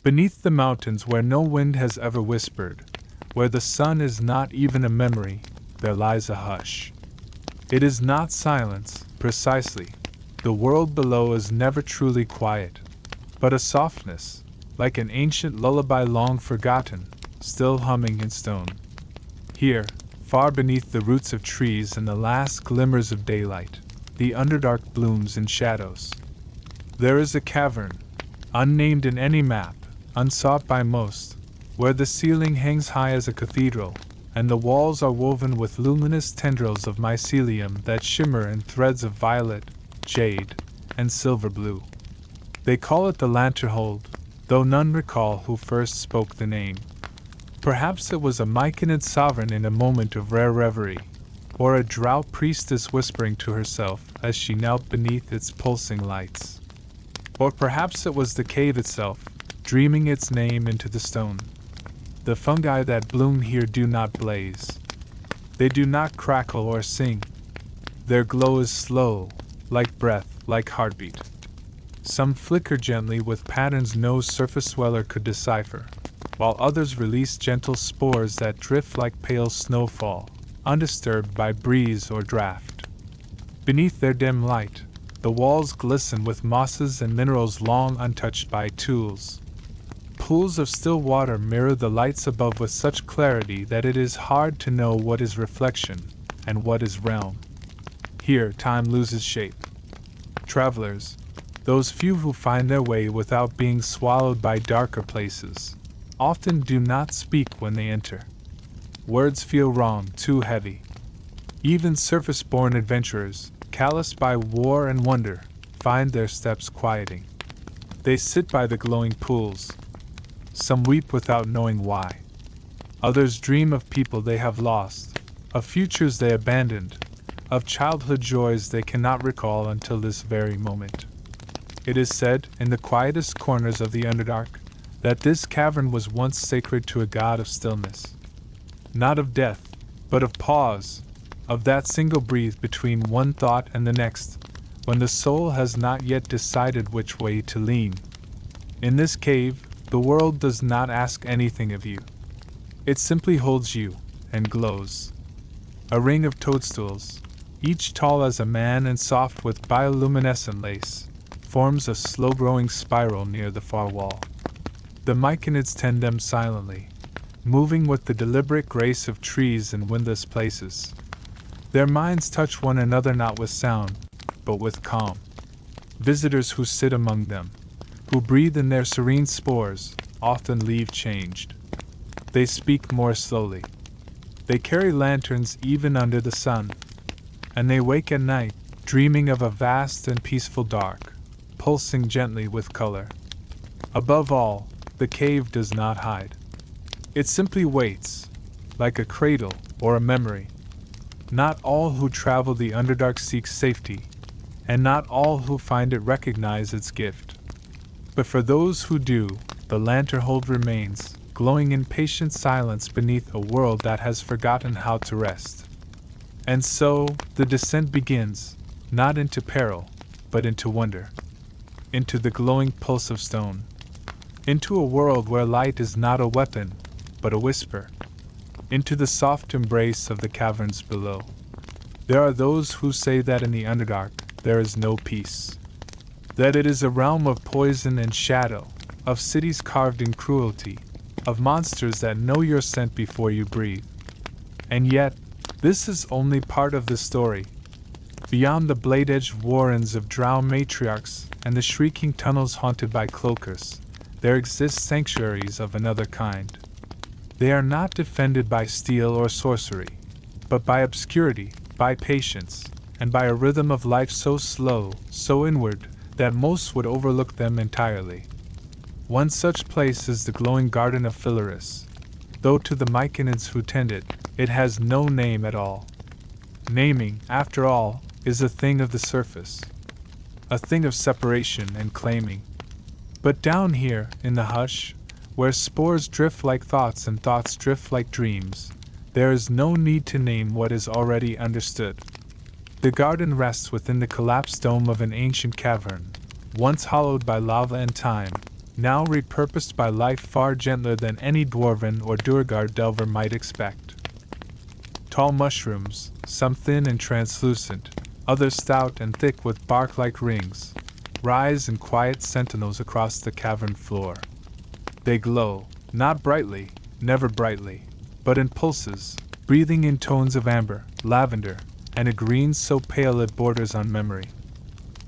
Beneath the mountains where no wind has ever whispered, where the sun is not even a memory, there lies a hush. It is not silence, precisely. The world below is never truly quiet, but a softness, like an ancient lullaby long forgotten, still humming in stone. Here, far beneath the roots of trees and the last glimmers of daylight, the Underdark blooms in shadows. There is a cavern, unnamed in any map, unsought by most, where the ceiling hangs high as a cathedral, and the walls are woven with luminous tendrils of mycelium that shimmer in threads of violet, jade, and silver blue. They call it the Lanternhold, though none recall who first spoke the name. Perhaps it was a Myconid sovereign in a moment of rare reverie, or a drow priestess whispering to herself as she knelt beneath its pulsing lights. Or perhaps it was the cave itself, dreaming its name into the stone. The fungi that bloom here do not blaze. They do not crackle or sing. Their glow is slow, like breath, like heartbeat. Some flicker gently with patterns no surface dweller could decipher, while others release gentle spores that drift like pale snowfall, undisturbed by breeze or draft. Beneath their dim light, the walls glisten with mosses and minerals long untouched by tools. Pools of still water mirror the lights above with such clarity that it is hard to know what is reflection and what is realm. Here time loses shape. Travelers, those few who find their way without being swallowed by darker places, often do not speak when they enter. Words feel wrong, too heavy. Even surface-born adventurers, calloused by war and wonder, find their steps quieting. They sit by the glowing pools. Some weep without knowing why. Others dream of people they have lost, of futures they abandoned, of childhood joys they cannot recall until this very moment. It is said, in the quietest corners of the Underdark, that this cavern was once sacred to a god of stillness. Not of death, but of pause, of that single breath between one thought and the next, when the soul has not yet decided which way to lean. In this cave, the world does not ask anything of you. It simply holds you, and glows. A ring of toadstools, each tall as a man and soft with bioluminescent lace, forms a slow-growing spiral near the far wall. The Myconids tend them silently, moving with the deliberate grace of trees in windless places. Their minds touch one another not with sound, but with calm. Visitors who sit among them, who breathe in their serene spores, often leave changed. They speak more slowly. They carry lanterns even under the sun. And they wake at night, dreaming of a vast and peaceful dark, pulsing gently with color. Above all, the cave does not hide. It simply waits, like a cradle or a memory. Not all who travel the Underdark seek safety, and not all who find it recognize its gift. But for those who do, the Lanternhold remains, glowing in patient silence beneath a world that has forgotten how to rest. And so, the descent begins, not into peril, but into wonder. Into the glowing pulse of stone. Into a world where light is not a weapon, but a whisper. Into the soft embrace of the caverns below. There are those who say that in the Underdark, there is no peace. That it is a realm of poison and shadow, of cities carved in cruelty, of monsters that know your scent before you breathe. And yet, this is only part of the story. Beyond the blade-edged warrens of drow matriarchs and the shrieking tunnels haunted by cloakers, there exist sanctuaries of another kind. They are not defended by steel or sorcery, but by obscurity, by patience, and by a rhythm of life so slow, so inward, that most would overlook them entirely. One such place is the glowing garden of Philaris, though to the Myconids who tend it, it has no name at all. Naming, after all, is a thing of the surface, a thing of separation and claiming. But down here, in the hush, where spores drift like thoughts and thoughts drift like dreams, there is no need to name what is already understood. The garden rests within the collapsed dome of an ancient cavern, once hollowed by lava and time, now repurposed by life far gentler than any dwarven or Durgar delver might expect. Tall mushrooms, some thin and translucent, others stout and thick with bark-like rings, rise in quiet sentinels across the cavern floor. They glow, not brightly, never brightly, but in pulses, breathing in tones of amber, lavender, and a green so pale it borders on memory.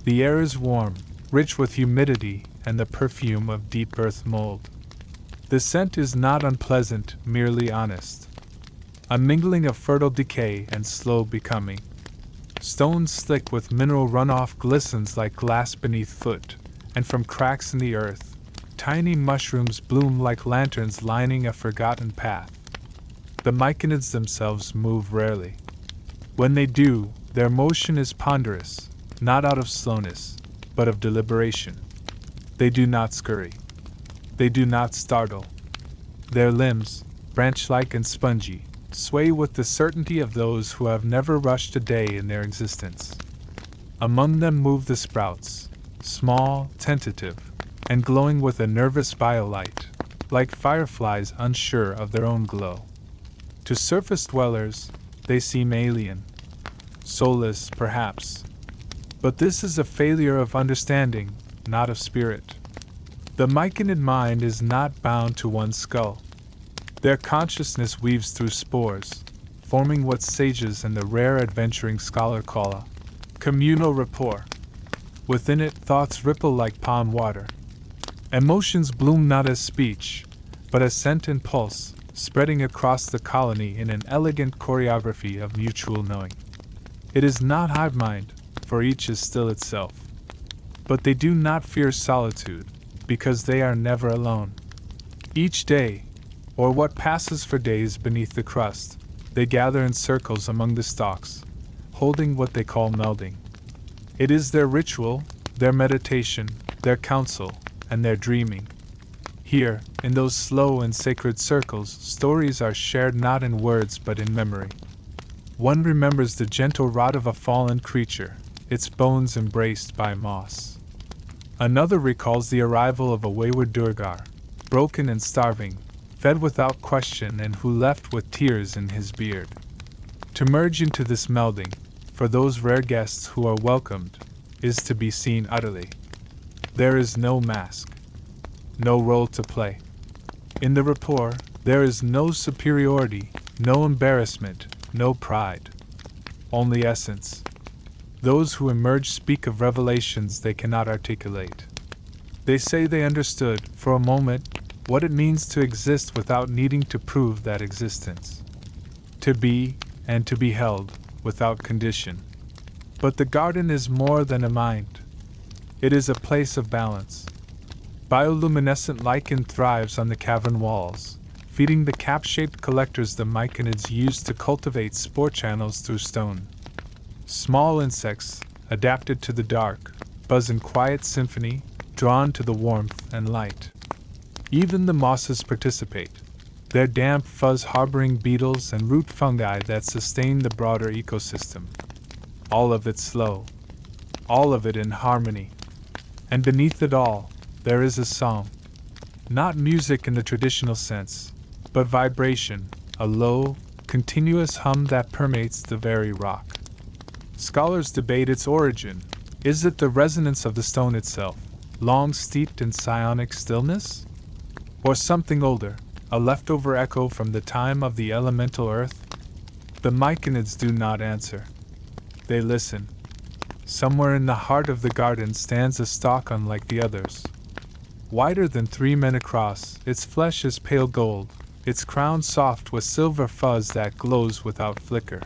The air is warm, rich with humidity and the perfume of deep earth mold. The scent is not unpleasant, merely honest. A mingling of fertile decay and slow becoming. Stone slick with mineral runoff glistens like glass beneath foot, and from cracks in the earth, tiny mushrooms bloom like lanterns lining a forgotten path. The myconids themselves move rarely. When they do, their motion is ponderous, not out of slowness, but of deliberation. They do not scurry. They do not startle. Their limbs, branch-like and spongy, sway with the certainty of those who have never rushed a day in their existence. Among them move the sprouts, small, tentative, and glowing with a nervous biolight, like fireflies unsure of their own glow. To surface dwellers, they seem alien, soulless, perhaps. But this is a failure of understanding, not of spirit. The myconid mind is not bound to one skull. Their consciousness weaves through spores, forming what sages and the rare adventuring scholar call a communal rapport. Within it, thoughts ripple like pond water. Emotions bloom not as speech, but as scent and pulse, spreading across the colony in an elegant choreography of mutual knowing. It is not hive mind, for each is still itself. But they do not fear solitude, because they are never alone. Each day, or what passes for days beneath the crust, they gather in circles among the stalks, holding what they call melding. It is their ritual, their meditation, their counsel, and their dreaming. Here, in those slow and sacred circles, stories are shared not in words but in memory. One remembers the gentle rot of a fallen creature, its bones embraced by moss. Another recalls the arrival of a wayward Durgar, broken and starving, fed without question and who left with tears in his beard. To merge into this melding, for those rare guests who are welcomed, is to be seen utterly. There is no mask, no role to play. In the rapport, there is no superiority, no embarrassment, no pride. Only essence. Those who emerge speak of revelations they cannot articulate. They say they understood, for a moment, what it means to exist without needing to prove that existence. To be, and to be held, without condition. But the garden is more than a mind. It is a place of balance. Bioluminescent lichen thrives on the cavern walls, feeding the cap-shaped collectors the myconids use to cultivate spore channels through stone. Small insects, adapted to the dark, buzz in quiet symphony, drawn to the warmth and light. Even the mosses participate, their damp fuzz harboring beetles and root fungi that sustain the broader ecosystem. All of it slow, all of it in harmony. And beneath it all, there is a song. Not music in the traditional sense, but vibration, a low, continuous hum that permeates the very rock. Scholars debate its origin. Is it the resonance of the stone itself, long steeped in psionic stillness? Or something older, a leftover echo from the time of the elemental earth? The myconids do not answer. They listen. Somewhere in the heart of the garden stands a stalk unlike the others. Wider than 3 men across, its flesh is pale gold, its crown soft with silver fuzz that glows without flicker.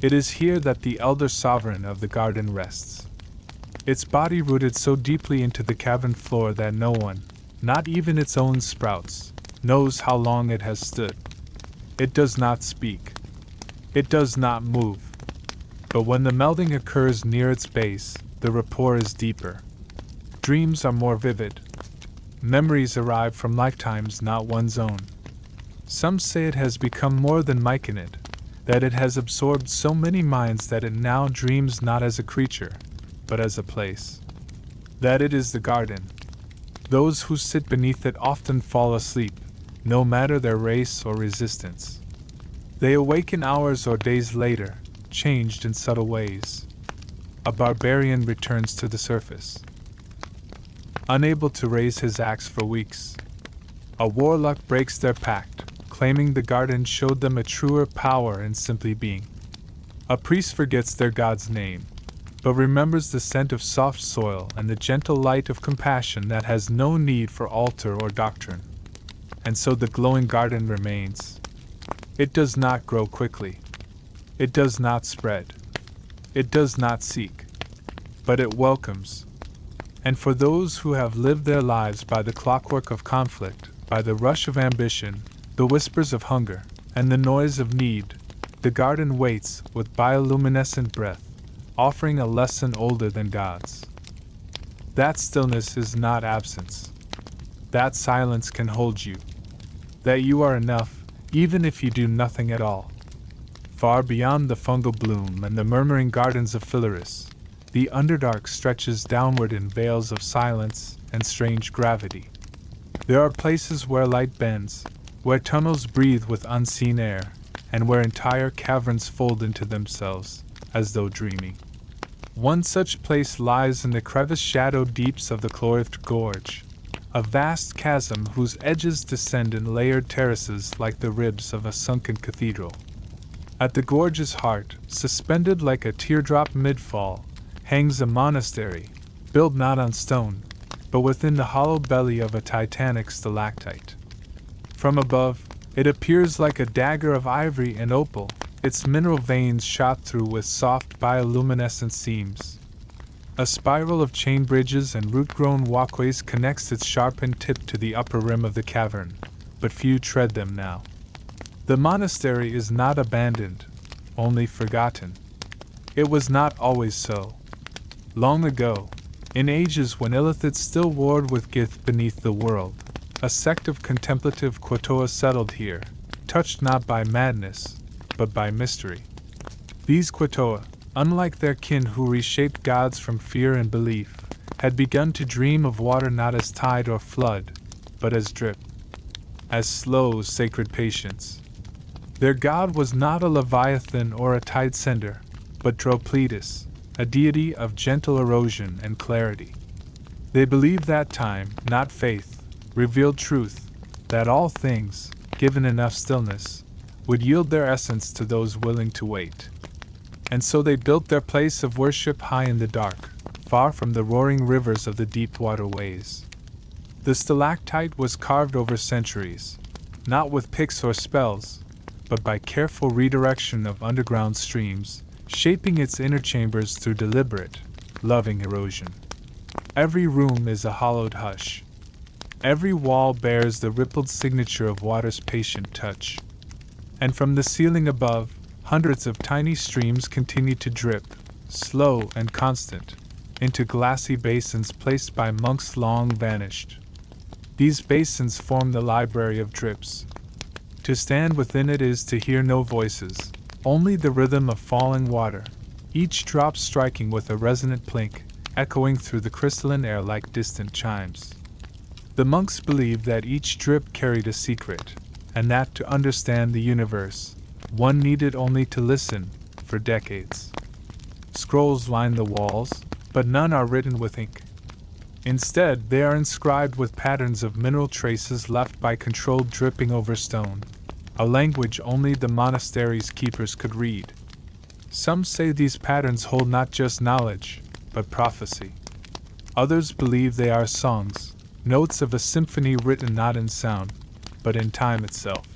It is here that the elder sovereign of the garden rests. Its body rooted so deeply into the cavern floor that no one, not even its own sprouts, knows how long it has stood. It does not speak. It does not move. But when the melding occurs near its base, the rapport is deeper. Dreams are more vivid. Memories arrive from lifetimes not one's own. Some say it has become more than myconid, that it has absorbed so many minds that it now dreams not as a creature, but as a place. That it is the garden. Those who sit beneath it often fall asleep, no matter their race or resistance. They awaken hours or days later, changed in subtle ways. A barbarian returns to the surface, unable to raise his axe for weeks. A warlock breaks their pact, claiming the garden showed them a truer power in simply being. A priest forgets their god's name, but remembers the scent of soft soil and the gentle light of compassion that has no need for altar or doctrine. And so the glowing garden remains. It does not grow quickly. It does not spread. It does not seek. But it welcomes. And for those who have lived their lives by the clockwork of conflict, by the rush of ambition, the whispers of hunger, and the noise of need, the garden waits with bioluminescent breath, offering a lesson older than God's. That stillness is not absence. That silence can hold you. That you are enough, even if you do nothing at all. Far beyond the fungal bloom and the murmuring gardens of Philaris, the Underdark stretches downward in veils of silence and strange gravity. There are places where light bends, where tunnels breathe with unseen air, and where entire caverns fold into themselves, as though dreaming. One such place lies in the crevice-shadowed deeps of the Chlorifed Gorge, a vast chasm whose edges descend in layered terraces like the ribs of a sunken cathedral. At the gorge's heart, suspended like a teardrop mid-fall, hangs a monastery, built not on stone, but within the hollow belly of a titanic stalactite. From above, it appears like a dagger of ivory and opal, its mineral veins shot through with soft bioluminescent seams. A spiral of chain bridges and root-grown walkways connects its sharpened tip to the upper rim of the cavern, but few tread them now. The monastery is not abandoned, only forgotten. It was not always so. Long ago, in ages when Illithid still warred with Gith beneath the world, a sect of contemplative Quatoa settled here, touched not by madness, but by mystery. These Quatoa, unlike their kin who reshaped gods from fear and belief, had begun to dream of water not as tide or flood, but as drip, as slow, sacred patience. Their god was not a leviathan or a tide sender, but Dropletus, a deity of gentle erosion and clarity. They believed that time, not faith, revealed truth, that all things, given enough stillness, would yield their essence to those willing to wait. And so they built their place of worship high in the dark, far from the roaring rivers of the deep waterways. The stalactite was carved over centuries, not with picks or spells, but by careful redirection of underground streams, shaping its inner chambers through deliberate, loving erosion. Every room is a hollowed hush. Every wall bears the rippled signature of water's patient touch. And from the ceiling above, hundreds of tiny streams continue to drip, slow and constant, into glassy basins placed by monks long vanished. These basins form the library of drips. To stand within it is to hear no voices, only the rhythm of falling water, each drop striking with a resonant plink, echoing through the crystalline air like distant chimes. The monks believed that each drip carried a secret, and that to understand the universe, one needed only to listen, for decades. Scrolls line the walls, but none are written with ink. Instead, they are inscribed with patterns of mineral traces left by controlled dripping over stone, a language only the monastery's keepers could read. Some say these patterns hold not just knowledge, but prophecy. Others believe they are songs, notes of a symphony written not in sound, but in time itself.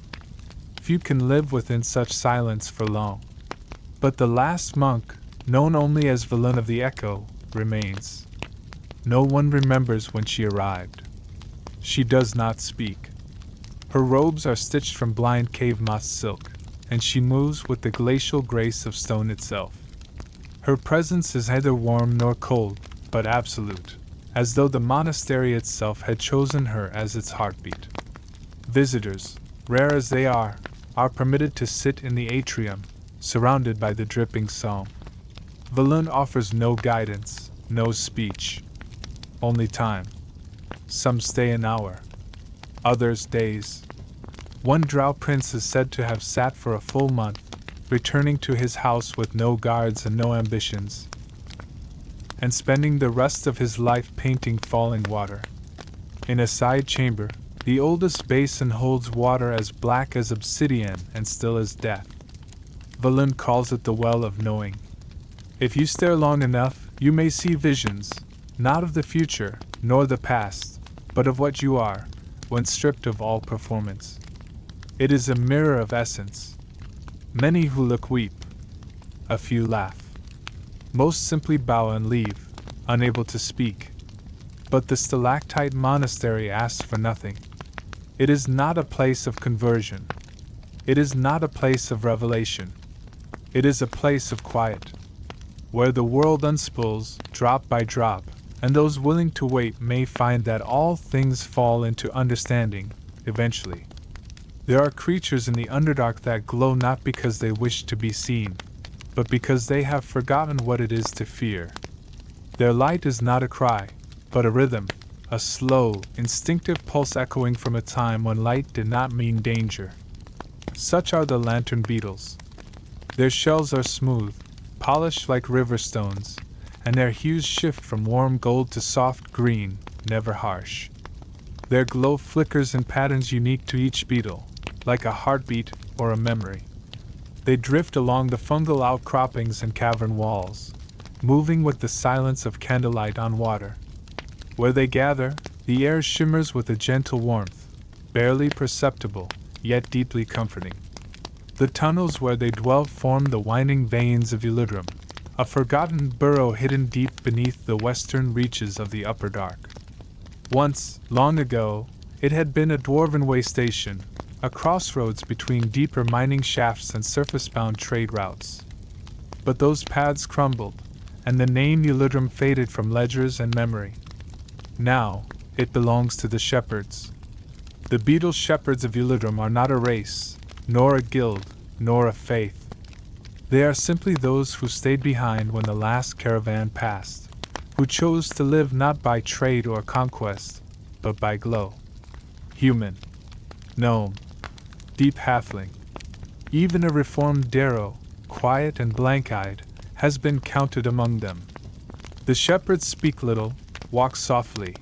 Few can live within such silence for long. But the last monk, known only as Velen of the Echo, remains. No one remembers when she arrived. She does not speak. Her robes are stitched from blind cave moss silk, and she moves with the glacial grace of stone itself. Her presence is neither warm nor cold, but absolute, as though the monastery itself had chosen her as its heartbeat. Visitors, rare as they are permitted to sit in the atrium, surrounded by the dripping psalm. Velen offers no guidance, no speech, only time. Some stay an hour, others days. One drow prince is said to have sat for a full month, returning to his house with no guards and no ambitions, and spending the rest of his life painting falling water. In a side chamber, the oldest basin holds water as black as obsidian and still as death. Valen calls it the Well of Knowing. If you stare long enough, you may see visions, not of the future, nor the past, but of what you are, when stripped of all performance. It is a mirror of essence. Many who look weep. A few laugh. Most simply bow and leave, unable to speak. But the stalactite monastery asks for nothing. It is not a place of conversion. It is not a place of revelation. It is a place of quiet, where the world unspools, drop by drop, and those willing to wait may find that all things fall into understanding, eventually. There are creatures in the Underdark that glow not because they wish to be seen, but because they have forgotten what it is to fear. Their light is not a cry, but a rhythm, a slow, instinctive pulse echoing from a time when light did not mean danger. Such are the lantern beetles. Their shells are smooth, polished like river stones, and their hues shift from warm gold to soft green, never harsh. Their glow flickers in patterns unique to each beetle, like a heartbeat or a memory. They drift along the fungal outcroppings and cavern walls, moving with the silence of candlelight on water. Where they gather, the air shimmers with a gentle warmth, barely perceptible, yet deeply comforting. The tunnels where they dwell form the winding veins of Eludrum, a forgotten burrow hidden deep beneath the western reaches of the Upper Dark. Once, long ago, it had been a dwarven way station, a crossroads between deeper mining shafts and surface-bound trade routes. But those paths crumbled, and the name Eludrum faded from ledgers and memory. Now, it belongs to the shepherds. The beetle shepherds of Eludrum are not a race, nor a guild, nor a faith. They are simply those who stayed behind when the last caravan passed, who chose to live not by trade or conquest, but by glow. Human, gnome, deep halfling, even a reformed Darrow, quiet and blank-eyed, has been counted among them. The shepherds speak little, walk softly,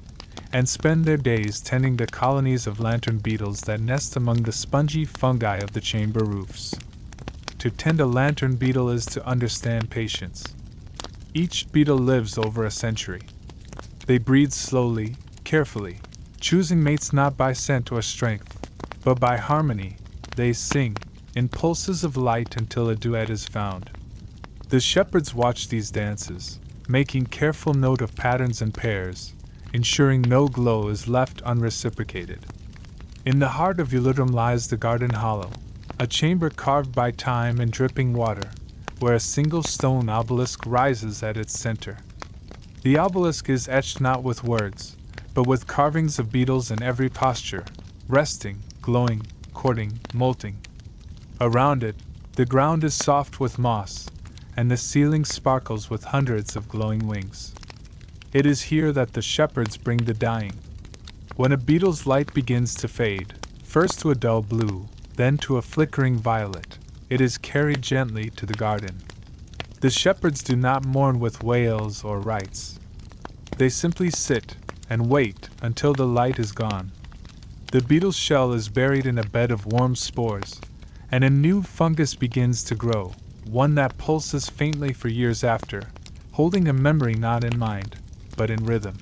and spend their days tending the colonies of lantern beetles that nest among the spongy fungi of the chamber roofs. To tend a lantern beetle is to understand patience. Each beetle lives over a century. They breed slowly, carefully, choosing mates not by scent or strength, but by harmony. They sing, in pulses of light until a duet is found. The shepherds watch these dances, making careful note of patterns and pairs, ensuring no glow is left unreciprocated. In the heart of Eludrum lies the Garden Hollow, a chamber carved by time in dripping water, where a single stone obelisk rises at its center. The obelisk is etched not with words, but with carvings of beetles in every posture, resting, glowing, courting, molting. Around it, the ground is soft with moss, and the ceiling sparkles with hundreds of glowing wings. It is here that the shepherds bring the dying. When a beetle's light begins to fade, first to a dull blue, then to a flickering violet, it is carried gently to the garden. The shepherds do not mourn with wails or rites. They simply sit and wait until the light is gone. The beetle's shell is buried in a bed of warm spores, and a new fungus begins to grow, one that pulses faintly for years after, holding a memory not in mind, but in rhythm.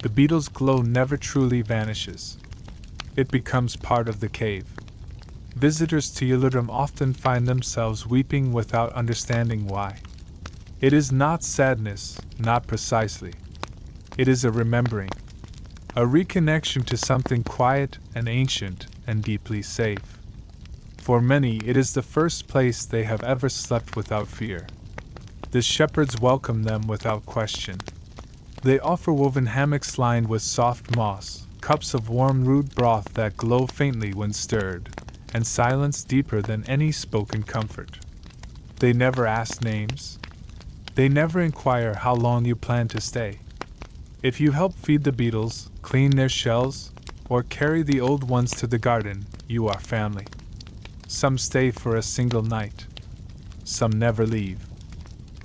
The beetle's glow never truly vanishes. It becomes part of the cave. Visitors to Eludrum often find themselves weeping without understanding why. It is not sadness, not precisely. It is a remembering, a reconnection to something quiet and ancient and deeply safe. For many, it is the first place they have ever slept without fear. The shepherds welcome them without question. They offer woven hammocks lined with soft moss, cups of warm root broth that glow faintly when stirred, and silence deeper than any spoken comfort. They never ask names. They never inquire how long you plan to stay. If you help feed the beetles, clean their shells, or carry the old ones to the garden, you are family. Some stay for a single night. Some never leave.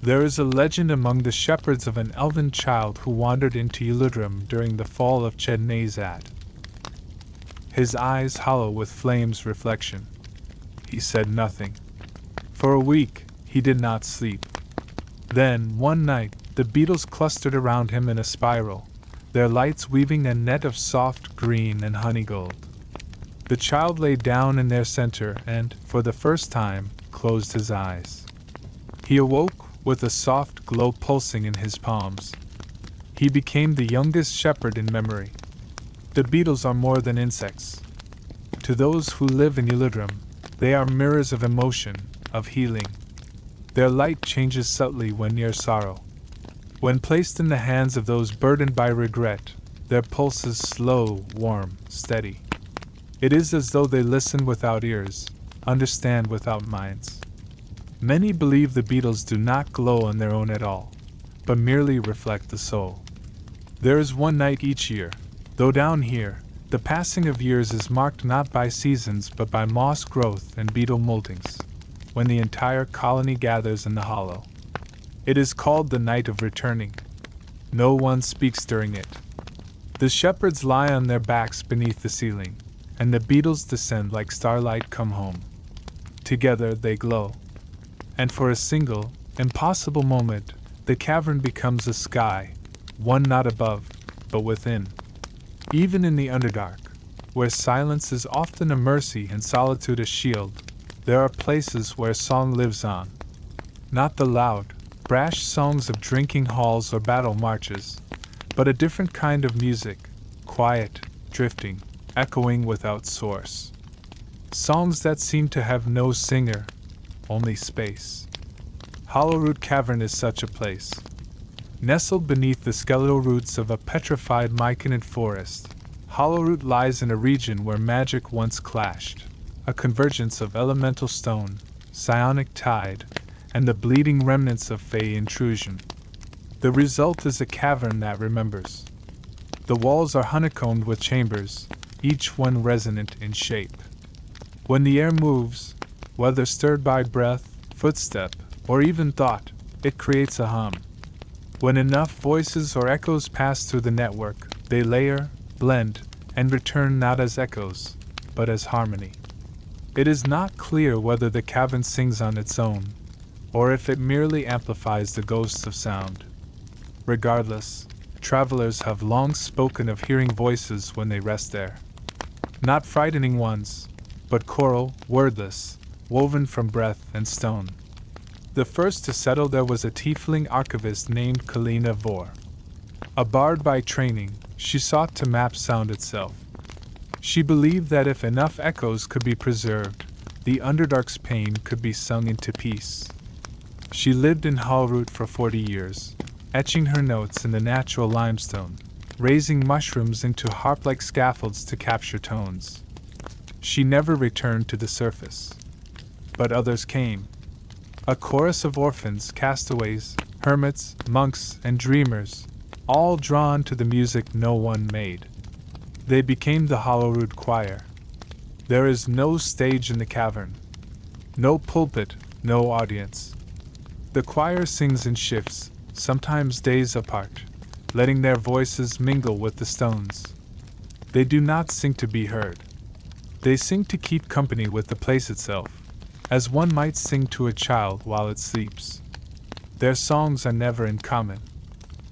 There is a legend among the shepherds of an elven child who wandered into Uludrum during the fall of Chednazad. His eyes hollow with flame's reflection. He said nothing. For a week, he did not sleep. Then, one night, the beetles clustered around him in a spiral, their lights weaving a net of soft green and honey gold. The child lay down in their center and, for the first time, closed his eyes. He awoke with a soft glow pulsing in his palms. He became the youngest shepherd in memory. The beetles are more than insects. To those who live in Uludrum, they are mirrors of emotion, of healing. Their light changes subtly when near sorrow. When placed in the hands of those burdened by regret, their pulse is slow, warm, steady. It is as though they listen without ears, understand without minds. Many believe the beetles do not glow on their own at all, but merely reflect the soul. There is one night each year, though down here, the passing of years is marked not by seasons but by moss growth and beetle moltings, when the entire colony gathers in the hollow. It is called the Night of Returning. No one speaks during it. The shepherds lie on their backs beneath the ceiling, and the beetles descend like starlight come home. Together they glow. And for a single, impossible moment, the cavern becomes a sky, one not above, but within. Even in the Underdark, where silence is often a mercy and solitude a shield, there are places where song lives on. Not the loud, brash songs of drinking halls or battle marches, but a different kind of music, quiet, drifting, echoing without source. Songs that seem to have no singer, only space. Hollowroot Cavern is such a place. Nestled beneath the skeletal roots of a petrified myconid forest, Hollowroot lies in a region where magic once clashed, a convergence of elemental stone, psionic tide, and the bleeding remnants of fey intrusion. The result is a cavern that remembers. The walls are honeycombed with chambers, each one resonant in shape. When the air moves, whether stirred by breath, footstep, or even thought, it creates a hum. When enough voices or echoes pass through the network, they layer, blend, and return not as echoes, but as harmony. It is not clear whether the cavern sings on its own, or if it merely amplifies the ghosts of sound. Regardless, travelers have long spoken of hearing voices when they rest there. Not frightening ones, but choral, wordless, woven from breath and stone. The first to settle there was a tiefling archivist named Kalina Vor. A bard by training, she sought to map sound itself. She believed that if enough echoes could be preserved, the Underdark's pain could be sung into peace. She lived in Hollowroot for 40 years, etching her notes in the natural limestone, raising mushrooms into harp-like scaffolds to capture tones. She never returned to the surface. But others came. A chorus of orphans, castaways, hermits, monks, and dreamers, all drawn to the music no one made. They became the Hollowroot Choir. There is no stage in the cavern. No pulpit, no audience. The choir sings in shifts, sometimes days apart, letting their voices mingle with the stones. They do not sing to be heard. They sing to keep company with the place itself, as one might sing to a child while it sleeps. Their songs are never in common.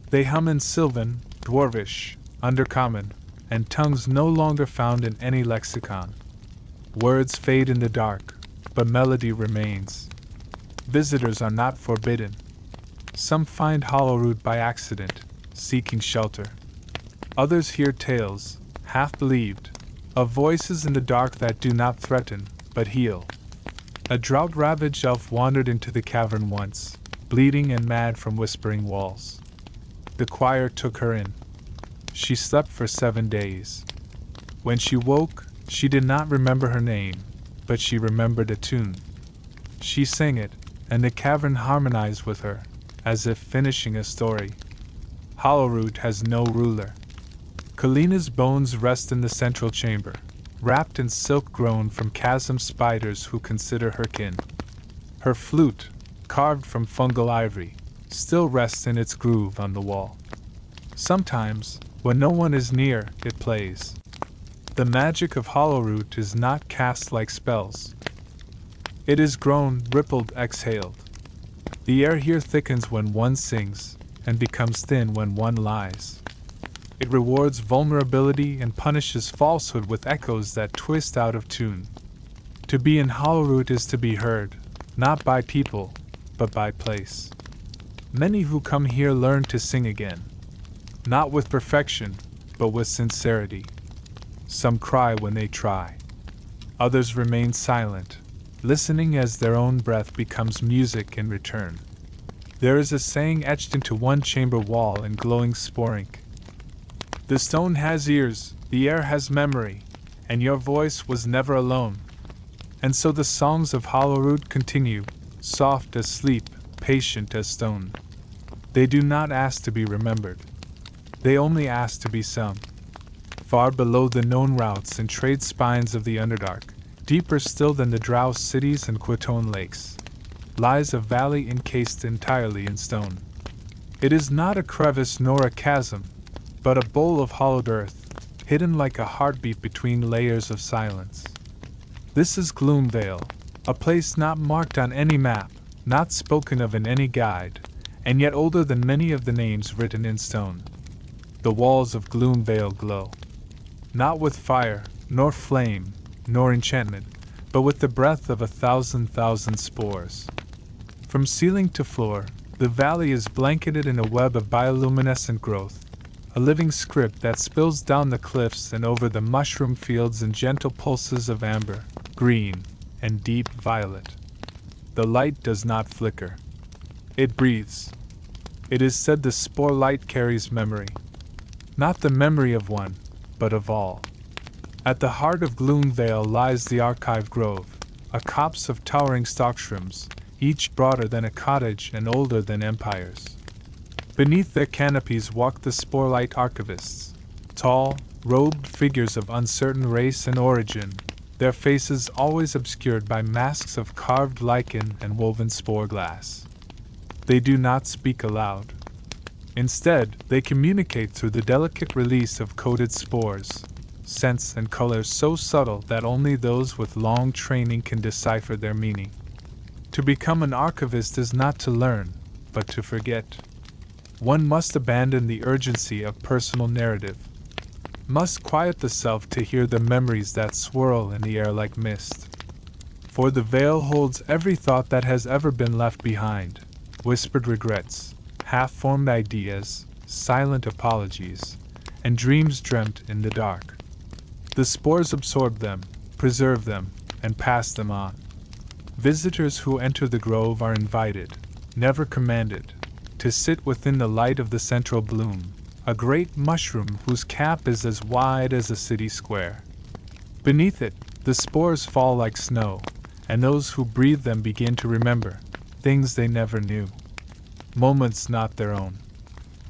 They hum in Sylvan, Dwarvish, Undercommon, and tongues no longer found in any lexicon. Words fade in the dark, but melody remains. Visitors are not forbidden. Some find Hollowroot by accident, seeking shelter. Others hear tales, half believed, of voices in the dark that do not threaten, but heal. A drought-ravaged elf wandered into the cavern once, bleeding and mad from whispering walls. The choir took her in. She slept for 7 days. When she woke, she did not remember her name, but she remembered a tune. She sang it, and the cavern harmonized with her, as if finishing a story. Hollowroot has no ruler. Kalina's bones rest in the central chamber, wrapped in silk grown from chasm spiders who consider her kin. Her flute, carved from fungal ivory, still rests in its groove on the wall. Sometimes, when no one is near, it plays. The magic of Hollowroot is not cast like spells. It is grown, rippled, exhaled. The air here thickens when one sings, and becomes thin when one lies. It rewards vulnerability and punishes falsehood with echoes that twist out of tune. To be in Hollowroot is to be heard, not by people, but by place. Many who come here learn to sing again. Not with perfection, but with sincerity. Some cry when they try. Others remain silent, listening as their own breath becomes music in return. There is a saying etched into one chamber wall in glowing spore ink. The stone has ears, the air has memory, and your voice was never alone. And so the songs of Hollowroot continue, soft as sleep, patient as stone. They do not ask to be remembered. They only ask to be sung. Far below the known routes and trade spines of the Underdark, deeper still than the Drow cities and Quitone lakes, lies a valley encased entirely in stone. It is not a crevice nor a chasm, but a bowl of hollowed earth, hidden like a heartbeat between layers of silence. This is Gloomvale, a place not marked on any map, not spoken of in any guide, and yet older than many of the names written in stone. The walls of Gloomvale glow. Not with fire, nor flame, nor enchantment, but with the breath of 1,000,000 spores. From ceiling to floor, the valley is blanketed in a web of bioluminescent growth, a living script that spills down the cliffs and over the mushroom fields in gentle pulses of amber, green, and deep violet. The light does not flicker. It breathes. It is said the spore light carries memory. Not the memory of one, but of all. At the heart of Gloomvale lies the Archive Grove, a copse of towering stockshrooms, each broader than a cottage and older than empires. Beneath their canopies walk the Sporelight archivists, tall, robed figures of uncertain race and origin, their faces always obscured by masks of carved lichen and woven spore glass. They do not speak aloud. Instead, they communicate through the delicate release of coated spores, scents and colors so subtle that only those with long training can decipher their meaning. To become an archivist is not to learn, but to forget. One must abandon the urgency of personal narrative, must quiet the self to hear the memories that swirl in the air like mist. For the veil holds every thought that has ever been left behind, whispered regrets, half-formed ideas, silent apologies, and dreams dreamt in the dark. The spores absorb them, preserve them, and pass them on. Visitors who enter the grove are invited, never commanded, to sit within the light of the central bloom, a great mushroom whose cap is as wide as a city square. Beneath it, the spores fall like snow, and those who breathe them begin to remember things they never knew, moments not their own,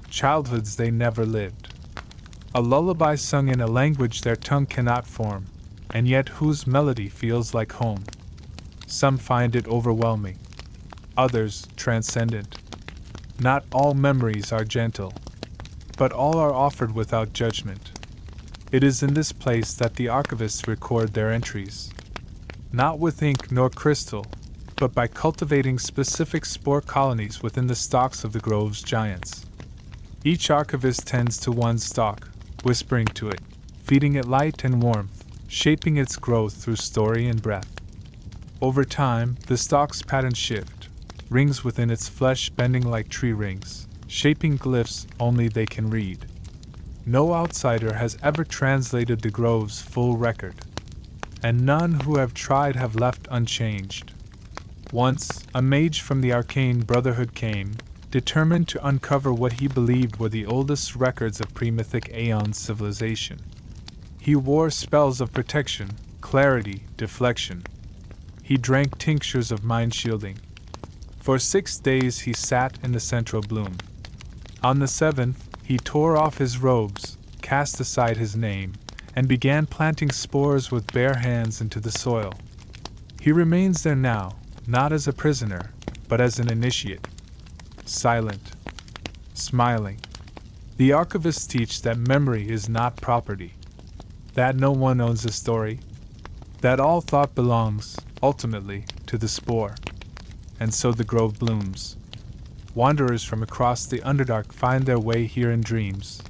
childhoods they never lived. A lullaby sung in a language their tongue cannot form, and yet whose melody feels like home. Some find it overwhelming, others transcendent. Not all memories are gentle, but all are offered without judgment. It is in this place that the archivists record their entries, not with ink nor crystal, but by cultivating specific spore colonies within the stalks of the grove's giants. Each archivist tends to one stalk, whispering to it, feeding it light and warmth, shaping its growth through story and breath. Over time, the stalk's patterns shift, rings within its flesh bending like tree rings, shaping glyphs only they can read. No outsider has ever translated the grove's full record, and none who have tried have left unchanged. Once, a mage from the arcane brotherhood came, determined to uncover what he believed were the oldest records of pre-mythic Aeon civilization. He wore spells of protection, clarity, deflection. He drank tinctures of mind shielding. For 6 days he sat in the central bloom. On the 7th, he He tore off his robes, cast aside his name, and began planting spores with bare hands into the soil. He remains there now, not as a prisoner, but as an initiate. Silent. Smiling. The archivists teach that memory is not property. That no one owns a story. That all thought belongs, ultimately, to the spore. And so the grove blooms. Wanderers from across the Underdark find their way here in dreams.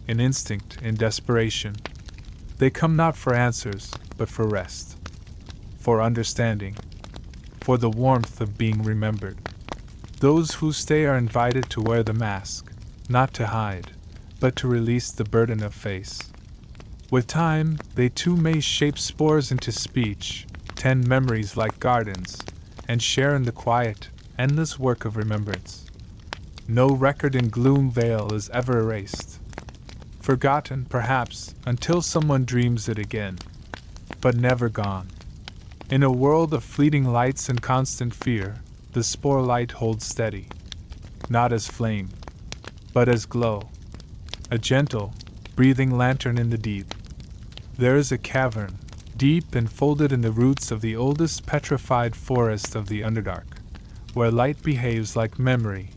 In instinct, in desperation. They come not for answers, but for rest. For understanding. For the warmth of being remembered. Those who stay are invited to wear the mask, not to hide, but to release the burden of face. With time, they too may shape spores into speech, tend memories like gardens, and share in the quiet, endless work of remembrance. No record in gloom veil is ever erased. Forgotten, perhaps, until someone dreams it again. But never gone. In a world of fleeting lights and constant fear, the spore light holds steady. Not as flame, but as glow. A gentle, breathing lantern in the deep. There is a cavern, deep enfolded in the roots of the oldest petrified forest of the Underdark, where light behaves like memory,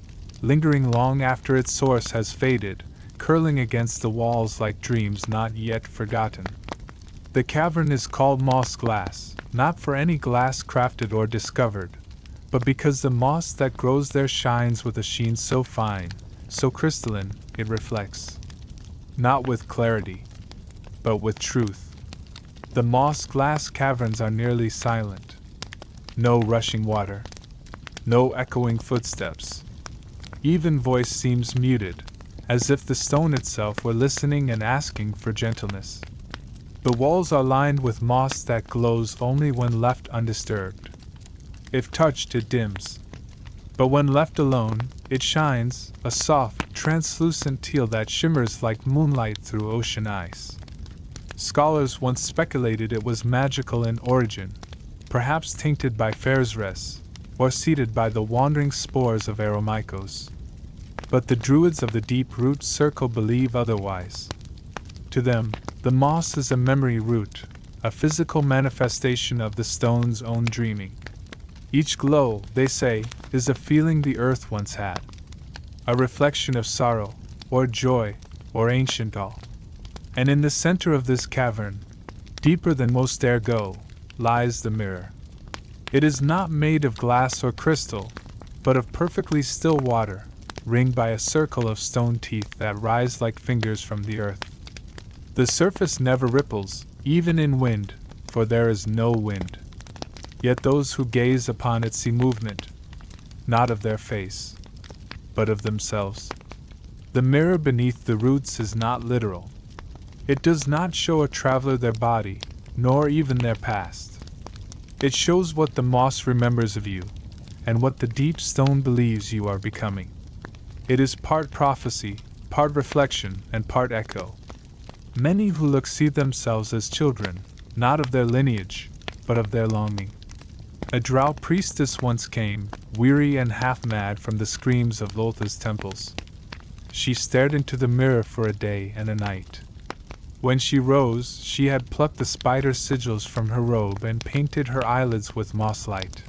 lingering long after its source has faded, curling against the walls like dreams not yet forgotten. The cavern is called moss glass, not for any glass crafted or discovered, but because the moss that grows there shines with a sheen so fine, so crystalline, it reflects. Not with clarity, but with truth. The moss glass caverns are nearly silent. No rushing water. No echoing footsteps. Even voice seems muted, as if the stone itself were listening and asking for gentleness. The walls are lined with moss that glows only when left undisturbed. If touched, it dims. But when left alone, it shines, a soft, translucent teal that shimmers like moonlight through ocean ice. Scholars once speculated it was magical in origin, perhaps tainted by Faerzres, or seeded by the wandering spores of Aromycos. But the druids of the Deep Root Circle believe otherwise. To them, the moss is a memory root, a physical manifestation of the stone's own dreaming. Each glow, they say, is a feeling the earth once had. A reflection of sorrow, or joy, or ancient awe. And in the center of this cavern, deeper than most dare go, lies the mirror. It is not made of glass or crystal, but of perfectly still water, ringed by a circle of stone teeth that rise like fingers from the earth. The surface never ripples, even in wind, for there is no wind. Yet those who gaze upon it see movement, not of their face, but of themselves. The mirror beneath the roots is not literal. It does not show a traveler their body, nor even their past. It shows what the moss remembers of you, and what the deep stone believes you are becoming. It is part prophecy, part reflection, and part echo. Many who look see themselves as children, not of their lineage, but of their longing. A drow priestess once came, weary and half-mad from the screams of Loltha's temples. She stared into the mirror for a day and a night. When she rose, she had plucked the spider sigils from her robe and painted her eyelids with moss light.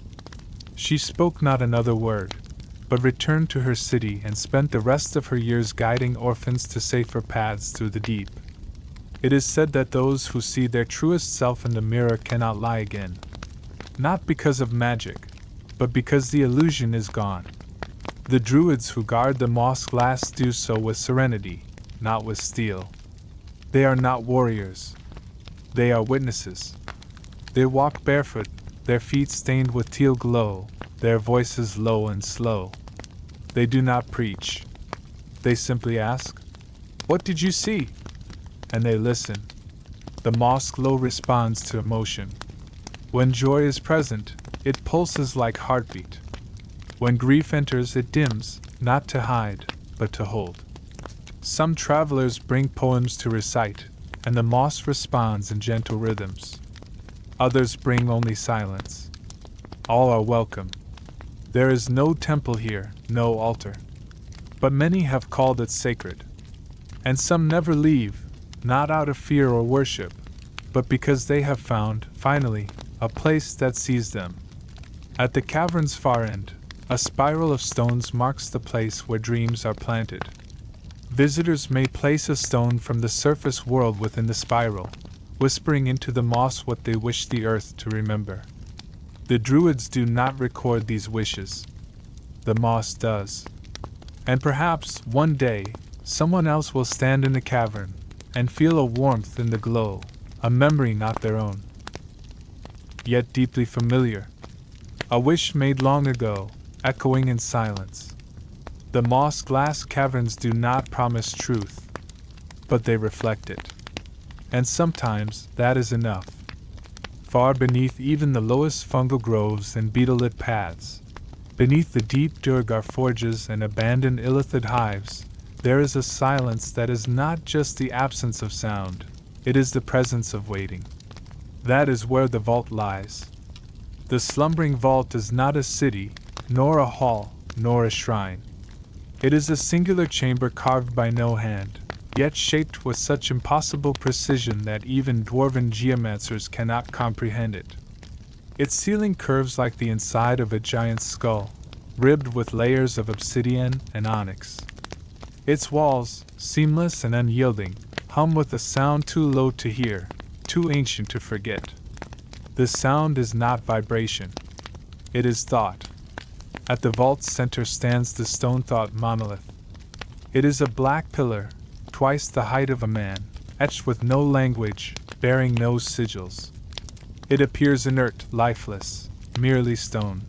She spoke not another word, but returned to her city and spent the rest of her years guiding orphans to safer paths through the deep. It is said that those who see their truest self in the mirror cannot lie again. Not because of magic, but because the illusion is gone. The druids who guard the moss glass do so with serenity, not with steel. They are not warriors. They are witnesses. They walk barefoot, their feet stained with teal glow, their voices low and slow. They do not preach. They simply ask, "What did you see?" And they listen. The moss glow responds to emotion. When joy is present, it pulses like heartbeat. When grief enters, it dims, not to hide, but to hold. Some travelers bring poems to recite, and the moss responds in gentle rhythms. Others bring only silence. All are welcome. There is no temple here, no altar. but many have called it sacred. And some never leave, not out of fear or worship, but because they have found, finally, a place that sees them. At the cavern's far end, a spiral of stones marks the place where dreams are planted. Visitors may place a stone from the surface world within the spiral, whispering into the moss what they wish the earth to remember. The druids do not record these wishes. The moss does. And perhaps, one day, someone else will stand in the cavern and feel a warmth in the glow, a memory not their own, yet deeply familiar. A wish made long ago, echoing in silence. The moss-glass caverns do not promise truth, but they reflect it. And sometimes that is enough. Far beneath even the lowest fungal groves and beetle-lit paths, beneath the deep Durgar forges and abandoned illithid hives, there is a silence that is not just the absence of sound, it is the presence of waiting. That is where the vault lies. The slumbering vault is not a city, nor a hall, nor a shrine. It is a singular chamber carved by no hand, yet shaped with such impossible precision that even dwarven geomancers cannot comprehend it. Its ceiling curves like the inside of a giant skull, ribbed with layers of obsidian and onyx. Its walls, seamless and unyielding, hum with a sound too low to hear, too ancient to forget. The sound is not vibration. It is thought. At the vault's center stands the stone-thought monolith. It is a black pillar, twice the height of a man, etched with no language, bearing no sigils. It appears inert, lifeless, merely stone.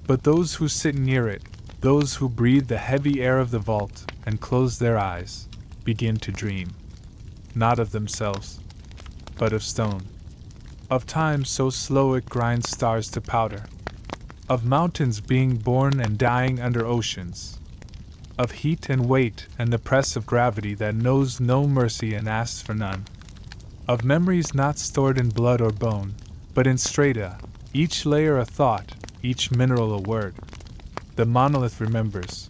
But those who sit near it, those who breathe the heavy air of the vault and close their eyes, begin to dream. Not of themselves, but of stone. Of time so slow it grinds stars to powder. Of mountains being born and dying under oceans. Of heat and weight and the press of gravity that knows no mercy and asks for none. Of memories not stored in blood or bone, but in strata, each layer a thought, each mineral a word. The monolith remembers.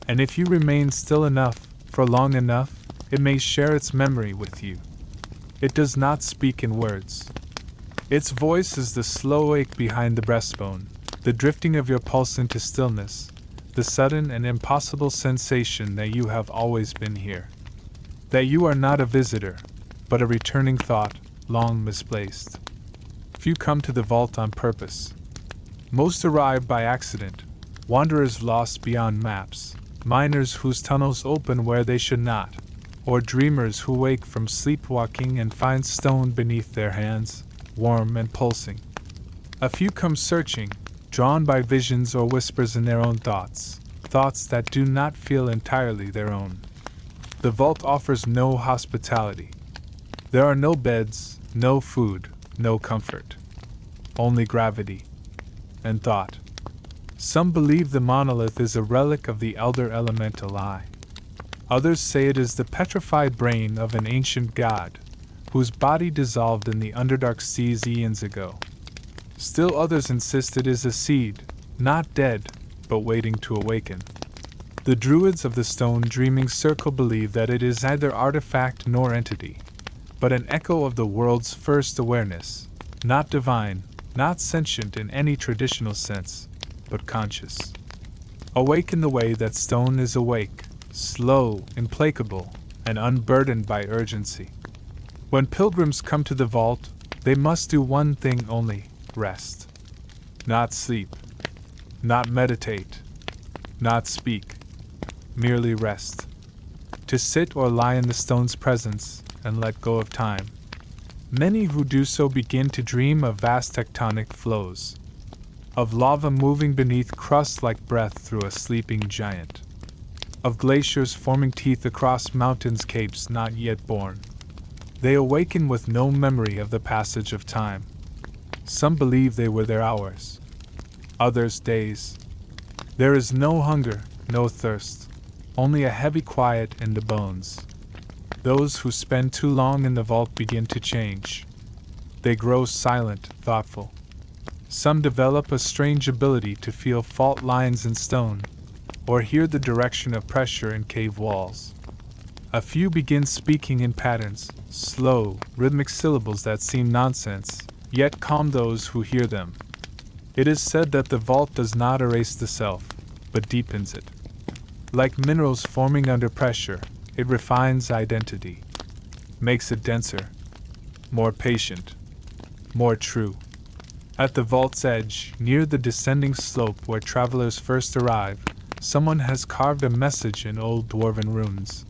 And if you remain still enough, for long enough, it may share its memory with you. It does not speak in words. Its voice is the slow ache behind the breastbone, the drifting of your pulse into stillness, the sudden and impossible sensation that you have always been here. That you are not a visitor, but a returning thought, long misplaced. Few come to the vault on purpose. Most arrive by accident, wanderers lost beyond maps, miners whose tunnels open where they should not, or dreamers who wake from sleepwalking and find stone beneath their hands, warm and pulsing. A few come searching, drawn by visions or whispers in their own thoughts, thoughts that do not feel entirely their own. The vault offers no hospitality. There are no beds, no food, no comfort. Only gravity and thought. Some believe the monolith is a relic of the elder elemental eye. Others say it is the petrified brain of an ancient god, whose body dissolved in the Underdark seas eons ago. Still others insist it is a seed, not dead, but waiting to awaken. The druids of the stone dreaming circle believe that it is neither artifact nor entity, but an echo of the world's first awareness, not divine, not sentient in any traditional sense, but conscious. Awake in the way that stone is awake, slow, implacable, and unburdened by urgency. When pilgrims come to the vault, they must do one thing only: rest. Not sleep. Not meditate. Not speak. Merely rest. To sit or lie in the stone's presence and let go of time. Many who do so begin to dream of vast tectonic flows, of lava moving beneath crust like breath through a sleeping giant, of glaciers forming teeth across mountains' capes not yet born. They awaken with no memory of the passage of time. Some believe they were their hours, others days. There is no hunger, no thirst, only a heavy quiet in the bones. Those who spend too long in the vault begin to change. They grow silent, thoughtful. Some develop a strange ability to feel fault lines in stone, or hear the direction of pressure in cave walls. A few begin speaking in patterns, slow, rhythmic syllables that seem nonsense, yet calm those who hear them. It is said that the vault does not erase the self, but deepens it. Like minerals forming under pressure, it refines identity, makes it denser, more patient, more true. At the vault's edge, near the descending slope where travelers first arrive, someone has carved a message in old dwarven runes.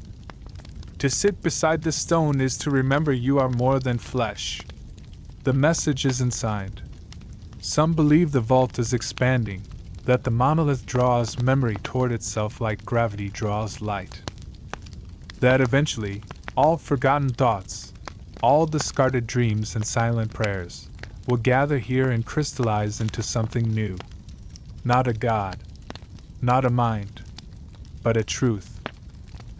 To sit beside the stone is to remember you are more than flesh. The message isn't signed. Some believe the vault is expanding, that the monolith draws memory toward itself like gravity draws light. That eventually, all forgotten thoughts, all discarded dreams and silent prayers, will gather here and crystallize into something new. Not a god, not a mind, but a truth.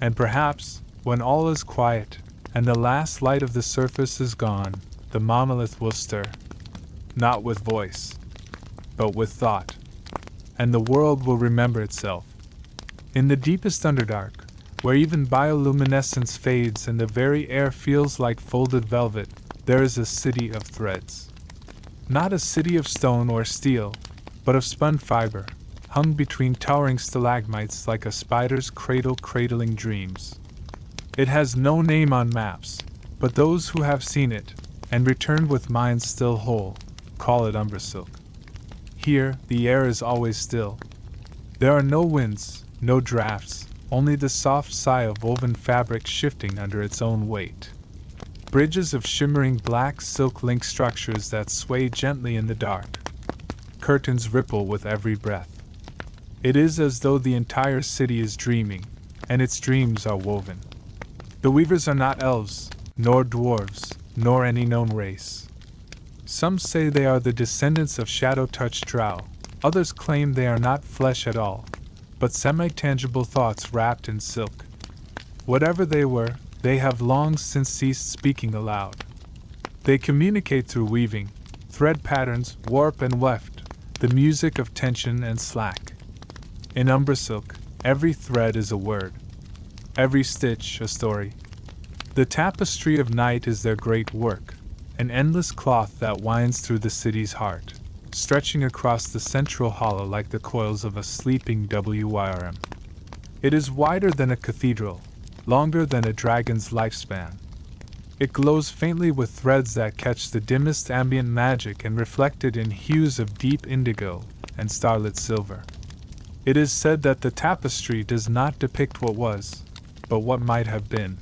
And perhaps, when all is quiet, and the last light of the surface is gone, the monolith will stir. Not with voice, but with thought. And the world will remember itself. In the deepest Underdark, where even bioluminescence fades and the very air feels like folded velvet, there is a city of threads. Not a city of stone or steel, but of spun fiber, hung between towering stalagmites like a spider's cradle cradling dreams. It has no name on maps, but those who have seen it, and returned with minds still whole, call it Umbrasilk. Here, the air is always still. There are no winds, no drafts, only the soft sigh of woven fabric shifting under its own weight. Bridges of shimmering black silk link structures that sway gently in the dark. Curtains ripple with every breath. It is as though the entire city is dreaming, and its dreams are woven. The weavers are not elves, nor dwarves, nor any known race. Some say they are the descendants of shadow-touched drow, others claim they are not flesh at all, but semi-tangible thoughts wrapped in silk. Whatever they were, they have long since ceased speaking aloud. They communicate through weaving, thread patterns, warp and weft, the music of tension and slack. In Umbrasilk, every thread is a word, every stitch a story. The tapestry of night is their great work, an endless cloth that winds through the city's heart, stretching across the central hollow like the coils of a sleeping WYRM. It is wider than a cathedral, longer than a dragon's lifespan. It glows faintly with threads that catch the dimmest ambient magic and reflect it in hues of deep indigo and starlit silver. It is said that the tapestry does not depict what was, but what might have been.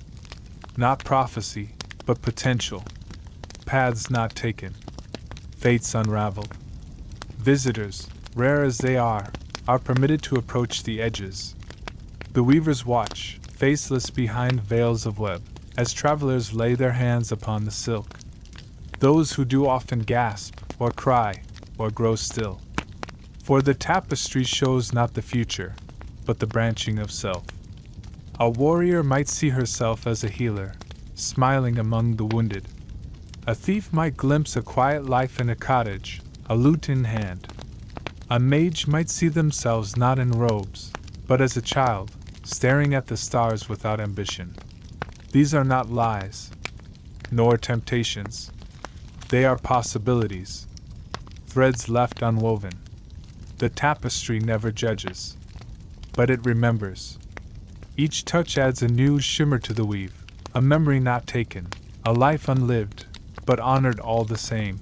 Not prophecy, but potential. Paths not taken. Fates unraveled. Visitors, rare as they are permitted to approach the edges. The weavers watch, faceless behind veils of web, as travelers lay their hands upon the silk. Those who do often gasp, or cry, or grow still. For the tapestry shows not the future, but the branching of self. A warrior might see herself as a healer, smiling among the wounded. A thief might glimpse a quiet life in a cottage, a lute in hand. A mage might see themselves not in robes, but as a child, staring at the stars without ambition. These are not lies, nor temptations. They are possibilities, threads left unwoven. The tapestry never judges, but it remembers. Each touch adds a new shimmer to the weave, a memory not taken, a life unlived, but honored all the same.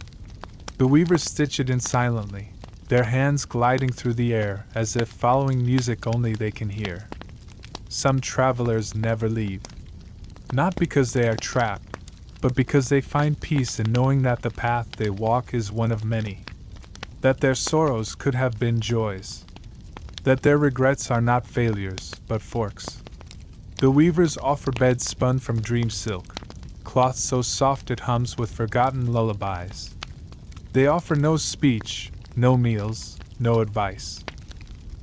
The weavers stitch it in silently, their hands gliding through the air as if following music only they can hear. Some travelers never leave, not because they are trapped, but because they find peace in knowing that the path they walk is one of many. That their sorrows could have been joys. That their regrets are not failures, but forks. The weavers offer beds spun from dream silk, cloth so soft it hums with forgotten lullabies. They offer no speech, no meals, no advice.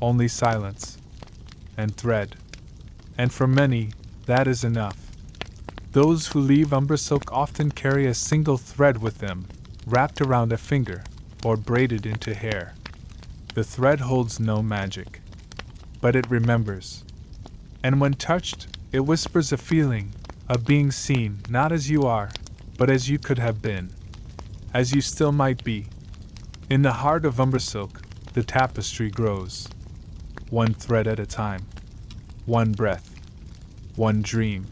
Only silence. And thread. And for many, that is enough. Those who leave Umbrasilk often carry a single thread with them, wrapped around a finger, or braided into hair. The thread holds no magic. but it remembers. And when touched, it whispers a feeling, of being seen not as you are, but as you could have been, as you still might be. In the heart of umbersilk, the tapestry grows, one thread at a time, one breath, one dream.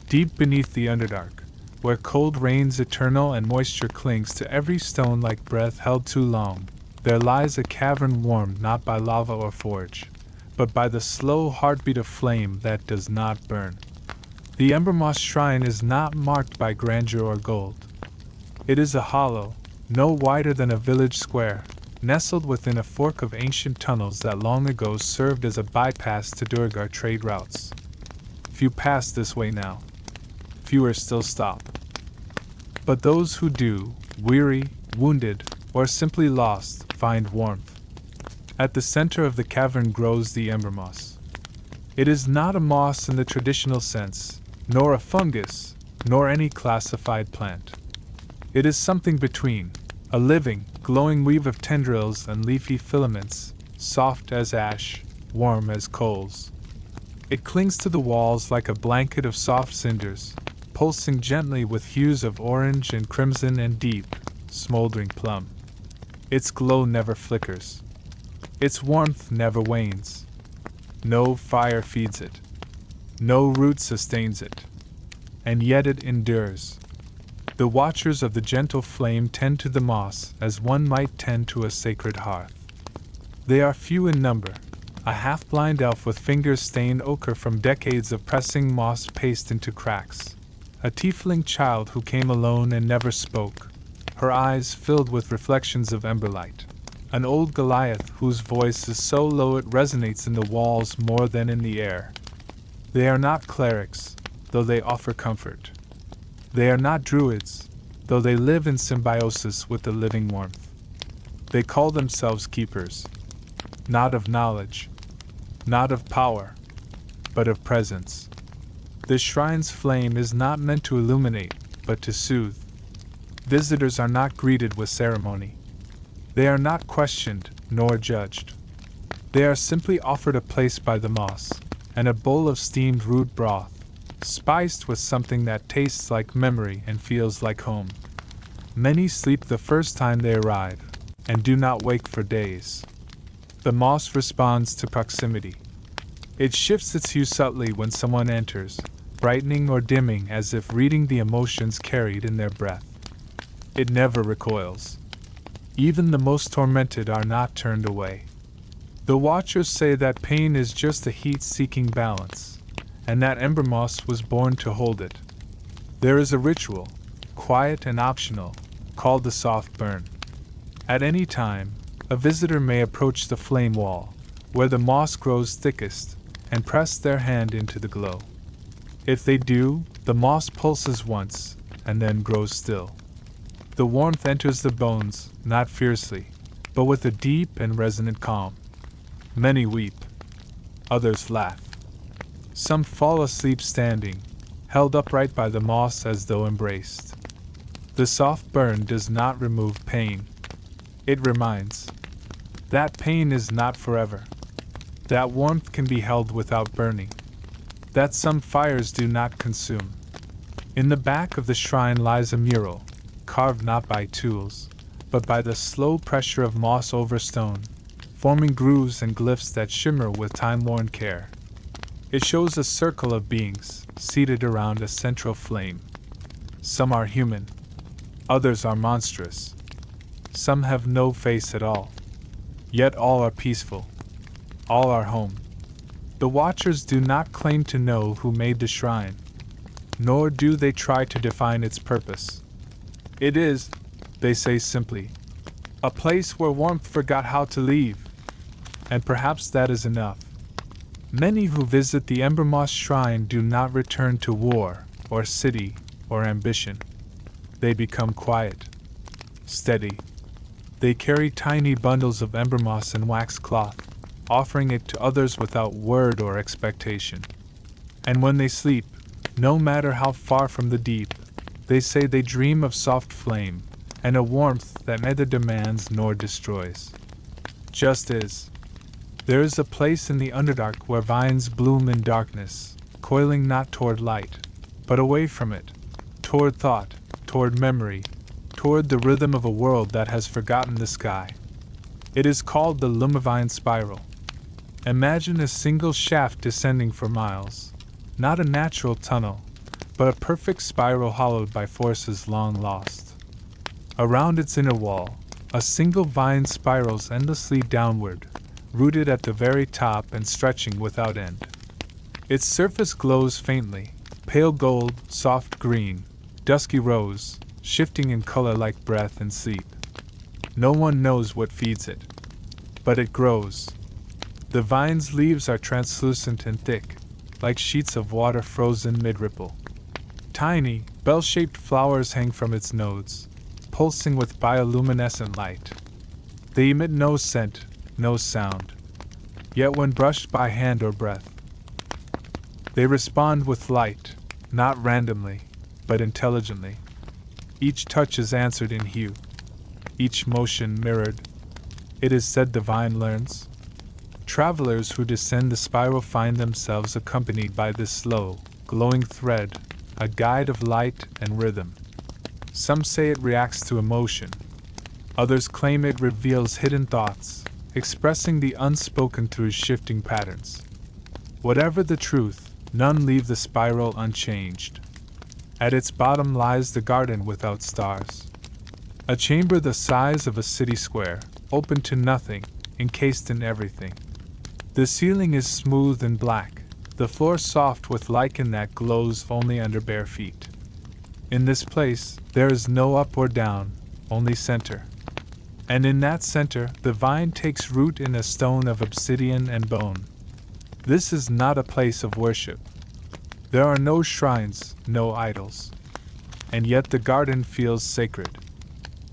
Deep beneath the Underdark, where cold reigns eternal and moisture clings to every stone like breath held too long, there lies a cavern warmed not by lava or forge, but by the slow heartbeat of flame that does not burn. The Embermoss Shrine is not marked by grandeur or gold. It is a hollow, no wider than a village square, nestled within a fork of ancient tunnels that long ago served as a bypass to Durgar trade routes. Few pass this way now. Fewer still stop. But those who do, weary, wounded, or simply lost, find warmth. At the center of the cavern grows the embermoss. It is not a moss in the traditional sense, nor a fungus, nor any classified plant. It is something between, a living, glowing weave of tendrils and leafy filaments, soft as ash, warm as coals. It clings to the walls like a blanket of soft cinders, pulsing gently with hues of orange and crimson and deep, smoldering plum. Its glow never flickers. Its warmth never wanes. No fire feeds it. No root sustains it. And yet it endures. The watchers of the gentle flame tend to the moss as one might tend to a sacred hearth. They are few in number, a half-blind elf with fingers stained ochre from decades of pressing moss paste into cracks, a tiefling child who came alone and never spoke, her eyes filled with reflections of emberlight, an old Goliath whose voice is so low it resonates in the walls more than in the air. They are not clerics, though they offer comfort. They are not druids, though they live in symbiosis with the living warmth. They call themselves keepers, not of knowledge, not of power, but of presence. The shrine's flame is not meant to illuminate, but to soothe. Visitors are not greeted with ceremony. They are not questioned, nor judged. They are simply offered a place by the moss, and a bowl of steamed root broth, spiced with something that tastes like memory and feels like home. Many sleep the first time they arrive, and do not wake for days. The moss responds to proximity. It shifts its hue subtly when someone enters, brightening or dimming as if reading the emotions carried in their breath. It never recoils. Even the most tormented are not turned away. The watchers say that pain is just a heat-seeking balance, and that embermoss was born to hold it. There is a ritual, quiet and optional, called the soft burn. At any time, a visitor may approach the flame wall, where the moss grows thickest, and press their hand into the glow. If they do, the moss pulses once, and then grows still. The warmth enters the bones, not fiercely, but with a deep and resonant calm. Many weep. Others laugh. Some fall asleep standing, held upright by the moss as though embraced. The soft burn does not remove pain. It reminds. That pain is not forever. That warmth can be held without burning. That some fires do not consume. In the back of the shrine lies a mural, carved not by tools, but by the slow pressure of moss over stone, forming grooves and glyphs that shimmer with time-worn care. It shows a circle of beings, seated around a central flame. Some are human. Others are monstrous. Some have no face at all. Yet all are peaceful. All are home. The watchers do not claim to know who made the shrine, nor do they try to define its purpose. It is, they say simply, a place where warmth forgot how to leave, and perhaps that is enough. Many who visit the Embermoss Shrine do not return to war, or city, or ambition. They become quiet, steady. They carry tiny bundles of embermoss and wax cloth, offering it to others without word or expectation. And when they sleep, no matter how far from the deep, they say they dream of soft flame, and a warmth that neither demands nor destroys. Just is. There is a place in the Underdark where vines bloom in darkness, coiling not toward light, but away from it, toward thought, toward memory, toward the rhythm of a world that has forgotten the sky. It is called the Lumivine Spiral. Imagine a single shaft descending for miles, not a natural tunnel, but a perfect spiral hollowed by forces long lost. Around its inner wall, a single vine spirals endlessly downward, rooted at the very top and stretching without end. Its surface glows faintly, pale gold, soft green, dusky rose, shifting in color like breath and sleep. No one knows what feeds it, but it grows. The vine's leaves are translucent and thick, like sheets of water frozen mid-ripple. Tiny, bell-shaped flowers hang from its nodes, pulsing with bioluminescent light. They emit no scent, no sound. Yet when brushed by hand or breath, they respond with light, not randomly, but intelligently. Each touch is answered in hue, each motion mirrored. It is said the vine learns. Travelers who descend the spiral find themselves accompanied by this slow, glowing thread, a guide of light and rhythm. Some say it reacts to emotion. Others claim it reveals hidden thoughts, expressing the unspoken through shifting patterns. Whatever the truth, none leave the spiral unchanged. At its bottom lies the garden without stars. A chamber the size of a city square, open to nothing, encased in everything. The ceiling is smooth and black, the floor soft with lichen that glows only under bare feet. In this place, there is no up or down, only center. And in that center, the vine takes root in a stone of obsidian and bone. This is not a place of worship. There are no shrines, no idols. And yet the garden feels sacred.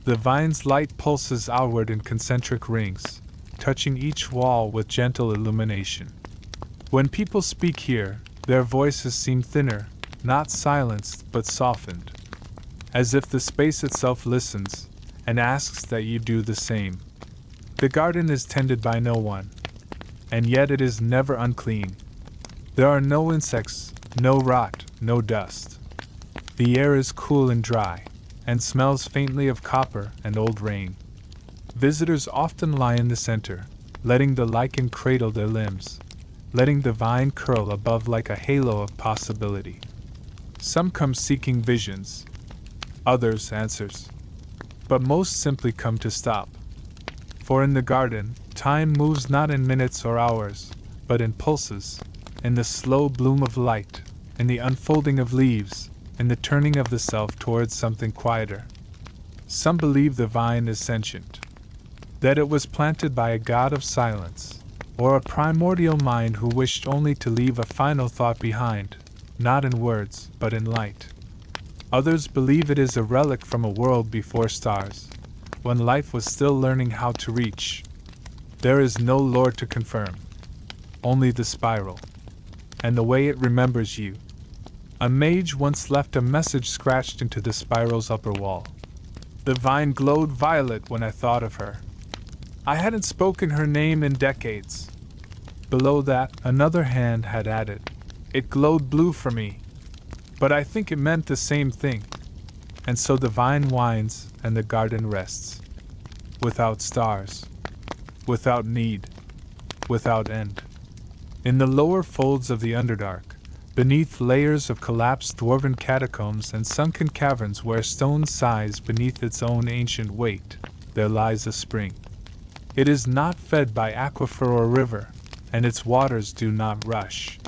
The vine's light pulses outward in concentric rings, touching each wall with gentle illumination. When people speak here, their voices seem thinner, not silenced but softened, as if the space itself listens and asks that you do the same. The garden is tended by no one, and yet it is never unclean. There are no insects, no rot, no dust. The air is cool and dry, and smells faintly of copper and old rain. Visitors often lie in the center, letting the lichen cradle their limbs, letting the vine curl above like a halo of possibility. Some come seeking visions, others answers, but most simply come to stop. For in the garden, time moves not in minutes or hours, but in pulses, in the slow bloom of light, in the unfolding of leaves, in the turning of the self towards something quieter. Some believe the vine is sentient, that it was planted by a god of silence, or a primordial mind who wished only to leave a final thought behind, not in words, but in light. Others believe it is a relic from a world before stars, when life was still learning how to reach. There is no lore to confirm, only the spiral, and the way it remembers you. A mage once left a message scratched into the spiral's upper wall. The vine glowed violet when I thought of her. I hadn't spoken her name in decades. Below that, another hand had added, "It glowed blue for me." But I think it meant the same thing. And so the vine winds and the garden rests. Without stars. Without need. Without end. In the lower folds of the Underdark, beneath layers of collapsed dwarven catacombs and sunken caverns where stone sighs beneath its own ancient weight, there lies a spring. It is not fed by aquifer or river, and its waters do not rush.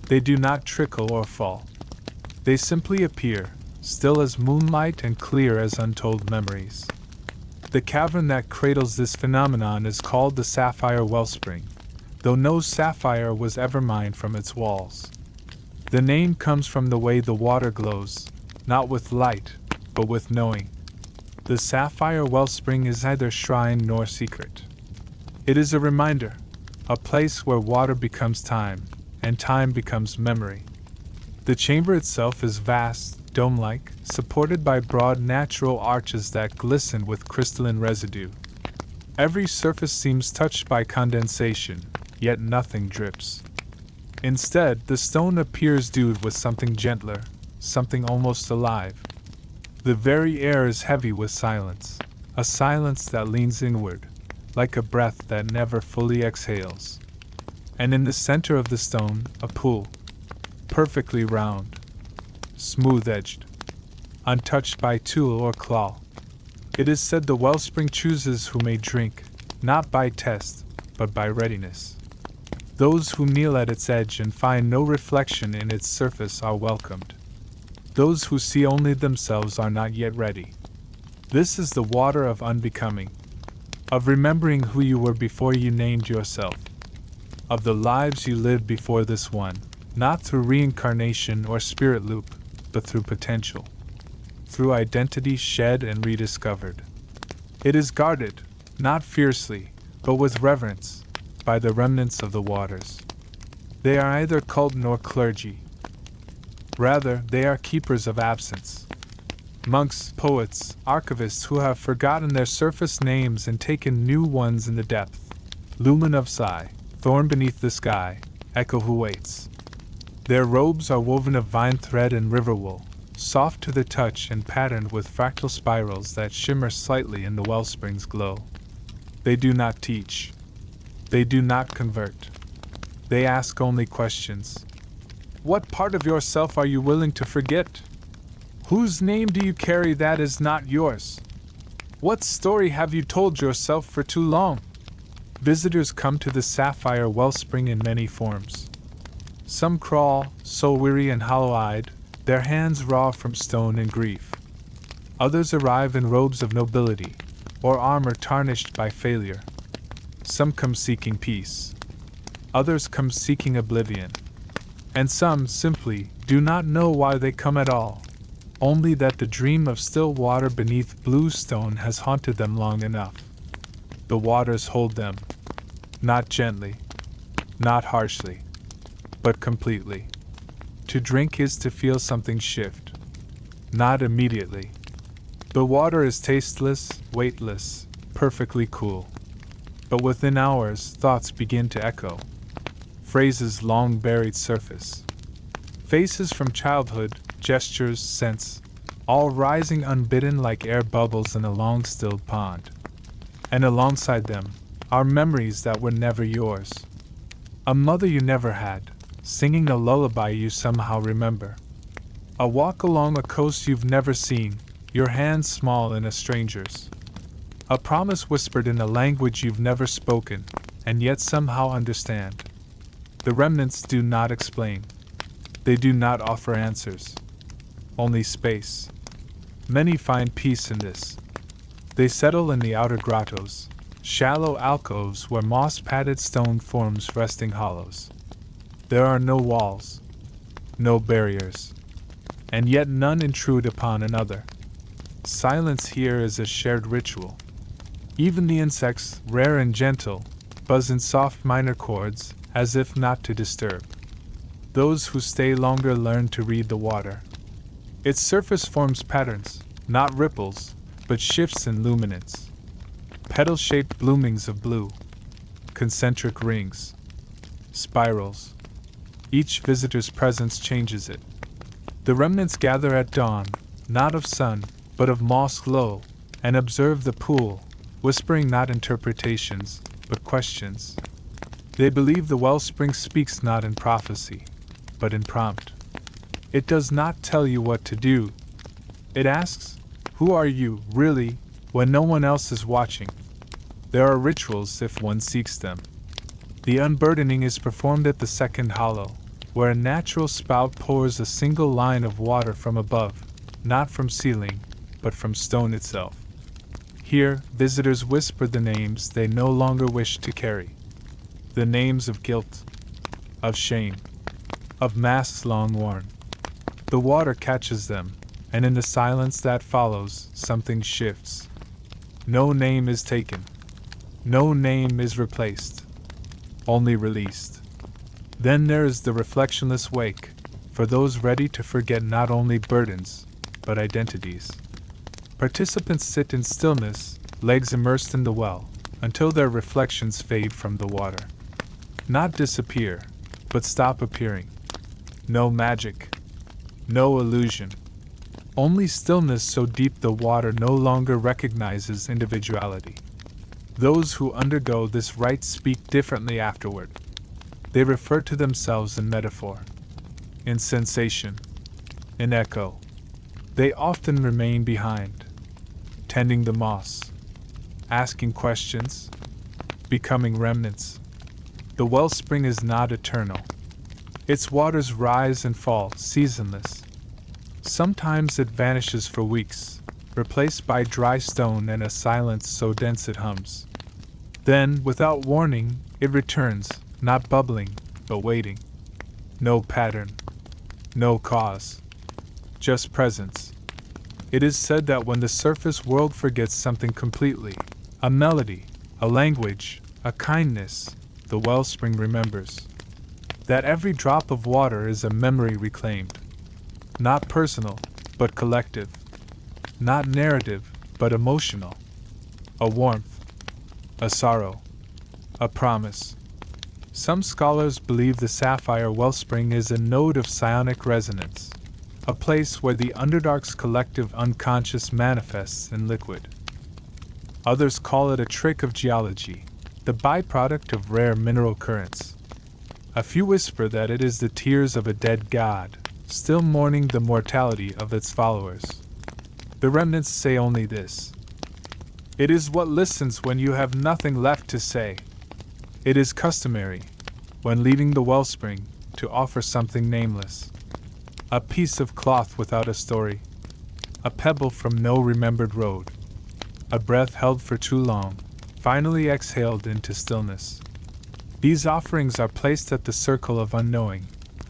They do not trickle or fall. They simply appear, still as moonlight and clear as untold memories. The cavern that cradles this phenomenon is called the Sapphire Wellspring, though no sapphire was ever mined from its walls. The name comes from the way the water glows, not with light, but with knowing. The Sapphire Wellspring is neither shrine nor secret. It is a reminder, a place where water becomes time, and time becomes memory. The chamber itself is vast, dome-like, supported by broad natural arches that glisten with crystalline residue. Every surface seems touched by condensation, yet nothing drips. Instead, the stone appears dewed with something gentler, something almost alive. The very air is heavy with silence, a silence that leans inward, like a breath that never fully exhales. And in the center of the stone, a pool, perfectly round, smooth-edged, untouched by tool or claw. It is said the wellspring chooses who may drink, not by test, but by readiness. Those who kneel at its edge and find no reflection in its surface are welcomed. Those who see only themselves are not yet ready. This is the water of unbecoming, of remembering who you were before you named yourself, of the lives you lived before this one, not through reincarnation or spirit loop, but through potential, through identity shed and rediscovered. It is guarded, not fiercely, but with reverence, by the remnants of the waters. They are neither cult nor clergy. Rather, they are keepers of absence. Monks, poets, archivists who have forgotten their surface names and taken new ones in the depth. Lumen of sigh, thorn beneath the sky, echo who waits. Their robes are woven of vine thread and river wool, soft to the touch and patterned with fractal spirals that shimmer slightly in the wellspring's glow. They do not teach. They do not convert. They ask only questions. What part of yourself are you willing to forget? Whose name do you carry that is not yours? What story have you told yourself for too long? Visitors come to the sapphire wellspring in many forms. Some crawl, soul weary and hollow-eyed, their hands raw from stone and grief. Others arrive in robes of nobility, or armor tarnished by failure. Some come seeking peace. Others come seeking oblivion. And some simply do not know why they come at all, only that the dream of still water beneath blue stone has haunted them long enough. The waters hold them, not gently, not harshly, but completely. To drink is to feel something shift, not immediately. The water is tasteless, weightless, perfectly cool. But within hours, thoughts begin to echo. Phrases long buried surface. Faces from childhood, gestures, scents, all rising unbidden like air bubbles in a long-stilled pond. And alongside them are memories that were never yours. A mother you never had, singing a lullaby you somehow remember. A walk along a coast you've never seen, your hands small in a stranger's. A promise whispered in a language you've never spoken, and yet somehow understand. The remnants do not explain. They do not offer answers. Only space. Many find peace in this. They settle in the outer grottos, shallow alcoves where moss-padded stone forms resting hollows. There are no walls, no barriers, and yet none intrude upon another. Silence here is a shared ritual. Even the insects, rare and gentle, buzz in soft minor chords, as if not to disturb. Those who stay longer learn to read the water. Its surface forms patterns, not ripples, but shifts in luminance. Petal-shaped bloomings of blue, concentric rings, spirals. Each visitor's presence changes it. The remnants gather at dawn, not of sun, but of moss glow, and observe the pool, whispering not interpretations, but questions. They believe the wellspring speaks not in prophecy, but in prompt. It does not tell you what to do. It asks, who are you, really, when no one else is watching? There are rituals if one seeks them. The unburdening is performed at the second hollow, where a natural spout pours a single line of water from above, not from ceiling, but from stone itself. Here, visitors whisper the names they no longer wish to carry. The names of guilt, of shame, of masks long worn. The water catches them, and in the silence that follows, something shifts. No name is taken. No name is replaced. Only released. Then there is the reflectionless wake, for those ready to forget not only burdens, but identities. Participants sit in stillness, legs immersed in the well, until their reflections fade from the water. Not disappear, but stop appearing. No magic. No illusion. Only stillness so deep the water no longer recognizes individuality. Those who undergo this rite speak differently afterward. They refer to themselves in metaphor, in sensation, in echo. They often remain behind, tending the moss, asking questions, becoming remnants. The wellspring is not eternal. Its waters rise and fall, seasonless. Sometimes it vanishes for weeks, replaced by dry stone and a silence so dense it hums. Then, without warning, it returns, not bubbling, but waiting. No pattern, no cause, just presence. It is said that when the surface world forgets something completely, a melody, a language, a kindness, the wellspring remembers. That every drop of water is a memory reclaimed. Not personal, but collective. Not narrative, but emotional. A warmth, a sorrow, a promise. Some scholars believe the sapphire wellspring is a node of psionic resonance, a place where the Underdark's collective unconscious manifests in liquid. Others call it a trick of geology, the byproduct of rare mineral currents. A few whisper that it is the tears of a dead god, still mourning the mortality of its followers. The remnants say only this: it is what listens when you have nothing left to say. It is customary, when leaving the wellspring, to offer something nameless. A piece of cloth without a story, a pebble from no remembered road, a breath held for too long, finally exhaled into stillness. These offerings are placed at the circle of unknowing,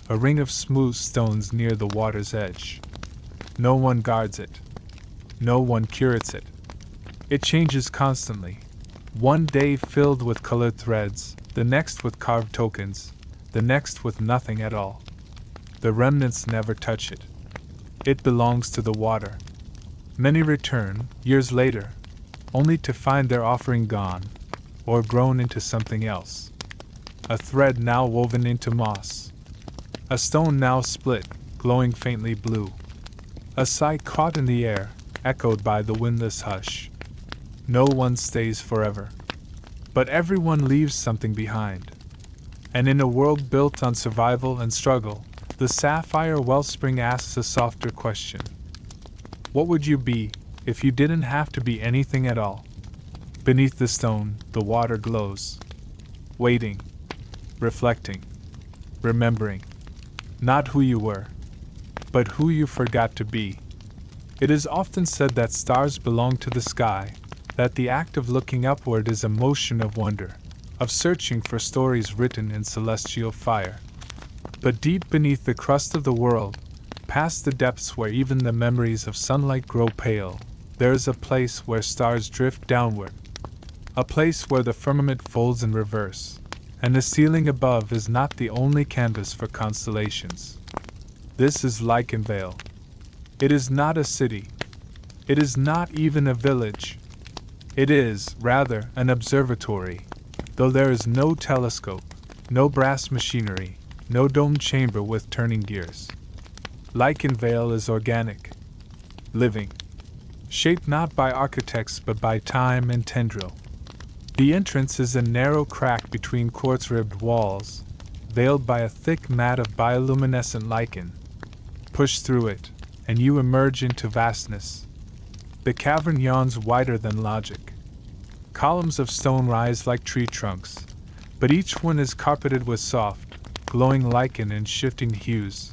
a ring of smooth stones near the water's edge. No one guards it. No one curates it. It changes constantly. One day filled with colored threads, the next with carved tokens, the next with nothing at all. The remnants never touch it. It belongs to the water. Many return, years later, only to find their offering gone, or grown into something else. A thread now woven into moss. A stone now split, glowing faintly blue. A sigh caught in the air, echoed by the windless hush. No one stays forever. But everyone leaves something behind. And in a world built on survival and struggle, the sapphire wellspring asks a softer question. What would you be, if you didn't have to be anything at all? Beneath the stone, the water glows. Waiting. Reflecting. Remembering. Not who you were, but who you forgot to be. It is often said that stars belong to the sky, that the act of looking upward is a motion of wonder, of searching for stories written in celestial fire. But deep beneath the crust of the world, past the depths where even the memories of sunlight grow pale, there is a place where stars drift downward, a place where the firmament folds in reverse, and the ceiling above is not the only canvas for constellations. This is Lycanvale. It is not a city. It is not even a village. It is, rather, an observatory, though there is no telescope, no brass machinery, no domed chamber with turning gears. Lycanvale is organic, living, shaped not by architects but by time and tendril. The entrance is a narrow crack between quartz-ribbed walls, veiled by a thick mat of bioluminescent lichen. Push through it, and you emerge into vastness. The cavern yawns wider than logic. Columns of stone rise like tree trunks, but each one is carpeted with soft, glowing lichen in shifting hues: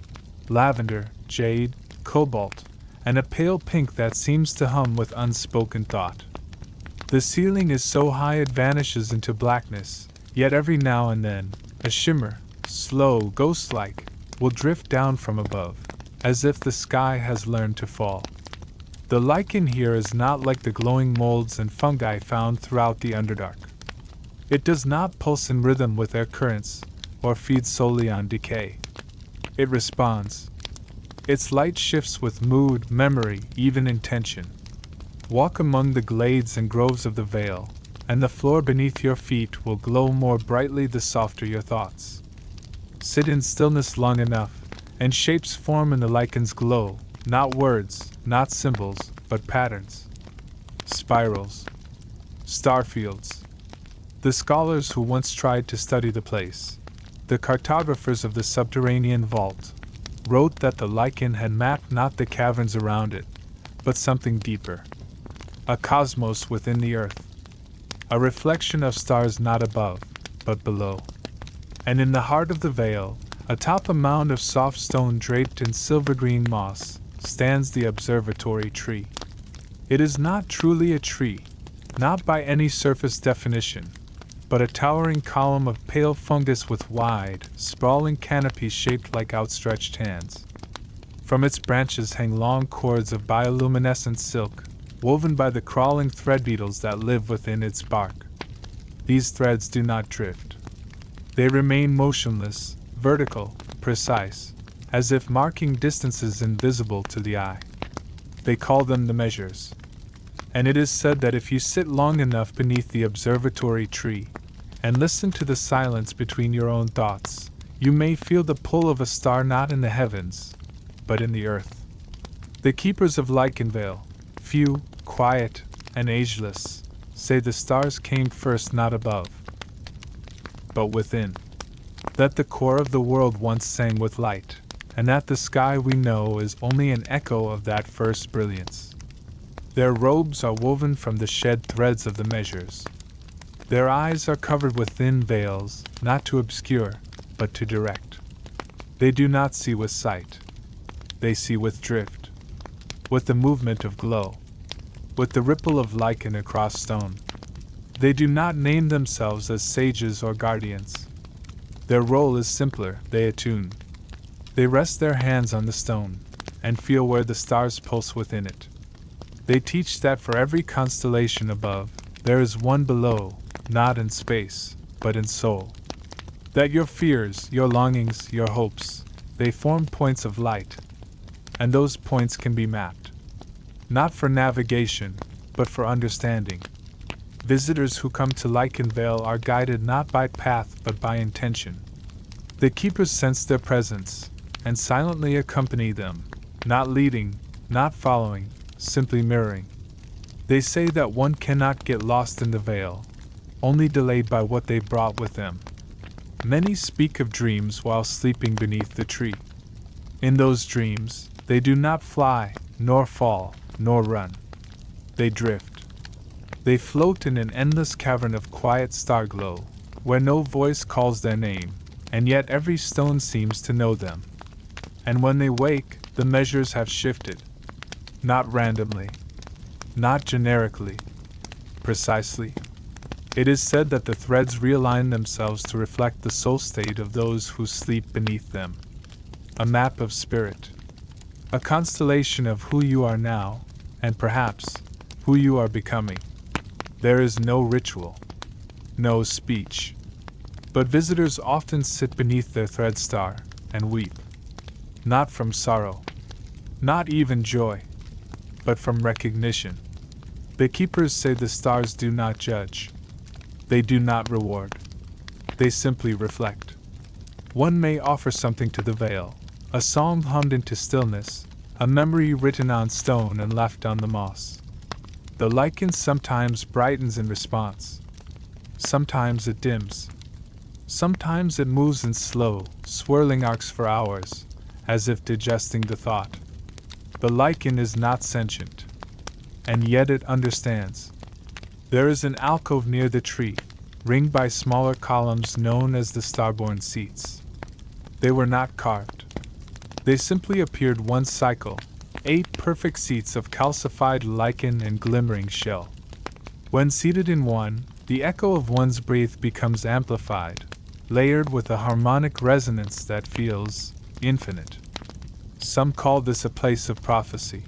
lavender, jade, cobalt, and a pale pink that seems to hum with unspoken thought. The ceiling is so high it vanishes into blackness, yet every now and then, a shimmer, slow, ghost-like, will drift down from above, as if the sky has learned to fall. The lichen here is not like the glowing molds and fungi found throughout the Underdark. It does not pulse in rhythm with air currents, or feed solely on decay. It responds. Its light shifts with mood, memory, even intention. Walk among the glades and groves of the vale, and the floor beneath your feet will glow more brightly the softer your thoughts. Sit in stillness long enough, and shapes form in the lichen's glow, not words, not symbols, but patterns. Spirals. Starfields. The scholars who once tried to study the place, the cartographers of the subterranean vault, wrote that the lichen had mapped not the caverns around it, but something deeper. A cosmos within the earth. A reflection of stars not above, but below. And in the heart of the vale, atop a mound of soft stone draped in silver-green moss, stands the observatory tree. It is not truly a tree, not by any surface definition, but a towering column of pale fungus with wide, sprawling canopies shaped like outstretched hands. From its branches hang long cords of bioluminescent silk, woven by the crawling thread beetles that live within its bark. These threads do not drift. They remain motionless, vertical, precise, as if marking distances invisible to the eye. They call them the measures. And it is said that if you sit long enough beneath the observatory tree, and listen to the silence between your own thoughts, you may feel the pull of a star not in the heavens, but in the earth. The keepers of Lycanvale, few, quiet, and ageless, say the stars came first not above, but within. That the core of the world once sang with light, and that the sky we know is only an echo of that first brilliance. Their robes are woven from the shed threads of the measures. Their eyes are covered with thin veils, not to obscure, but to direct. They do not see with sight. They see with drift, with the movement of glow, with the ripple of lichen across stone. They do not name themselves as sages or guardians. Their role is simpler, they attune. They rest their hands on the stone, and feel where the stars pulse within it. They teach that for every constellation above, there is one below, not in space, but in soul. That your fears, your longings, your hopes, they form points of light, and those points can be mapped. Not for navigation, but for understanding. Visitors who come to Lycanvale are guided not by path but by intention. The keepers sense their presence, and silently accompany them, not leading, not following, simply mirroring. They say that one cannot get lost in the vale, only delayed by what they brought with them. Many speak of dreams while sleeping beneath the tree. In those dreams, they do not fly, nor fall, nor run. They drift. They float in an endless cavern of quiet starglow, where no voice calls their name, and yet every stone seems to know them. And when they wake, the measures have shifted. Not randomly. Not generically. Precisely. It is said that the threads realign themselves to reflect the soul state of those who sleep beneath them. A map of spirit. A constellation of who you are now, and perhaps, who you are becoming. There is no ritual. No speech. But visitors often sit beneath their thread star, and weep. Not from sorrow. Not even joy. But from recognition. The keepers say the stars do not judge. They do not reward. They simply reflect. One may offer something to the veil, a song hummed into stillness, a memory written on stone and left on the moss. The lichen sometimes brightens in response. Sometimes it dims. Sometimes it moves in slow, swirling arcs for hours, as if digesting the thought. The lichen is not sentient, and yet it understands. There is an alcove near the tree, ringed by smaller columns known as the starborn seats. They were not carved. They simply appeared one cycle, 8 perfect seats of calcified lichen and glimmering shell. When seated in one, the echo of one's breath becomes amplified, layered with a harmonic resonance that feels infinite. Some call this a place of prophecy.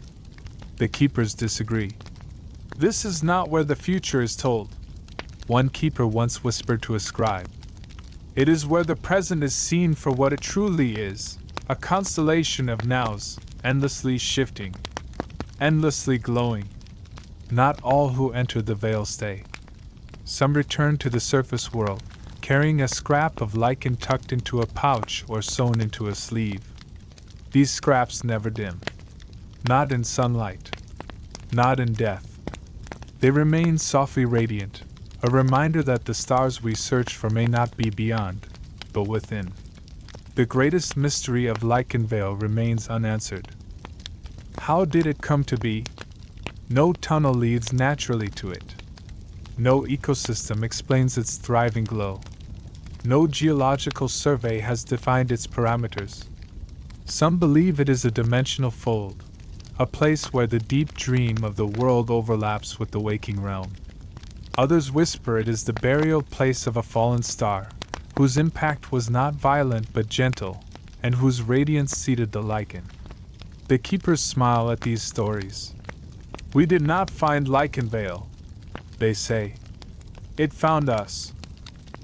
The keepers disagree. This is not where the future is told. One keeper once whispered to a scribe. It is where the present is seen for what it truly is, a constellation of nows, endlessly shifting, endlessly glowing. Not all who enter the veil stay. Some return to the surface world, carrying a scrap of lichen tucked into a pouch or sewn into a sleeve. These scraps never dim. Not in sunlight. Not in death. They remain softly radiant, a reminder that the stars we search for may not be beyond, but within. The greatest mystery of Lichen Vale remains unanswered. How did it come to be? No tunnel leads naturally to it. No ecosystem explains its thriving glow. No geological survey has defined its parameters. Some believe it is a dimensional fold, a place where the deep dream of the world overlaps with the waking realm. Others whisper it is the burial place of a fallen star, whose impact was not violent but gentle, and whose radiance seeded the lichen. The keepers smile at these stories. We did not find Lichen Vale, they say. It found us.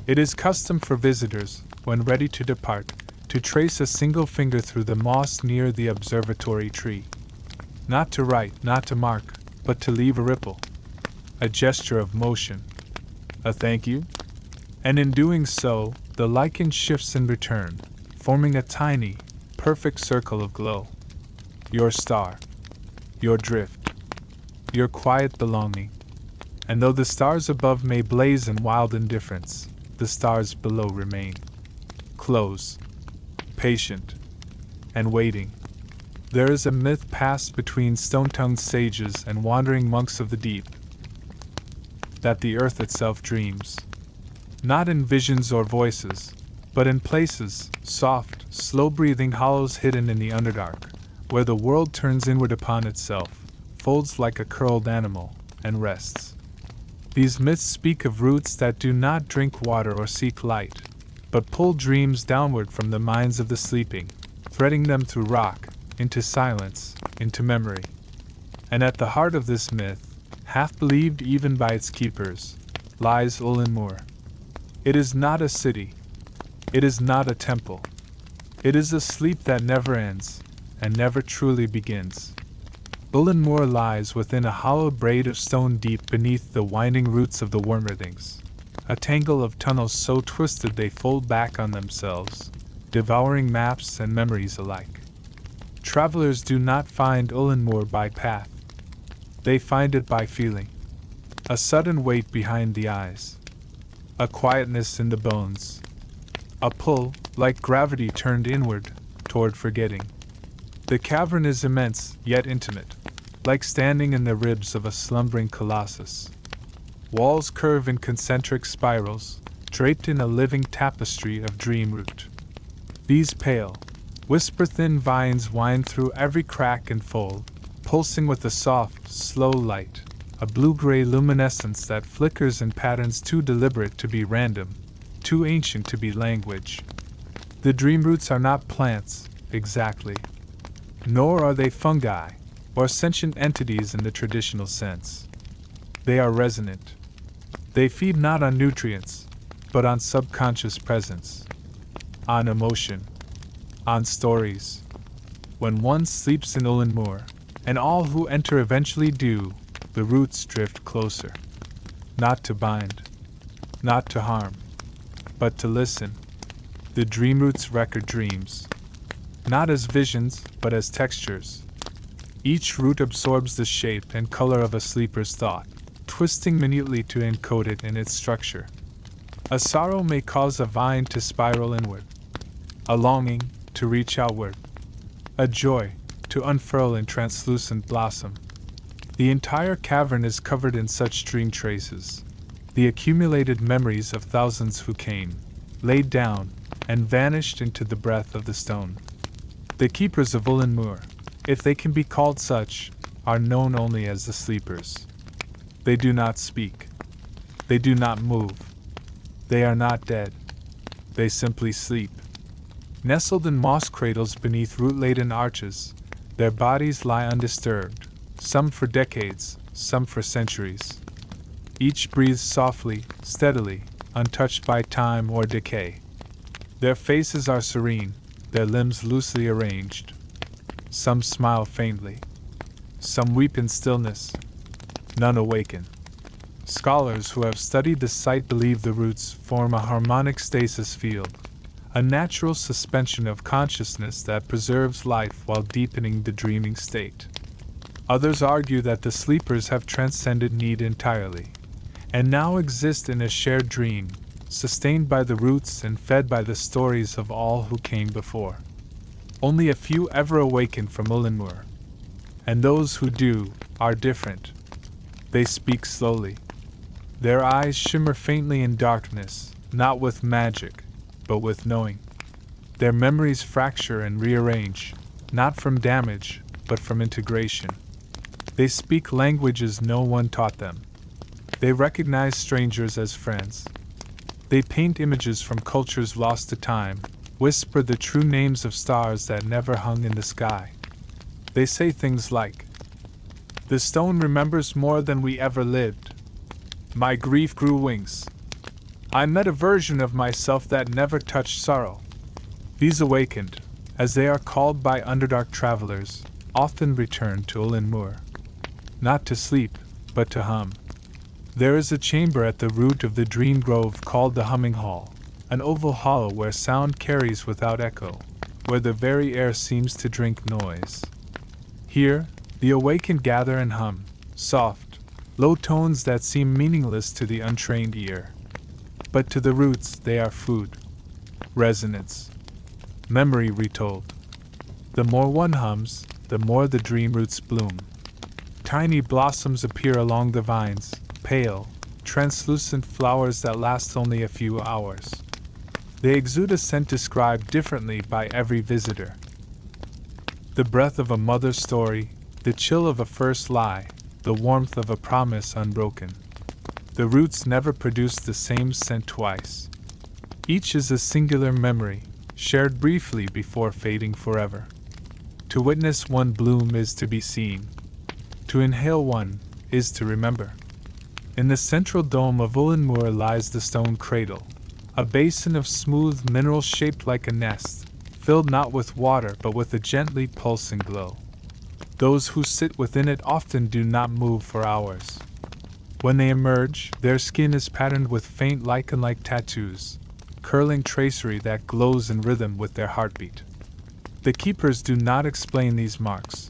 It is custom for visitors, when ready to depart, to trace a single finger through the moss near the observatory tree. Not to write, not to mark, but to leave a ripple. A gesture of motion. A thank you? And in doing so, the lichen shifts in return, forming a tiny, perfect circle of glow. Your star. Your drift. Your quiet belonging. And though the stars above may blaze in wild indifference, the stars below remain. Close. Patient. And waiting. There is a myth passed between stone-tongued sages and wandering monks of the deep, that the earth itself dreams. Not in visions or voices, but in places, soft, slow-breathing hollows hidden in the Underdark, where the world turns inward upon itself, folds like a curled animal, and rests. These myths speak of roots that do not drink water or seek light, but pull dreams downward from the minds of the sleeping, threading them through rock, into silence, into memory. And at the heart of this myth, half believed even by its keepers, lies Ullin Moor. It is not a city. It is not a temple. It is a sleep that never ends, and never truly begins. Ullin Moor lies within a hollow braid of stone deep beneath the winding roots of the Wormrithings, a tangle of tunnels so twisted they fold back on themselves, devouring maps and memories alike. Travelers do not find Ullin Moor by path. They find it by feeling. A sudden weight behind the eyes. A quietness in the bones. A pull, like gravity turned inward, toward forgetting. The cavern is immense, yet intimate, like standing in the ribs of a slumbering colossus. Walls curve in concentric spirals, draped in a living tapestry of dream root. These pale, whisper-thin vines wind through every crack and fold, pulsing with a soft, slow light, a blue-gray luminescence that flickers in patterns too deliberate to be random, too ancient to be language. The dream roots are not plants, exactly. Nor are they fungi, or sentient entities in the traditional sense. They are resonant. They feed not on nutrients, but on subconscious presence, on emotion, on stories. When one sleeps in Ullin Moor, and all who enter eventually do, the roots drift closer. Not to bind, not to harm, but to listen. The dream roots record dreams, not as visions, but as textures. Each root absorbs the shape and color of a sleeper's thought, twisting minutely to encode it in its structure. A sorrow may cause a vine to spiral inward, a longing to reach outward, a joy to unfurl in translucent blossom. The entire cavern is covered in such dream traces, the accumulated memories of thousands who came, laid down, and vanished into the breath of the stone. The keepers of Ullin Moor, if they can be called such, are known only as the sleepers. They do not speak. They do not move. They are not dead. They simply sleep. Nestled in moss cradles beneath root-laden arches, their bodies lie undisturbed, some for decades, some for centuries. Each breathes softly, steadily, untouched by time or decay. Their faces are serene, their limbs loosely arranged. Some smile faintly. Some weep in stillness. None awaken. Scholars who have studied the site believe the roots form a harmonic stasis field, a natural suspension of consciousness that preserves life while deepening the dreaming state. Others argue that the sleepers have transcended need entirely, and now exist in a shared dream, sustained by the roots and fed by the stories of all who came before. Only a few ever awaken from Ulanmur, and those who do are different. They speak slowly. Their eyes shimmer faintly in darkness, not with magic, but with knowing. Their memories fracture and rearrange, not from damage, but from integration. They speak languages no one taught them. They recognize strangers as friends. They paint images from cultures lost to time, whisper the true names of stars that never hung in the sky. They say things like, "The stone remembers more than we ever lived. My grief grew wings. I met a version of myself that never touched sorrow." These awakened, as they are called by Underdark travelers, often return to Ulanmur. Not to sleep, but to hum. There is a chamber at the root of the dream grove called the Humming Hall, an oval hollow where sound carries without echo, where the very air seems to drink noise. Here, the awakened gather and hum, soft, low tones that seem meaningless to the untrained ear. But to the roots they are food, resonance, memory retold. The more one hums, the more the dream roots bloom. Tiny blossoms appear along the vines, pale, translucent flowers that last only a few hours. They exude a scent described differently by every visitor. The breath of a mother's story, the chill of a first lie, the warmth of a promise unbroken. The roots never produce the same scent twice. Each is a singular memory, shared briefly before fading forever. To witness one bloom is to be seen. To inhale one is to remember. In the central dome of Ulanmur lies the stone cradle, a basin of smooth mineral shaped like a nest, filled not with water but with a gently pulsing glow. Those who sit within it often do not move for hours. When they emerge, their skin is patterned with faint lichen-like tattoos, curling tracery that glows in rhythm with their heartbeat. The keepers do not explain these marks.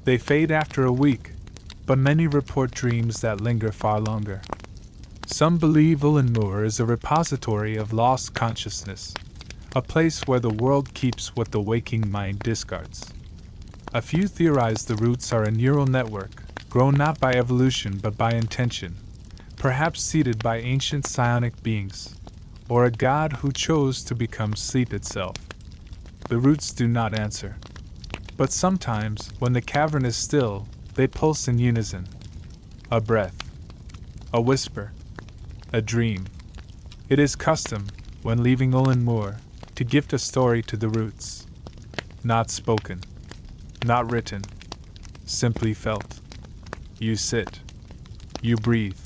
They fade after a week, but many report dreams that linger far longer. Some believe Ulanmur is a repository of lost consciousness, a place where the world keeps what the waking mind discards. A few theorize the roots are a neural network, grown not by evolution but by intention, perhaps seeded by ancient psionic beings, or a god who chose to become sleep itself. The roots do not answer. But sometimes, when the cavern is still, they pulse in unison. A breath, a whisper, a dream. It is custom, when leaving Ulanmur, to gift a story to the roots. Not spoken, not written, simply felt. You sit, you breathe,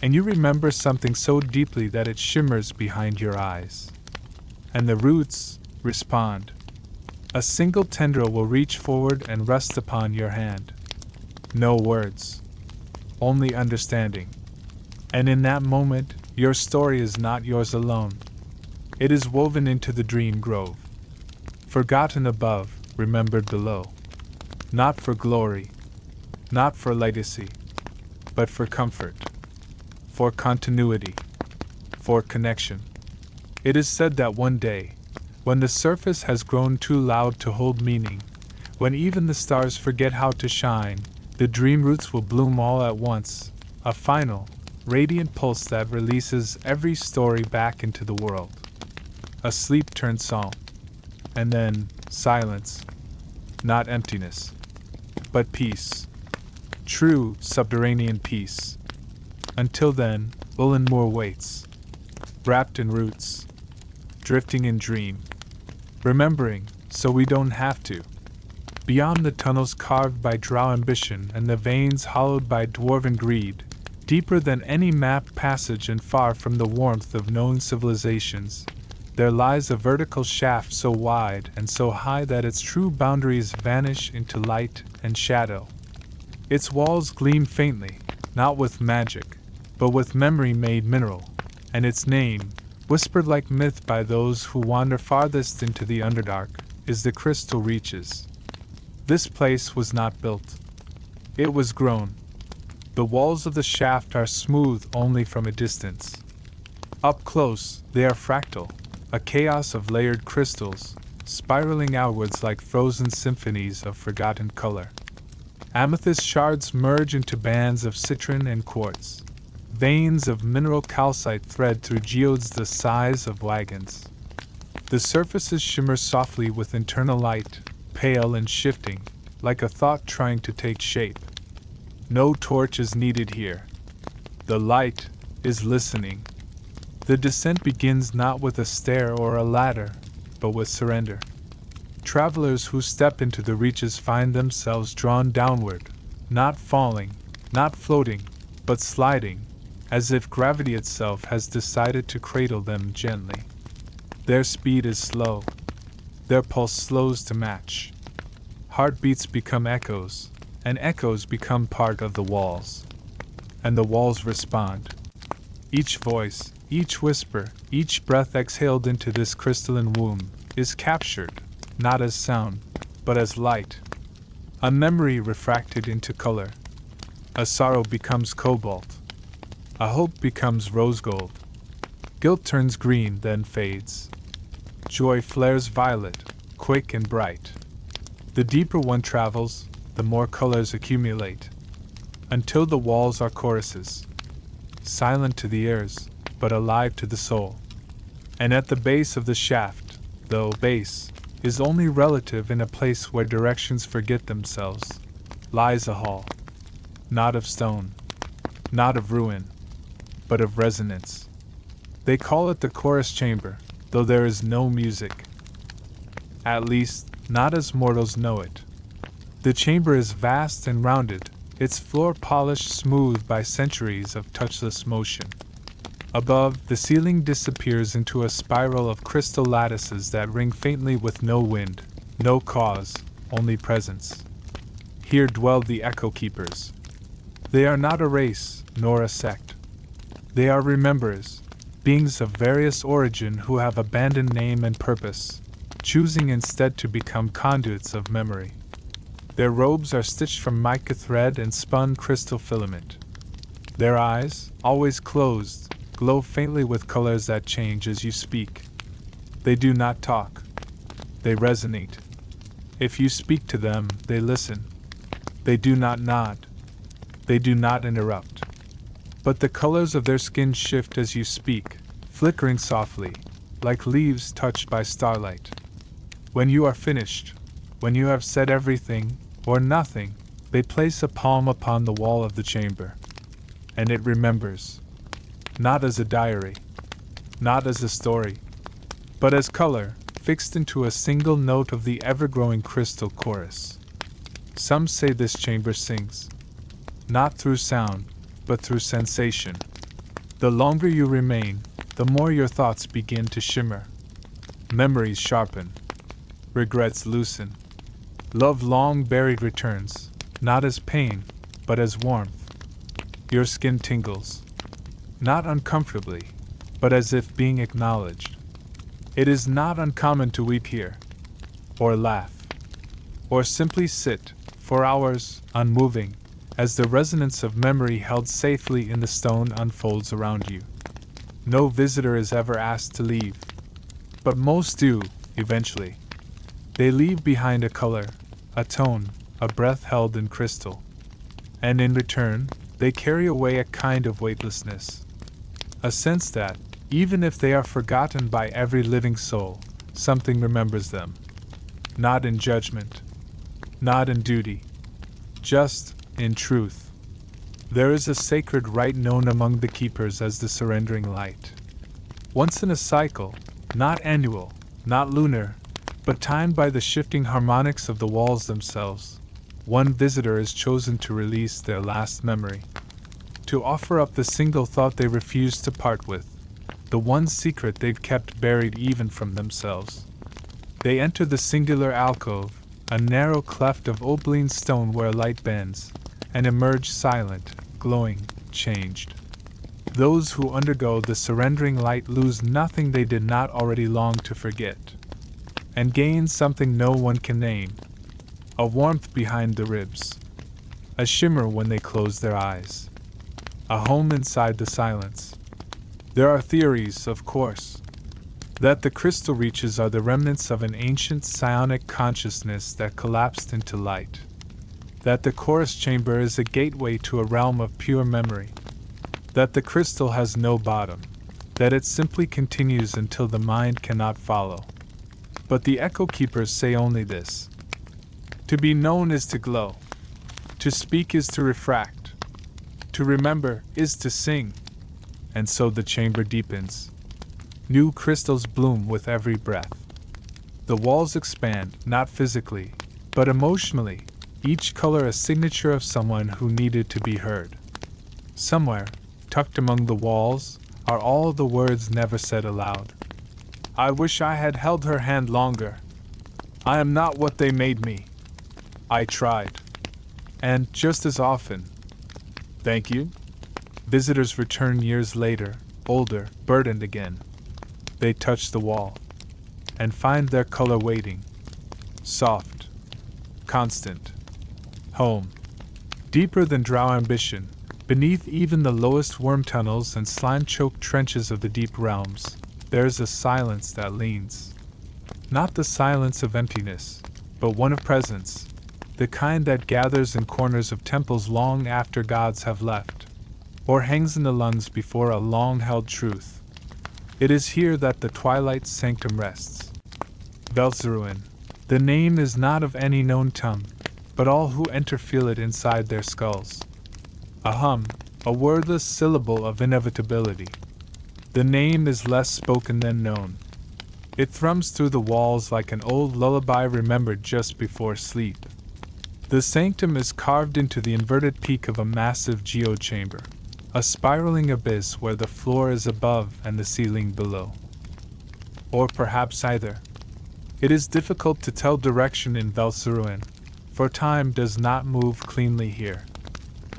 and you remember something so deeply that it shimmers behind your eyes. And the roots respond. A single tendril will reach forward and rest upon your hand. No words, only understanding. And in that moment, your story is not yours alone. It is woven into the dream grove. Forgotten above, remembered below. Not for glory, not for legacy, but for comfort, for continuity, for connection. It is said that one day, when the surface has grown too loud to hold meaning, when even the stars forget how to shine, the dream roots will bloom all at once, a final, radiant pulse that releases every story back into the world. A sleep-turned song. And then, silence. Not emptiness, but peace. True subterranean peace. Until then, Ulanmur waits. Wrapped in roots. Drifting in dream. Remembering, so we don't have to. Beyond the tunnels carved by drow ambition and the veins hollowed by dwarven greed, deeper than any mapped passage and far from the warmth of known civilizations, there lies a vertical shaft so wide and so high that its true boundaries vanish into light and shadow. Its walls gleam faintly, not with magic, but with memory made mineral, and its name, whispered like myth by those who wander farthest into the Underdark, is the Crystal Reaches. This place was not built. It was grown. The walls of the shaft are smooth only from a distance. Up close, they are fractal, a chaos of layered crystals, spiraling outwards like frozen symphonies of forgotten color. Amethyst shards merge into bands of citron and quartz. Veins of mineral calcite thread through geodes the size of wagons. The surfaces shimmer softly with internal light, pale and shifting, like a thought trying to take shape. No torch is needed here. The light is listening. The descent begins not with a stair or a ladder, but with surrender. Travelers who step into the reaches find themselves drawn downward, not falling, not floating, but sliding, as if gravity itself has decided to cradle them gently. Their speed is slow. Their pulse slows to match. Heartbeats become echoes, and echoes become part of the walls. And the walls respond. Each voice, each whisper, each breath exhaled into this crystalline womb is captured, not as sound, but as light. A memory refracted into color. A sorrow becomes cobalt. A hope becomes rose gold. Guilt turns green, then fades. Joy flares violet, quick and bright. The deeper one travels, the more colors accumulate, until the walls are choruses, silent to the ears, but alive to the soul. And at the base of the shaft, though base is only relative in a place where directions forget themselves, lies a hall, not of stone, not of ruin, but of resonance. They call it the chorus chamber, though there is no music. At least, not as mortals know it. The chamber is vast and rounded, its floor polished smooth by centuries of touchless motion. Above, the ceiling disappears into a spiral of crystal lattices that ring faintly with no wind, no cause, only presence. Here dwell the Echo Keepers. They are not a race, nor a sect. They are rememberers, beings of various origin who have abandoned name and purpose, choosing instead to become conduits of memory. Their robes are stitched from mica thread and spun crystal filament. Their eyes, always closed, glow faintly with colors that change as you speak. They do not talk. They resonate. If you speak to them, they listen. They do not nod. They do not interrupt. But the colors of their skin shift as you speak, flickering softly, like leaves touched by starlight. When you are finished, when you have said everything, or nothing, they place a palm upon the wall of the chamber. And it remembers. Not as a diary, not as a story, but as color, fixed into a single note of the ever-growing crystal chorus. Some say this chamber sings, not through sound, but through sensation. The longer you remain, the more your thoughts begin to shimmer. Memories sharpen. Regrets loosen. Love long buried returns, not as pain, but as warmth. Your skin tingles. Not uncomfortably, but as if being acknowledged. It is not uncommon to weep here, or laugh, or simply sit, for hours, unmoving, as the resonance of memory held safely in the stone unfolds around you. No visitor is ever asked to leave, but most do, eventually. They leave behind a color, a tone, a breath held in crystal. And in return, they carry away a kind of weightlessness. A sense that, even if they are forgotten by every living soul, something remembers them. Not in judgment, not in duty, just in truth. There is a sacred rite known among the keepers as the surrendering light. Once in a cycle, not annual, not lunar, but timed by the shifting harmonics of the walls themselves, one visitor is chosen to release their last memory, to offer up the single thought they refused to part with, the one secret they've kept buried even from themselves. They enter the singular alcove, a narrow cleft of opaline stone where light bends, and emerge silent, glowing, changed. Those who undergo the surrendering light lose nothing they did not already long to forget, and gain something no one can name: a warmth behind the ribs, a shimmer when they close their eyes, a home inside the silence. There are theories, of course, that the crystal reaches are the remnants of an ancient psionic consciousness that collapsed into light, that the chorus chamber is a gateway to a realm of pure memory, that the crystal has no bottom, that it simply continues until the mind cannot follow. But the echo keepers say only this: to be known is to glow, to speak is to refract, to remember is to sing. And so the chamber deepens. New crystals bloom with every breath. The walls expand, not physically, but emotionally, each color a signature of someone who needed to be heard. Somewhere, tucked among the walls, are all the words never said aloud. I wish I had held her hand longer. I am not what they made me. I tried. And, just as often, thank you. Visitors return years later, older, burdened again. They touch the wall, and find their color waiting. Soft. Constant. Home. Deeper than drow ambition, beneath even the lowest worm tunnels and slime-choked trenches of the deep realms, there is a silence that leans. Not the silence of emptiness, but one of presence, the kind that gathers in corners of temples long after gods have left, or hangs in the lungs before a long-held truth. It is here that the twilight sanctum rests. Velzeruin. The name is not of any known tongue, but all who enter feel it inside their skulls. A hum, a wordless syllable of inevitability. The name is less spoken than known. It thrums through the walls like an old lullaby remembered just before sleep. The sanctum is carved into the inverted peak of a massive geochamber, a spiraling abyss where the floor is above and the ceiling below. Or perhaps either. It is difficult to tell direction in Velzeruin, for time does not move cleanly here.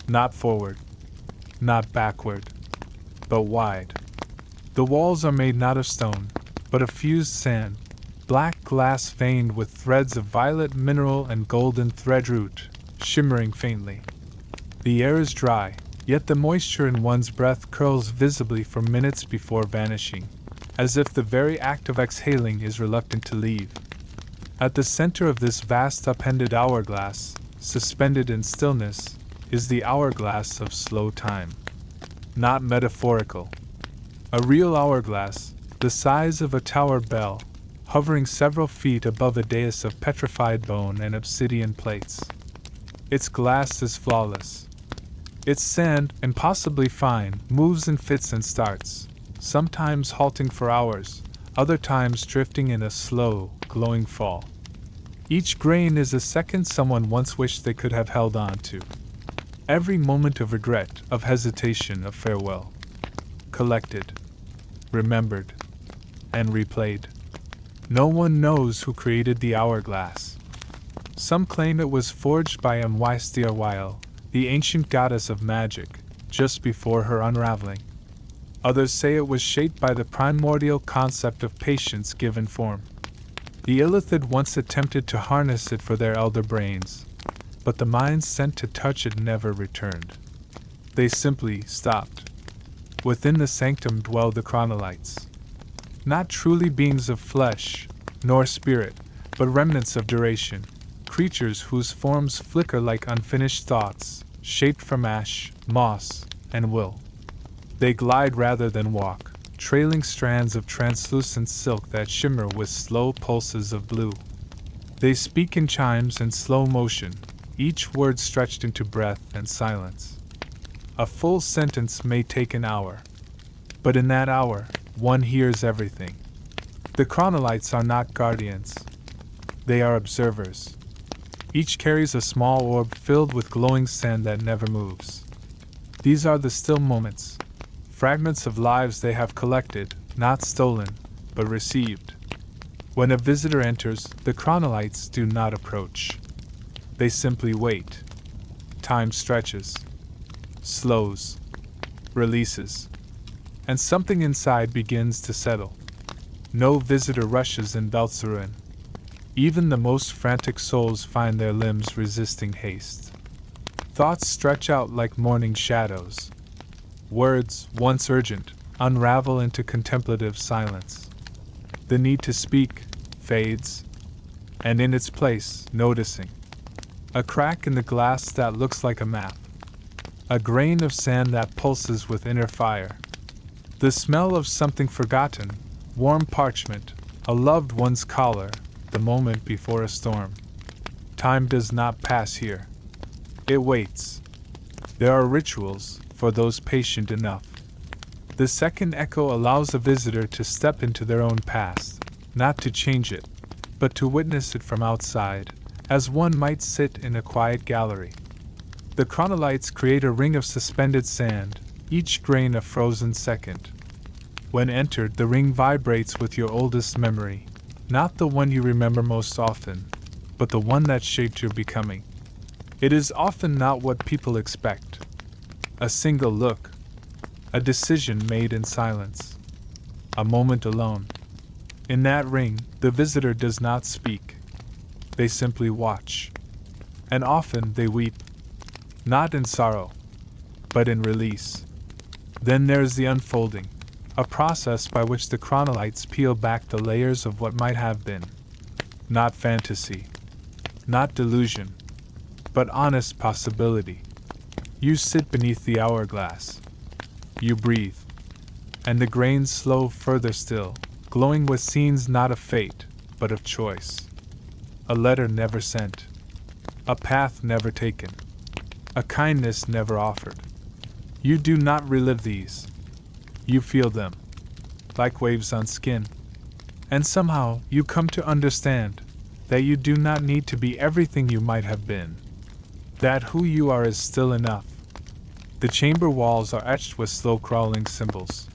Not forward, not backward, but wide. The walls are made not of stone, but of fused sand, black glass veined with threads of violet mineral and golden threadroot, shimmering faintly. The air is dry, yet the moisture in one's breath curls visibly for minutes before vanishing, as if the very act of exhaling is reluctant to leave. At the center of this vast upended hourglass, suspended in stillness, is the hourglass of slow time. Not metaphorical. A real hourglass, the size of a tower bell, hovering several feet above a dais of petrified bone and obsidian plates. Its glass is flawless. Its sand, impossibly fine, moves in fits and starts, sometimes halting for hours, other times drifting in a slow, glowing fall. Each grain is a second someone once wished they could have held on to. Every moment of regret, of hesitation, of farewell. Collected, remembered, and replayed. No one knows who created the hourglass. Some claim it was forged by Mystyrwyle, the ancient goddess of magic, just before her unraveling. Others say it was shaped by the primordial concept of patience given form. The Illithid once attempted to harness it for their elder brains, but the minds sent to touch it never returned. They simply stopped. Within the sanctum dwell the chronolites. Not truly beings of flesh, nor spirit, but remnants of duration, creatures whose forms flicker like unfinished thoughts, shaped from ash, moss, and will. They glide rather than walk, trailing strands of translucent silk that shimmer with slow pulses of blue. They speak in chimes and slow motion, each word stretched into breath and silence. A full sentence may take an hour, but in that hour, one hears everything. The chronolites are not guardians. They are observers. Each carries a small orb filled with glowing sand that never moves. These are the still moments, fragments of lives they have collected, not stolen, but received. When a visitor enters, the chronolites do not approach. They simply wait. Time stretches, slows, releases. and something inside begins to settle. No visitor rushes in Belzeruin. Even the most frantic souls find their limbs resisting haste. Thoughts stretch out like morning shadows. Words, once urgent, unravel into contemplative silence. The need to speak fades, and in its place, noticing a crack in the glass that looks like a map, a grain of sand that pulses with inner fire, the smell of something forgotten, warm parchment, a loved one's collar, the moment before a storm. Time does not pass here. It waits. There are rituals for those patient enough. The second echo allows a visitor to step into their own past, not to change it, but to witness it from outside, as one might sit in a quiet gallery. The chronolites create a ring of suspended sand, each grain a frozen second. When entered, the ring vibrates with your oldest memory, not the one you remember most often, but the one that shaped your becoming. It is often not what people expect. A single look, a decision made in silence, a moment alone. In that ring, the visitor does not speak. They simply watch. And often they weep, not in sorrow, but in release. Then there's the unfolding, a process by which the chronolites peel back the layers of what might have been. Not fantasy, not delusion, but honest possibility. You sit beneath the hourglass. You breathe. And the grains slow further still, glowing with scenes not of fate, but of choice. A letter never sent. A path never taken. A kindness never offered. You do not relive these. You feel them, like waves on skin. And somehow you come to understand that you do not need to be everything you might have been. That who you are is still enough. The chamber walls are etched with slow-crawling symbols.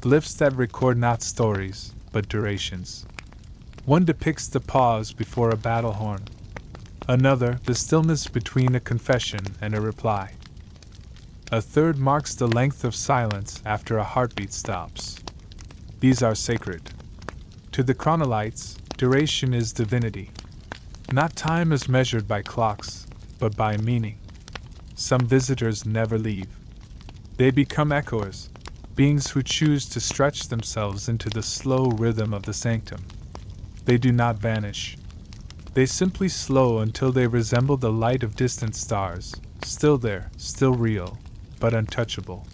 Glyphs that record not stories, but durations. One depicts the pause before a battle horn. Another, the stillness between a confession and a reply. A third marks the length of silence after a heartbeat stops. These are sacred. To the chronolites, duration is divinity. Not time as measured by clocks, but by meaning. Some visitors never leave. They become echoers, beings who choose to stretch themselves into the slow rhythm of the sanctum. They do not vanish. They simply slow until they resemble the light of distant stars, still there, still real, but untouchable.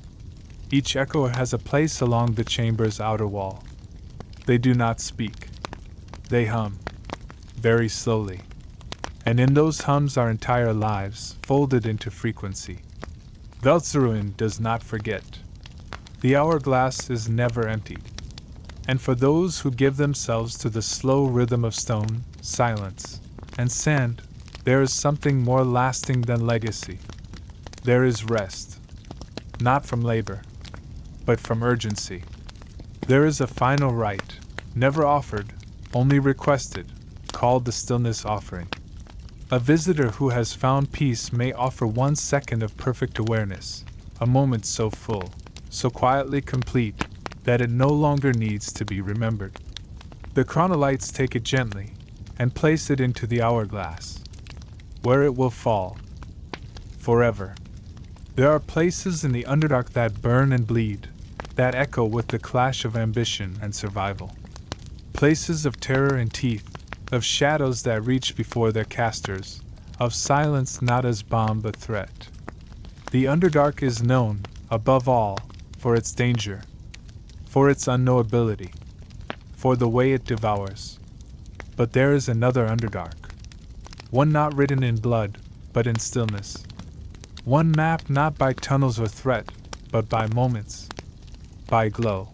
Each echo has a place along the chamber's outer wall. They do not speak. They hum, very slowly. And in those hums are entire lives, folded into frequency. Belzeruin does not forget. The hourglass is never emptied. And for those who give themselves to the slow rhythm of stone, silence, and sand, there is something more lasting than legacy. There is rest. Not from labor, but from urgency. There is a final rite, never offered, only requested, called the stillness offering. A visitor who has found peace may offer 1 second of perfect awareness, a moment so full, so quietly complete, that it no longer needs to be remembered. The chronolites take it gently, and place it into the hourglass, where it will fall, forever. There are places in the Underdark that burn and bleed, that echo with the clash of ambition and survival. Places of terror and teeth, of shadows that reach before their casters, of silence not as bomb but threat. The Underdark is known, above all, for its danger, for its unknowability, for the way it devours. But there is another Underdark, one not written in blood, but in stillness. One mapped not by tunnels or threat, but by moments, by glow,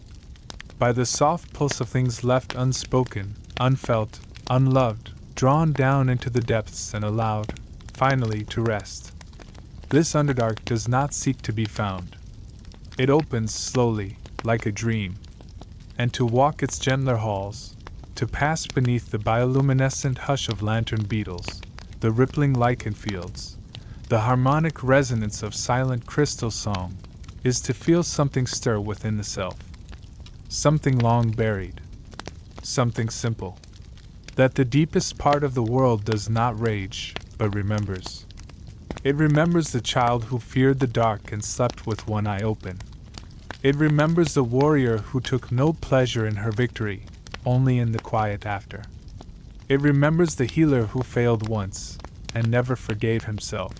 by the soft pulse of things left unspoken, unfelt, unloved, drawn down into the depths and allowed, finally, to rest. This Underdark does not seek to be found. It opens slowly, like a dream, and to walk its gentler halls, to pass beneath the bioluminescent hush of lantern beetles, the rippling lichen fields, the harmonic resonance of silent crystal song, is to feel something stir within the self. Something long buried. Something simple. That the deepest part of the world does not rage, but remembers. It remembers the child who feared the dark and slept with one eye open. It remembers the warrior who took no pleasure in her victory, only in the quiet after. It remembers the healer who failed once, and never forgave himself.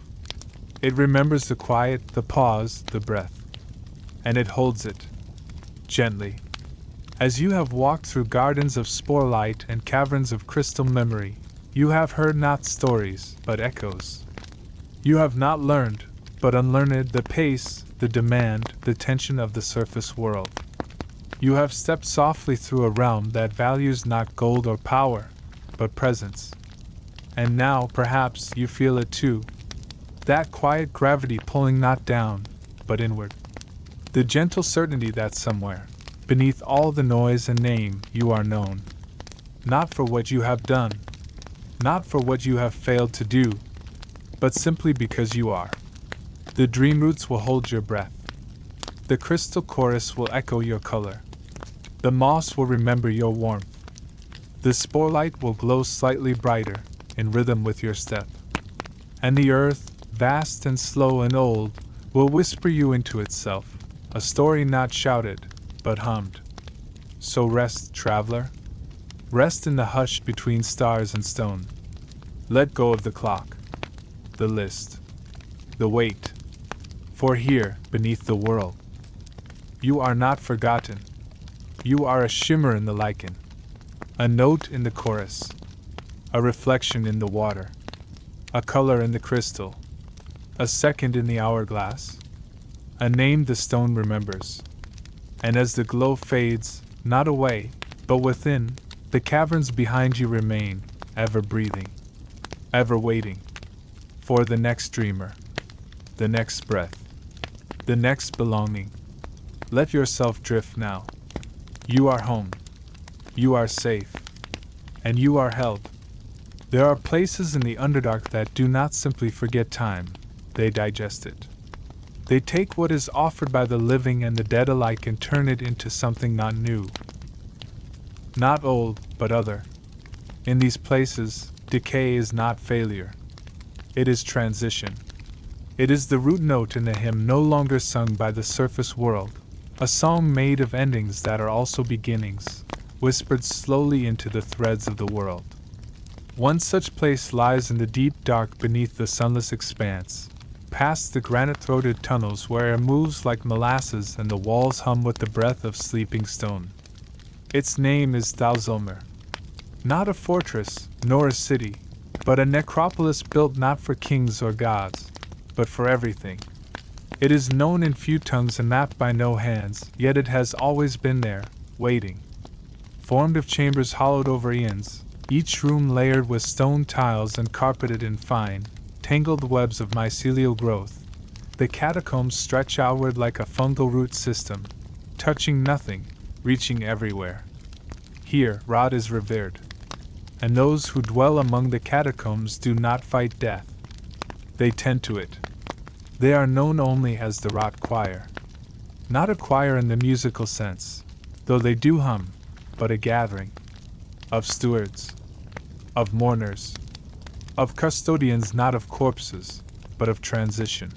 It remembers the quiet, the pause, the breath. And it holds it. Gently. As you have walked through gardens of sporelight and caverns of crystal memory, you have heard not stories, but echoes. You have not learned, but unlearned the pace, the demand, the tension of the surface world. You have stepped softly through a realm that values not gold or power, but presence. And now, perhaps, you feel it too. That quiet gravity pulling not down, but inward. The gentle certainty that somewhere, beneath all the noise and name, you are known. Not for what you have done, not for what you have failed to do, but simply because you are. The dream roots will hold your breath. The crystal chorus will echo your color. The moss will remember your warmth. The sporelight will glow slightly brighter, in rhythm with your step. And the earth, vast and slow and old, will whisper you into itself, a story not shouted, but hummed. So rest, traveler. Rest in the hush between stars and stone. Let go of the clock, the list, the weight. For here, beneath the world, you are not forgotten. You are a shimmer in the lichen, a note in the chorus, a reflection in the water, a color in the crystal, a second in the hourglass, a name the stone remembers. And as the glow fades, not away, but within, the caverns behind you remain, ever breathing, ever waiting, for the next dreamer, the next breath, the next belonging. Let yourself drift now. You are home. You are safe. And you are held. There are places in the Underdark that do not simply forget time, they digest it. They take what is offered by the living and the dead alike and turn it into something not new, not old, but other. In these places, decay is not failure. It is transition. It is the root note in a hymn no longer sung by the surface world, a song made of endings that are also beginnings, whispered slowly into the threads of the world. One such place lies in the deep dark beneath the sunless expanse, past the granite-throated tunnels where air moves like molasses and the walls hum with the breath of sleeping stone. Its name is Thalzolmer. Not a fortress, nor a city, but a necropolis built not for kings or gods, but for everything. It is known in few tongues and mapped by no hands, yet it has always been there, waiting. Formed of chambers hollowed over eons, each room layered with stone tiles and carpeted in fine, tangled webs of mycelial growth, the catacombs stretch outward like a fungal root system, touching nothing, reaching everywhere. Here, rot is revered, and those who dwell among the catacombs do not fight death. They tend to it. They are known only as the rot choir. Not a choir in the musical sense, though they do hum, but a gathering of stewards, of mourners, of custodians, not of corpses, but of transition.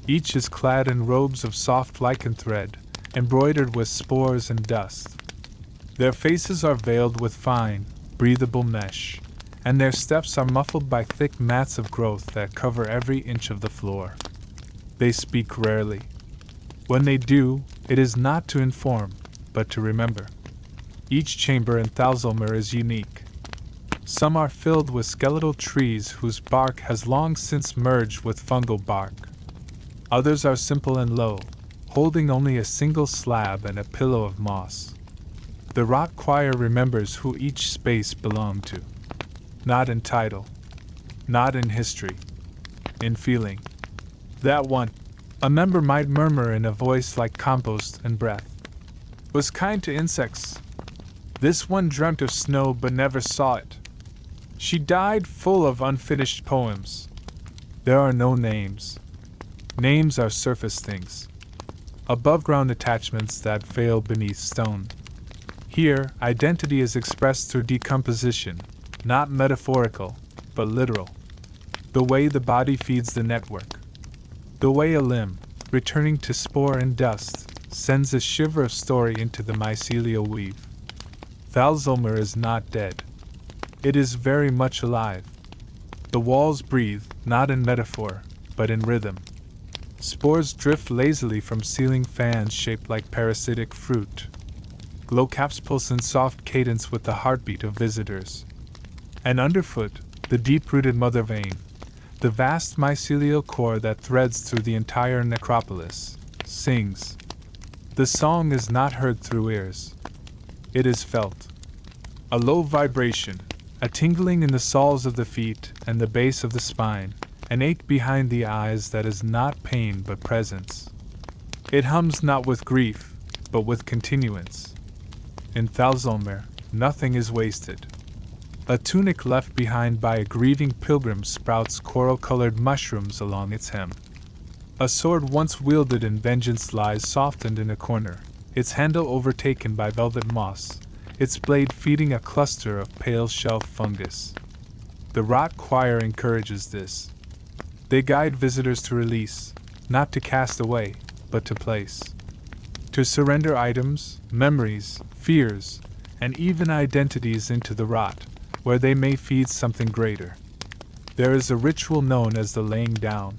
Each is clad in robes of soft lichen thread, embroidered with spores and dust. Their faces are veiled with fine, breathable mesh, and their steps are muffled by thick mats of growth that cover every inch of the floor. They speak rarely. When they do, it is not to inform, but to remember. Each chamber in Thalzolmer is unique. Some are filled with skeletal trees whose bark has long since merged with fungal bark. Others are simple and low, holding only a single slab and a pillow of moss. The rot choir remembers who each space belonged to. Not in title, not in history, in feeling. That one, a member might murmur in a voice like compost and breath, was kind to insects. This one dreamt of snow but never saw it. She died full of unfinished poems. There are no names. Names are surface things. above-ground attachments that fail beneath stone. Here, identity is expressed through decomposition, not metaphorical, but literal. The way the body feeds the network. The way a limb, returning to spore and dust, sends a shiver of story into the mycelial weave. Thalzolmer is not dead. It is very much alive. The walls breathe, not in metaphor, but in rhythm. Spores drift lazily from ceiling fans shaped like parasitic fruit. Glowcaps pulse in soft cadence with the heartbeat of visitors. And underfoot, the deep-rooted mother vein, the vast mycelial core that threads through the entire necropolis, sings. The song is not heard through ears. It is felt. A low vibration, a tingling in the soles of the feet and the base of the spine, an ache behind the eyes that is not pain but presence. It hums not with grief, but with continuance. In Thalzolmer, nothing is wasted. A tunic left behind by a grieving pilgrim sprouts coral-colored mushrooms along its hem. A sword once wielded in vengeance lies softened in a corner, its handle overtaken by velvet moss, its blade feeding a cluster of pale shelf fungus. The rot choir encourages this. They guide visitors to release, not to cast away, but to place. To surrender items, memories, fears, and even identities into the rot, where they may feed something greater. There is a ritual known as the laying down.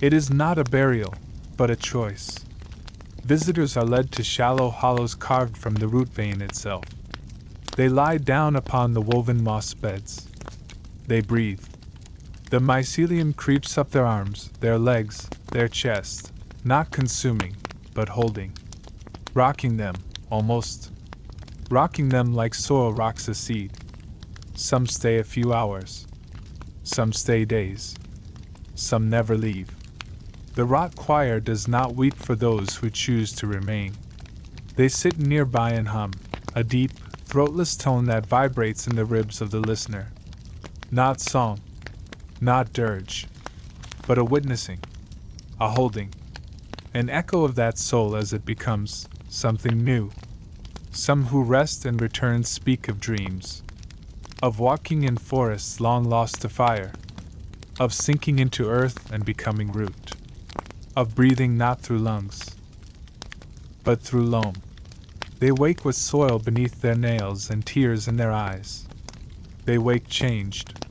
It is not a burial, but a choice. Visitors are led to shallow hollows carved from the root vein itself. They lie down upon the woven moss beds. They breathe. The mycelium creeps up their arms, their legs, their chest, not consuming, but holding. Rocking them, almost. Rocking them like soil rocks a seed. Some stay a few hours. Some stay days. Some never leave. The rot choir does not weep for those who choose to remain. They sit nearby and hum, a deep, throatless tone that vibrates in the ribs of the listener. Not song, not dirge, but a witnessing, a holding, an echo of that soul as it becomes something new. Some who rest and return speak of dreams, of walking in forests long lost to fire, of sinking into earth and becoming root, of breathing not through lungs, but through loam. They wake with soil beneath their nails and tears in their eyes. They wake changed.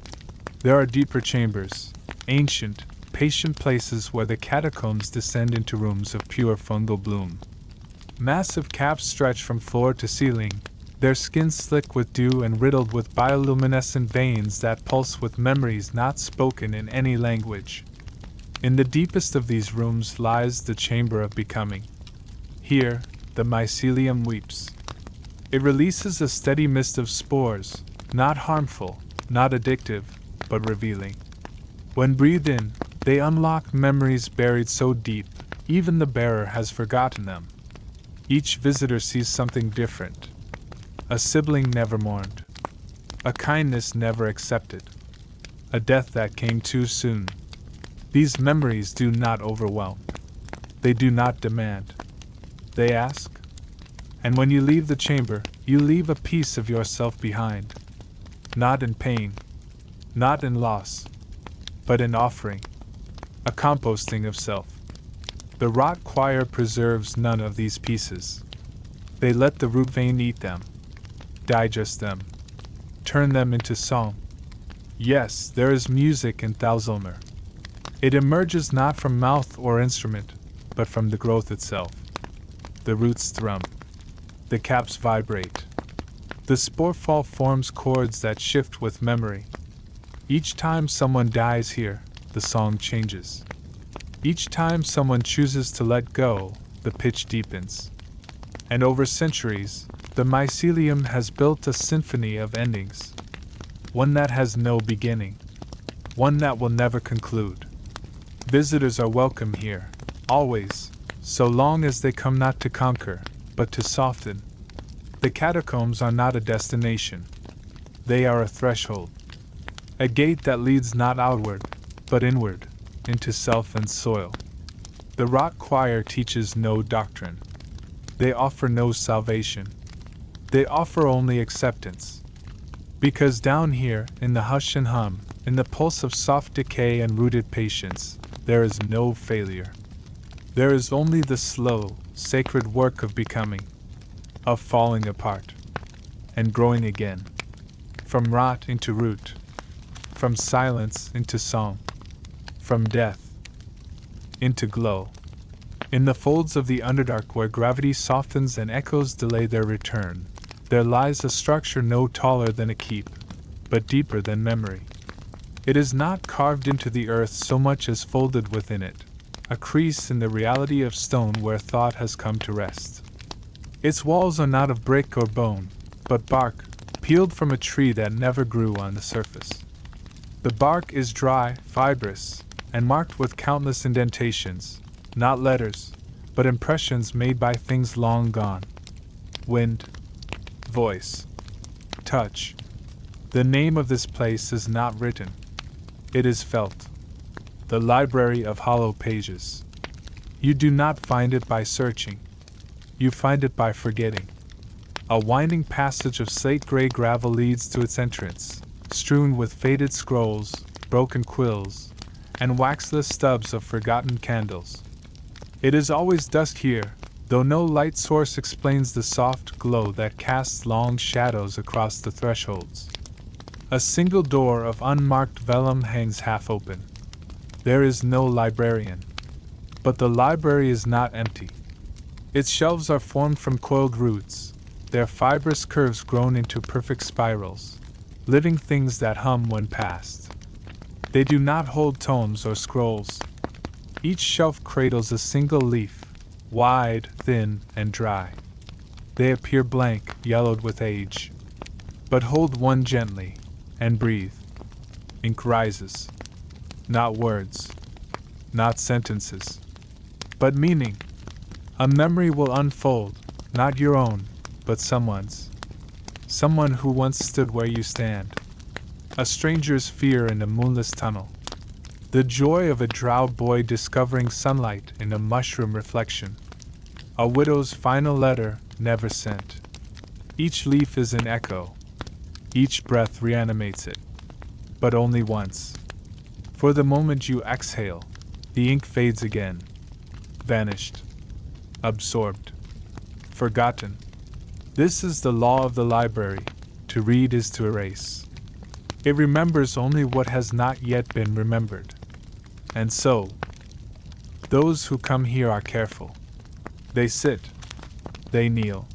There are deeper chambers, ancient, patient places where the catacombs descend into rooms of pure fungal bloom. Massive caps stretch from floor to ceiling, their skin slick with dew and riddled with bioluminescent veins that pulse with memories not spoken in any language. In the deepest of these rooms lies the chamber of becoming. Here, the mycelium weeps. It releases a steady mist of spores, not harmful, not addictive, but revealing. When breathed in, they unlock memories buried so deep, even the bearer has forgotten them. Each visitor sees something different. A sibling never mourned. A kindness never accepted. A death that came too soon. These memories do not overwhelm. They do not demand. They ask. And when you leave the chamber, you leave a piece of yourself behind. Not in pain, not in loss, but in offering. A composting of self. The rot choir preserves none of these pieces. They let the root vein eat them, digest them, turn them into song. Yes, there is music in Thalzolmer. It emerges not from mouth or instrument, but from the growth itself. The roots thrum. The caps vibrate. The sporefall forms chords that shift with memory. Each time someone dies here, the song changes. Each time someone chooses to let go, the pitch deepens. And over centuries, the mycelium has built a symphony of endings. One that has no beginning. One that will never conclude. Visitors are welcome here, always, so long as they come not to conquer, but to soften. The catacombs are not a destination. They are a threshold. A gate that leads not outward, but inward, into self and soil. The rock choir teaches no doctrine. They offer no salvation. They offer only acceptance. Because down here, in the hush and hum, in the pulse of soft decay and rooted patience, there is no failure. There is only the slow, sacred work of becoming, of falling apart, and growing again, from rot into root, from silence into song, from death into glow. In the folds of the Underdark where gravity softens and echoes delay their return, there lies a structure no taller than a keep, but deeper than memory. It is not carved into the earth so much as folded within it, a crease in the reality of stone where thought has come to rest. Its walls are not of brick or bone, but bark, peeled from a tree that never grew on the surface. The bark is dry, fibrous, and marked with countless indentations, not letters, but impressions made by things long gone. Wind, voice, touch. The name of this place is not written. It is felt. The library of hollow pages. You do not find it by searching. You find it by forgetting. A winding passage of slate-gray gravel leads to its entrance, strewn with faded scrolls, broken quills, and waxless stubs of forgotten candles. It is always dusk here, though no light source explains the soft glow that casts long shadows across the thresholds. A single door of unmarked vellum hangs half open. There is no librarian. But the library is not empty. Its shelves are formed from coiled roots, their fibrous curves grown into perfect spirals, living things that hum when passed. They do not hold tomes or scrolls. Each shelf cradles a single leaf, wide, thin, and dry. They appear blank, yellowed with age, but hold one gently, and breathe. Ink rises. Not words, not sentences, but meaning. A memory will unfold, not your own, but someone's. Someone who once stood where you stand. A stranger's fear in a moonless tunnel. The joy of a drow boy discovering sunlight in a mushroom reflection. A widow's final letter never sent. Each leaf is an echo. Each breath reanimates it. But only once. For the moment you exhale, the ink fades again. Vanished. Absorbed. Forgotten. This is the law of the library. To read is to erase. It remembers only what has not yet been remembered. And so, those who come here are careful. They sit. They kneel.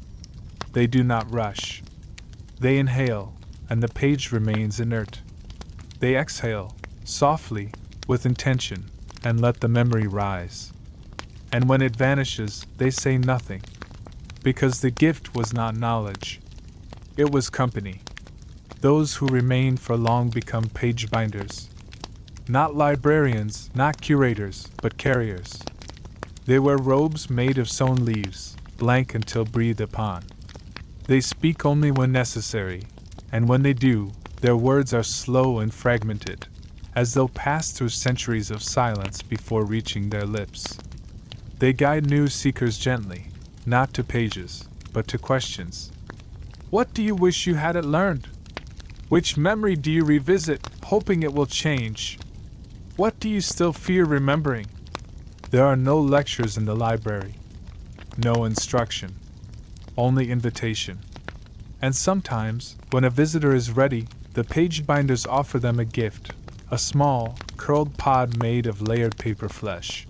They do not rush. They inhale, and the page remains inert. They exhale, softly, with intention, and let the memory rise. And when it vanishes, they say nothing, because the gift was not knowledge. It was company. Those who remain for long become page binders. Not librarians, not curators, but carriers. They wear robes made of sewn leaves, blank until breathed upon. They speak only when necessary, and when they do, their words are slow and fragmented, as though passed through centuries of silence before reaching their lips. They guide new seekers gently, not to pages, but to questions. What do you wish you hadn't learned? Which memory do you revisit, hoping it will change? What do you still fear remembering? There are no lectures in the library, no instruction, only invitation. And sometimes, when a visitor is ready, the page binders offer them a gift, a small, curled pod made of layered paper flesh.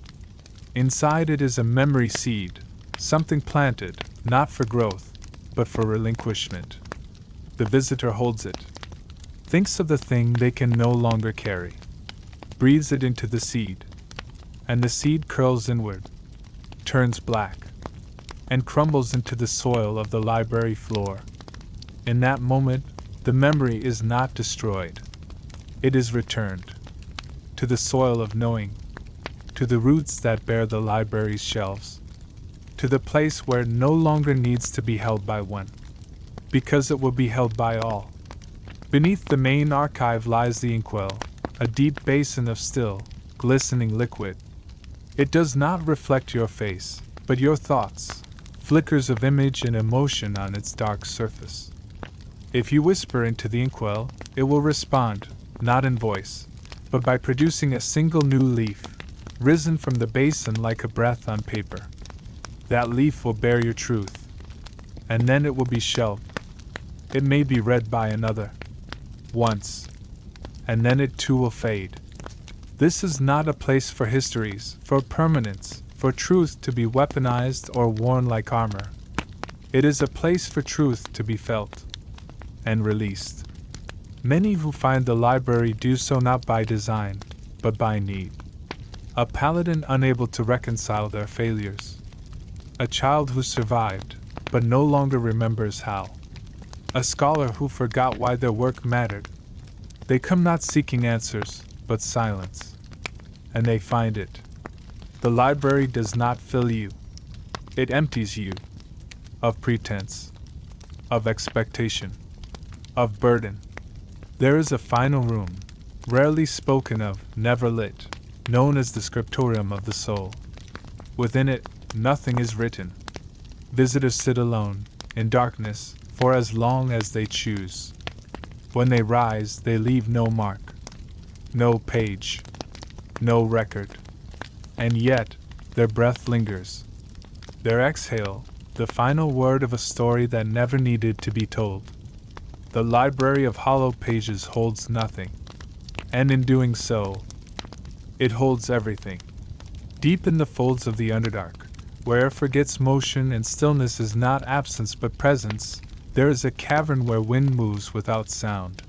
Inside it is a memory seed, something planted, not for growth, but for relinquishment. The visitor holds it, thinks of the thing they can no longer carry, breathes it into the seed, and the seed curls inward, turns black, and crumbles into the soil of the library floor. In that moment, the memory is not destroyed. It is returned to the soil of knowing, to the roots that bear the library's shelves, to the place where it no longer needs to be held by one, because it will be held by all. Beneath the main archive lies the inkwell, a deep basin of still, glistening liquid. It does not reflect your face, but your thoughts, flickers of image and emotion on its dark surface. If you whisper into the inkwell, it will respond, not in voice, but by producing a single new leaf, risen from the basin like a breath on paper. That leaf will bear your truth, and then it will be shelved. It may be read by another, once, and then it too will fade. This is not a place for histories, for permanence, for truth to be weaponized or worn like armor. It is a place for truth to be felt and released. Many who find the library do so not by design, but by need. A paladin unable to reconcile their failures. A child who survived, but no longer remembers how. A scholar who forgot why their work mattered. They come not seeking answers, but silence. And they find it. The library does not fill you. It empties you. Of pretense. Of expectation. Of burden. There is a final room, rarely spoken of, never lit, known as the scriptorium of the soul. Within it, nothing is written. Visitors sit alone, in darkness, for as long as they choose. When they rise, they leave no mark, no page, no record. And yet, their breath lingers. Their exhale, the final word of a story that never needed to be told. The library of hollow pages holds nothing. And in doing so, it holds everything. Deep in the folds of the Underdark, where air forgets motion and stillness is not absence but presence, there is a cavern where wind moves without sound.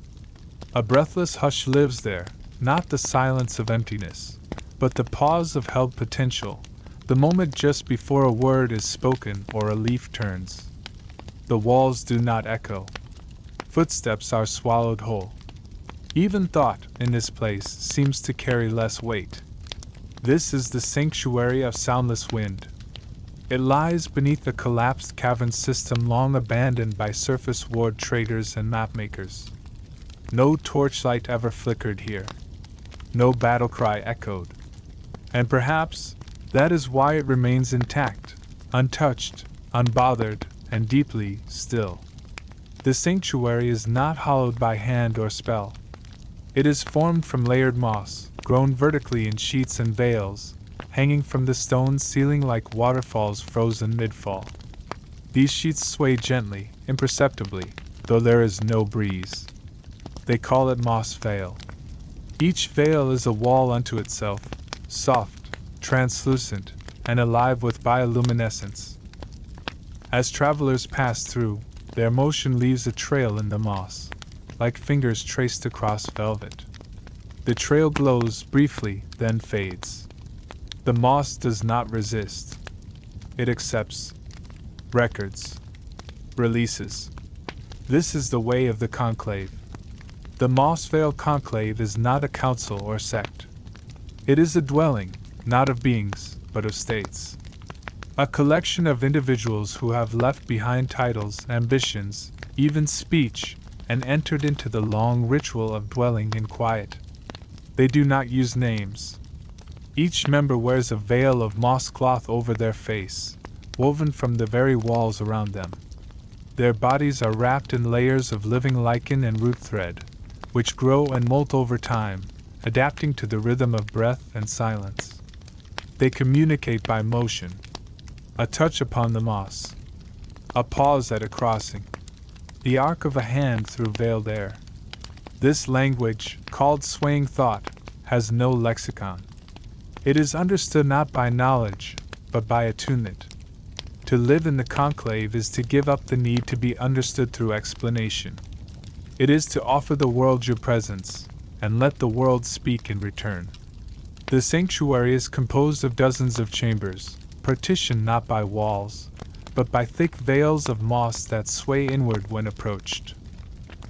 A breathless hush lives there, not the silence of emptiness, but the pause of held potential, the moment just before a word is spoken or a leaf turns. The walls do not echo. Footsteps are swallowed whole. Even thought, in this place, seems to carry less weight. This is the sanctuary of soundless wind. It lies beneath a collapsed cavern system long abandoned by surface ward traders and mapmakers. No torchlight ever flickered here. No battle cry echoed. And perhaps, that is why it remains intact, untouched, unbothered, and deeply still. The sanctuary is not hollowed by hand or spell. It is formed from layered moss, grown vertically in sheets and veils, hanging from the stone ceiling like waterfalls frozen mid-fall. These sheets sway gently, imperceptibly, though there is no breeze. They call it moss veil. Each veil is a wall unto itself, soft, translucent, and alive with bioluminescence. As travelers pass through, their motion leaves a trail in the moss, like fingers traced across velvet. The trail glows briefly, then fades. The moss does not resist. It accepts. Records. Releases. This is the way of the conclave. The Mossvale Conclave is not a council or sect. It is a dwelling, not of beings, but of states. A collection of individuals who have left behind titles, ambitions, even speech, and entered into the long ritual of dwelling in quiet. They do not use names. Each member wears a veil of moss cloth over their face, woven from the very walls around them. Their bodies are wrapped in layers of living lichen and root thread, which grow and molt over time, adapting to the rhythm of breath and silence. They communicate by motion. A touch upon the moss. A pause at a crossing. The arc of a hand through veiled air. This language, called swaying thought, has no lexicon. It is understood not by knowledge, but by attunement. To live in the conclave is to give up the need to be understood through explanation. It is to offer the world your presence, and let the world speak in return. The sanctuary is composed of dozens of chambers, partitioned not by walls, but by thick veils of moss that sway inward when approached.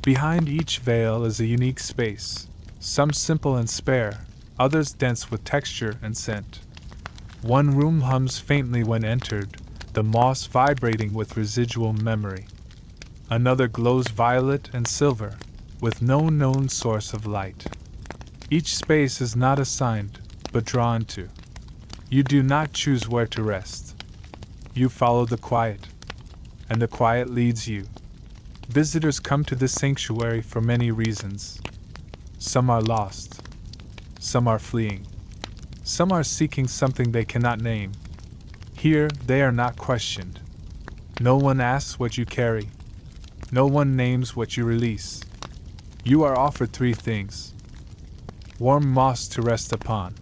Behind each veil is a unique space, some simple and spare, others dense with texture and scent. One room hums faintly when entered, the moss vibrating with residual memory. Another glows violet and silver, with no known source of light. Each space is not assigned, but drawn to. You do not choose where to rest. You follow the quiet, and the quiet leads you. Visitors come to this sanctuary for many reasons. Some are lost. Some are fleeing. Some are seeking something they cannot name. Here, they are not questioned. No one asks what you carry. No one names what you release. You are offered three things: warm moss to rest upon,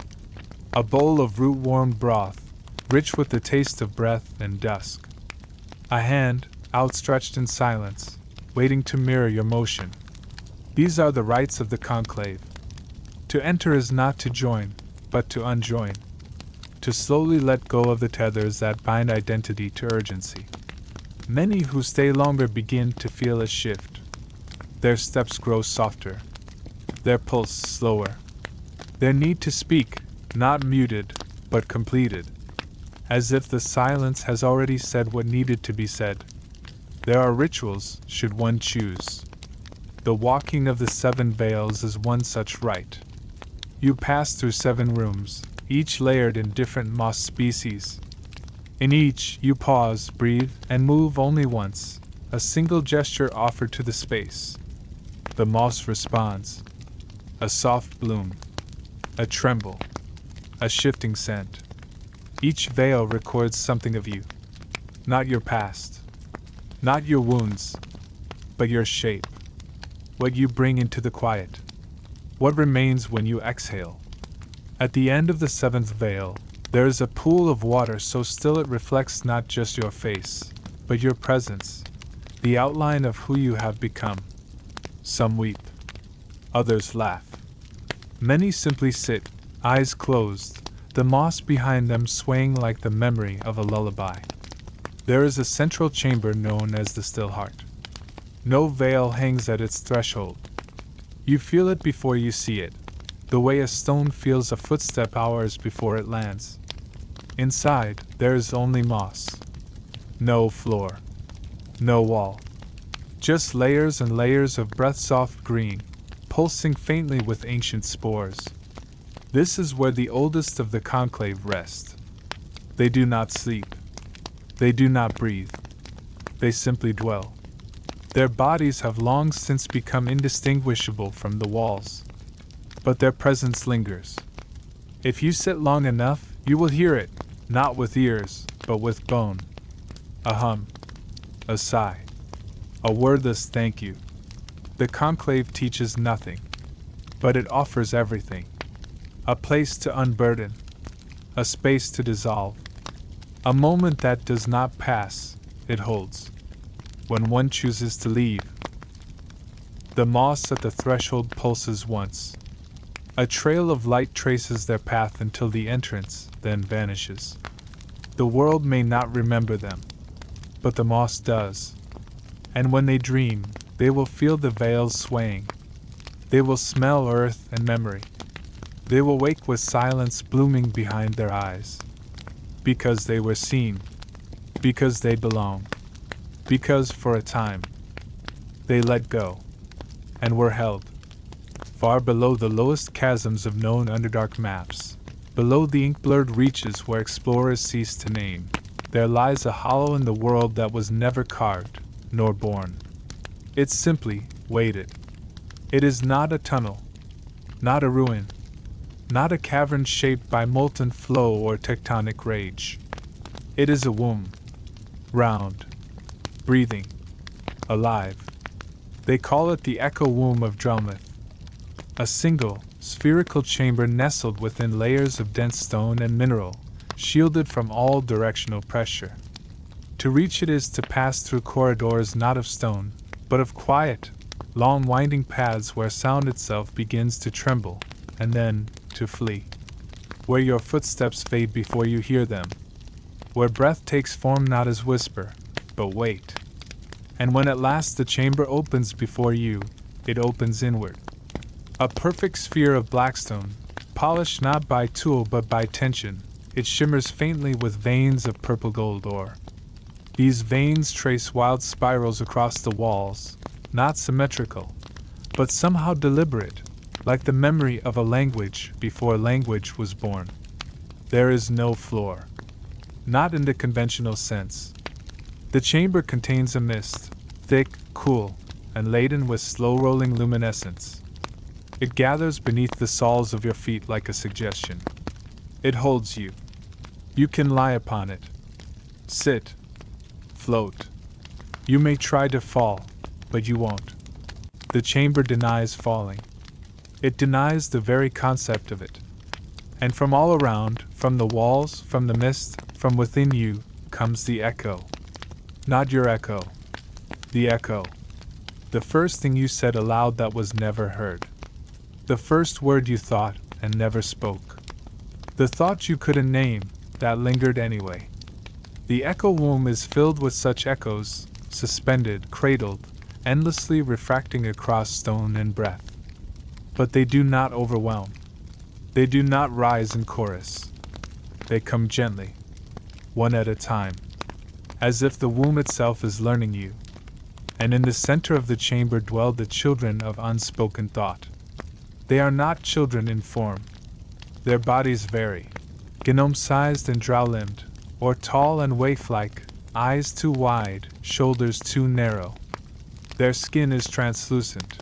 a bowl of root-warmed broth, rich with the taste of breath and dusk, a hand, outstretched in silence, waiting to mirror your motion. These are the rites of the conclave. To enter is not to join, but to unjoin. To slowly let go of the tethers that bind identity to urgency. Many who stay longer begin to feel a shift. Their steps grow softer. Their pulse slower. Their need to speak, not muted, but completed. As if the silence has already said what needed to be said. There are rituals, should one choose. The walking of the 7 veils is one such rite. You pass through 7 rooms, each layered in different moss species. In each, you pause, breathe, and move only once, a single gesture offered to the space. The moss responds. A soft bloom. A tremble. A shifting scent. Each veil records something of you. Not your past. Not your wounds. But your shape. What you bring into the quiet. What remains when you exhale. At the end of the 7th veil, there is a pool of water so still it reflects not just your face, but your presence, the outline of who you have become. Some weep. Others laugh. Many simply sit, eyes closed, the moss behind them swaying like the memory of a lullaby. There is a central chamber known as the still heart. No veil hangs at its threshold. You feel it before you see it, the way a stone feels a footstep hours before it lands. Inside, there is only moss. No floor. No wall. Just layers and layers of breath-soft green, pulsing faintly with ancient spores. This is where the oldest of the conclave rest. They do not sleep. They do not breathe. They simply dwell. Their bodies have long since become indistinguishable from the walls. But their presence lingers. If you sit long enough, you will hear it, not with ears, but with bone. A hum. A sigh. A wordless thank you. The conclave teaches nothing, but it offers everything. A place to unburden. A space to dissolve. A moment that does not pass, it holds. When one chooses to leave. The moss at the threshold pulses once. A trail of light traces their path until the entrance, then vanishes. The world may not remember them, but the moss does. And when they dream, they will feel the veils swaying. They will smell earth and memory. They will wake with silence blooming behind their eyes. Because they were seen. Because they belong. Because for a time, they let go, and were held. Far below the lowest chasms of known Underdark maps, below the ink-blurred reaches where explorers cease to name, there lies a hollow in the world that was never carved, nor born. It simply waited. It is not a tunnel, not a ruin, not a cavern shaped by molten flow or tectonic rage. It is a womb, round, breathing, alive. They call it the echo womb of Drumlith. A single, spherical chamber nestled within layers of dense stone and mineral, shielded from all directional pressure. To reach it is to pass through corridors not of stone, but of quiet, long winding paths where sound itself begins to tremble, and then to flee. Where your footsteps fade before you hear them. Where breath takes form not as whisper, but wait. And when at last the chamber opens before you, it opens inward. A perfect sphere of blackstone, polished not by tool but by tension, it shimmers faintly with veins of purple gold ore. These veins trace wild spirals across the walls, not symmetrical, but somehow deliberate, like the memory of a language before language was born. There is no floor. Not in the conventional sense. The chamber contains a mist, thick, cool, and laden with slow-rolling luminescence. It gathers beneath the soles of your feet like a suggestion. It holds you. You can lie upon it. Sit. Float. You may try to fall, but you won't. The chamber denies falling. It denies the very concept of it. And from all around, from the walls, from the mist, from within you, comes the echo. Not your echo. The echo. The first thing you said aloud that was never heard. The first word you thought and never spoke. The thought you couldn't name, that lingered anyway. The echo womb is filled with such echoes, suspended, cradled, endlessly refracting across stone and breath. But they do not overwhelm. They do not rise in chorus. They come gently, one at a time, as if the womb itself is learning you. And in the center of the chamber dwell the children of unspoken thought. They are not children in form. Their bodies vary, gnome-sized and drow-limbed, or tall and waif-like, eyes too wide, shoulders too narrow. Their skin is translucent.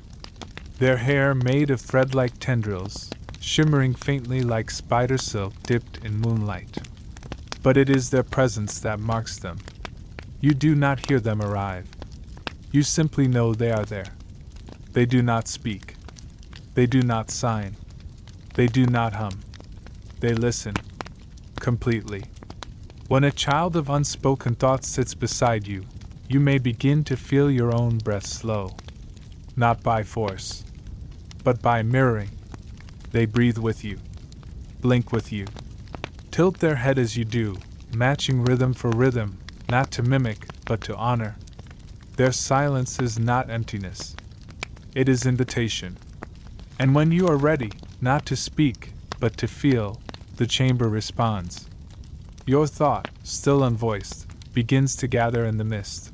Their hair made of thread-like tendrils, shimmering faintly like spider silk dipped in moonlight. But it is their presence that marks them. You do not hear them arrive. You simply know they are there. They do not speak. They do not sign. They do not hum. They listen. Completely. When a child of unspoken thought sits beside you, you may begin to feel your own breath slow. Not by force, but by mirroring. They breathe with you. Blink with you. Tilt their head as you do, matching rhythm for rhythm, not to mimic, but to honor. Their silence is not emptiness. It is invitation. And when you are ready, not to speak, but to feel, the chamber responds. Your thought, still unvoiced, begins to gather in the mist.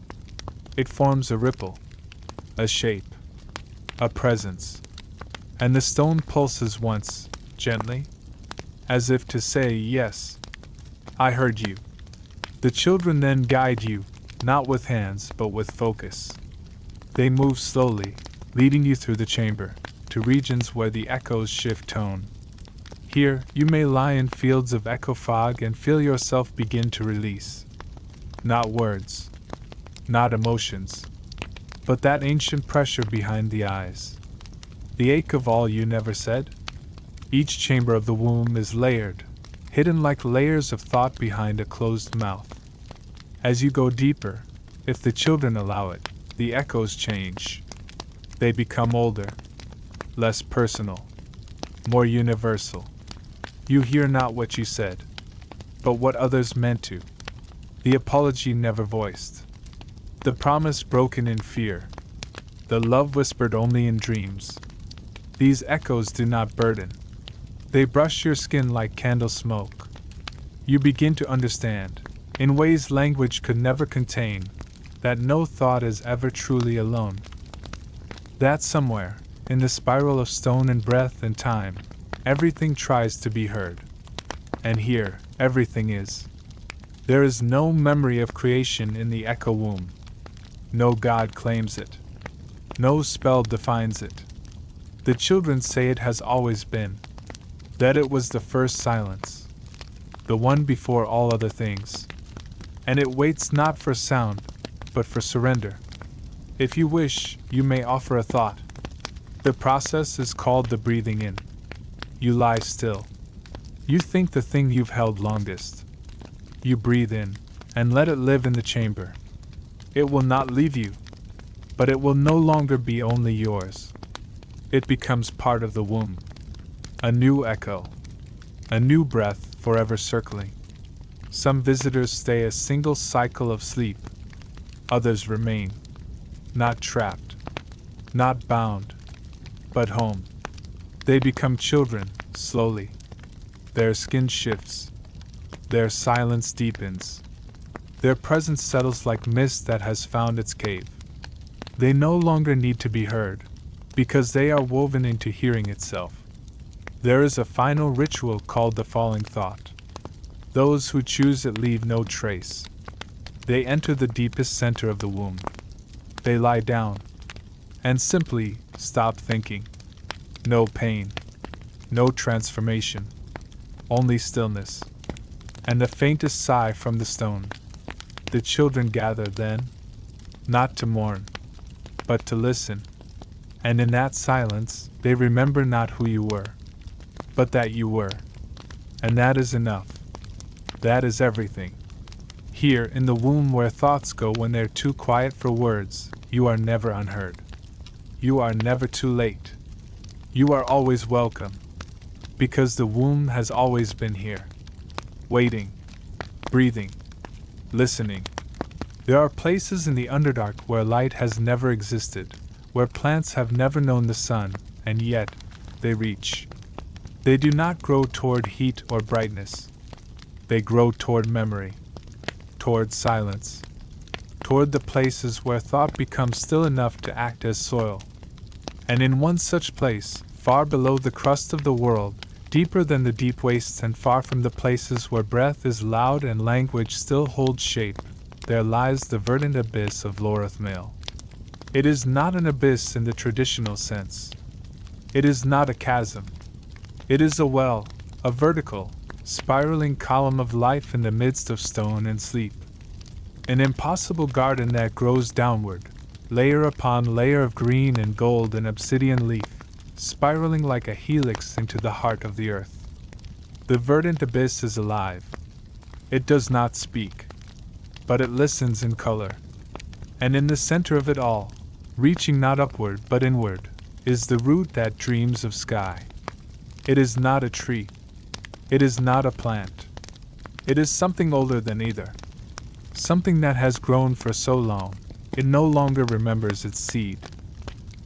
It forms a ripple, a shape, a presence. And the stone pulses once, gently, as if to say, yes, I heard you. The children then guide you, not with hands, but with focus. They move slowly, leading you through the chamber, to regions where the echoes shift tone. Here, you may lie in fields of echo fog and feel yourself begin to release. Not words, not emotions, but that ancient pressure behind the eyes. The ache of all you never said? Each chamber of the womb is layered, hidden like layers of thought behind a closed mouth. As you go deeper, if the children allow it, the echoes change. They become older, less personal, more universal. You hear not what you said, but what others meant to. The apology never voiced. The promise broken in fear. The love whispered only in dreams. These echoes do not burden. They brush your skin like candle smoke. You begin to understand, in ways language could never contain, that no thought is ever truly alone. That somewhere, in the spiral of stone and breath and time, everything tries to be heard. And here, everything is. There is no memory of creation in the echo womb. No God claims it. No spell defines it. The children say it has always been. That it was the first silence. The one before all other things. And it waits not for sound, but for surrender. If you wish, you may offer a thought. The process is called the breathing in. You lie still. You think the thing you've held longest. You breathe in, and let it live in the chamber. It will not leave you, but it will no longer be only yours. It becomes part of the womb. A new echo. A new breath forever circling. Some visitors stay a single cycle of sleep. Others remain. Not trapped. Not bound. But home. They become children, slowly. Their skin shifts. Their silence deepens. Their presence settles like mist that has found its cave. They no longer need to be heard, because they are woven into hearing itself. There is a final ritual called the falling thought. Those who choose it leave no trace. They enter the deepest center of the womb. They lie down and simply stop thinking. No pain, no transformation, only stillness, and the faintest sigh from the stone. The children gather then, not to mourn, but to listen, and in that silence they remember not who you were, but that you were, and that is enough. That is everything. Here in the womb where thoughts go when they're too quiet for words, you are never unheard. You are never too late. You are always welcome, because the womb has always been here, waiting, breathing, listening. There are places in the Underdark where light has never existed, where plants have never known the sun, and yet they reach. They do not grow toward heat or brightness. They grow toward memory, toward silence, toward the places where thought becomes still enough to act as soil. And in one such place, far below the crust of the world, deeper than the deep wastes and far from the places where breath is loud and language still holds shape, there lies the verdant abyss of Loreth Mail. It is not an abyss in the traditional sense. It is not a chasm. It is a well, a vertical, spiraling column of life in the midst of stone and sleep. An impossible garden that grows downward, layer upon layer of green and gold and obsidian leaf, spiraling like a helix into the heart of the earth. The verdant abyss is alive. It does not speak, but it listens in color. And in the center of it all, reaching not upward but inward, is the root that dreams of sky. It is not a tree. It is not a plant. It is something older than either. Something that has grown for so long, it no longer remembers its seed.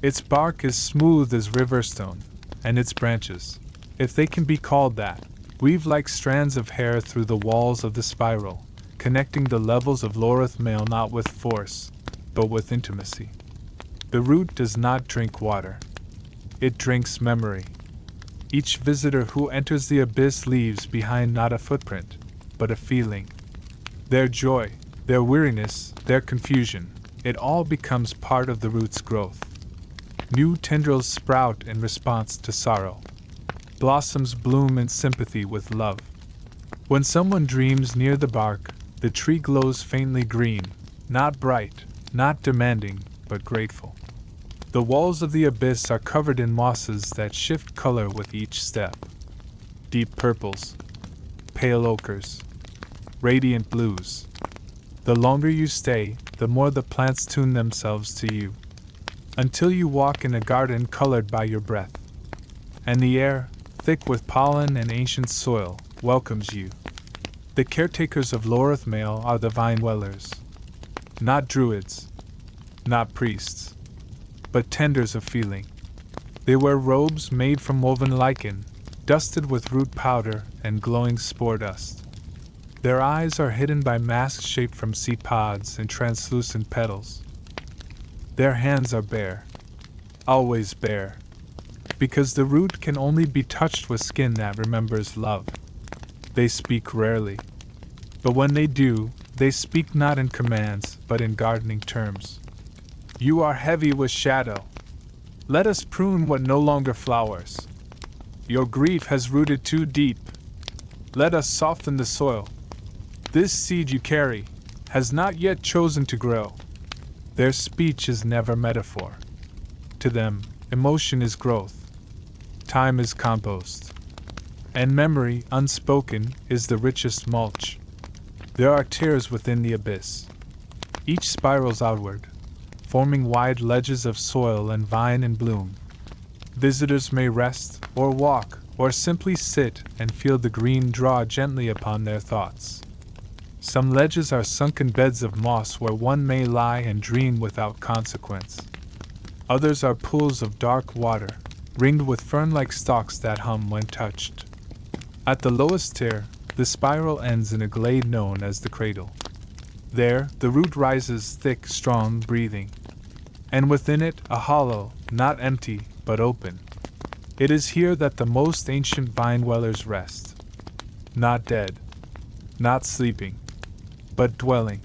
Its bark is smooth as riverstone, and its branches, if they can be called that, weave like strands of hair through the walls of the spiral, connecting the levels of Loreth Mail not with force, but with intimacy. The root does not drink water. It drinks memory. Each visitor who enters the abyss leaves behind not a footprint, but a feeling. Their joy, their weariness, their confusion, it all becomes part of the root's growth. New tendrils sprout in response to sorrow. Blossoms bloom in sympathy with love. When someone dreams near the bark, the tree glows faintly green, not bright, not demanding, but grateful. The walls of the abyss are covered in mosses that shift color with each step. Deep purples, pale ochres, radiant blues. The longer you stay, the more the plants tune themselves to you, until you walk in a garden colored by your breath. And the air, thick with pollen and ancient soil, welcomes you. The caretakers of Loreth Mail are the vine dwellers. Not druids, not priests, but tenders of feeling. They wear robes made from woven lichen, dusted with root powder and glowing spore dust. Their eyes are hidden by masks shaped from seed pods and translucent petals. Their hands are bare, always bare, because the root can only be touched with skin that remembers love. They speak rarely, but when they do, they speak not in commands, but in gardening terms. You are heavy with shadow. Let us prune what no longer flowers. Your grief has rooted too deep. Let us soften the soil. This seed you carry has not yet chosen to grow. Their speech is never metaphor. To them, emotion is growth. Time is compost. And memory, unspoken, is the richest mulch. There are tears within the abyss. Each spirals outward, forming wide ledges of soil and vine and bloom. Visitors may rest, or walk, or simply sit and feel the green draw gently upon their thoughts. Some ledges are sunken beds of moss where one may lie and dream without consequence. Others are pools of dark water, ringed with fern-like stalks that hum when touched. At the lowest tier, the spiral ends in a glade known as the cradle. There, the root rises thick, strong, breathing. And within it, a hollow, not empty, but open. It is here that the most ancient vine dwellers rest. Not dead, not sleeping, but dwelling.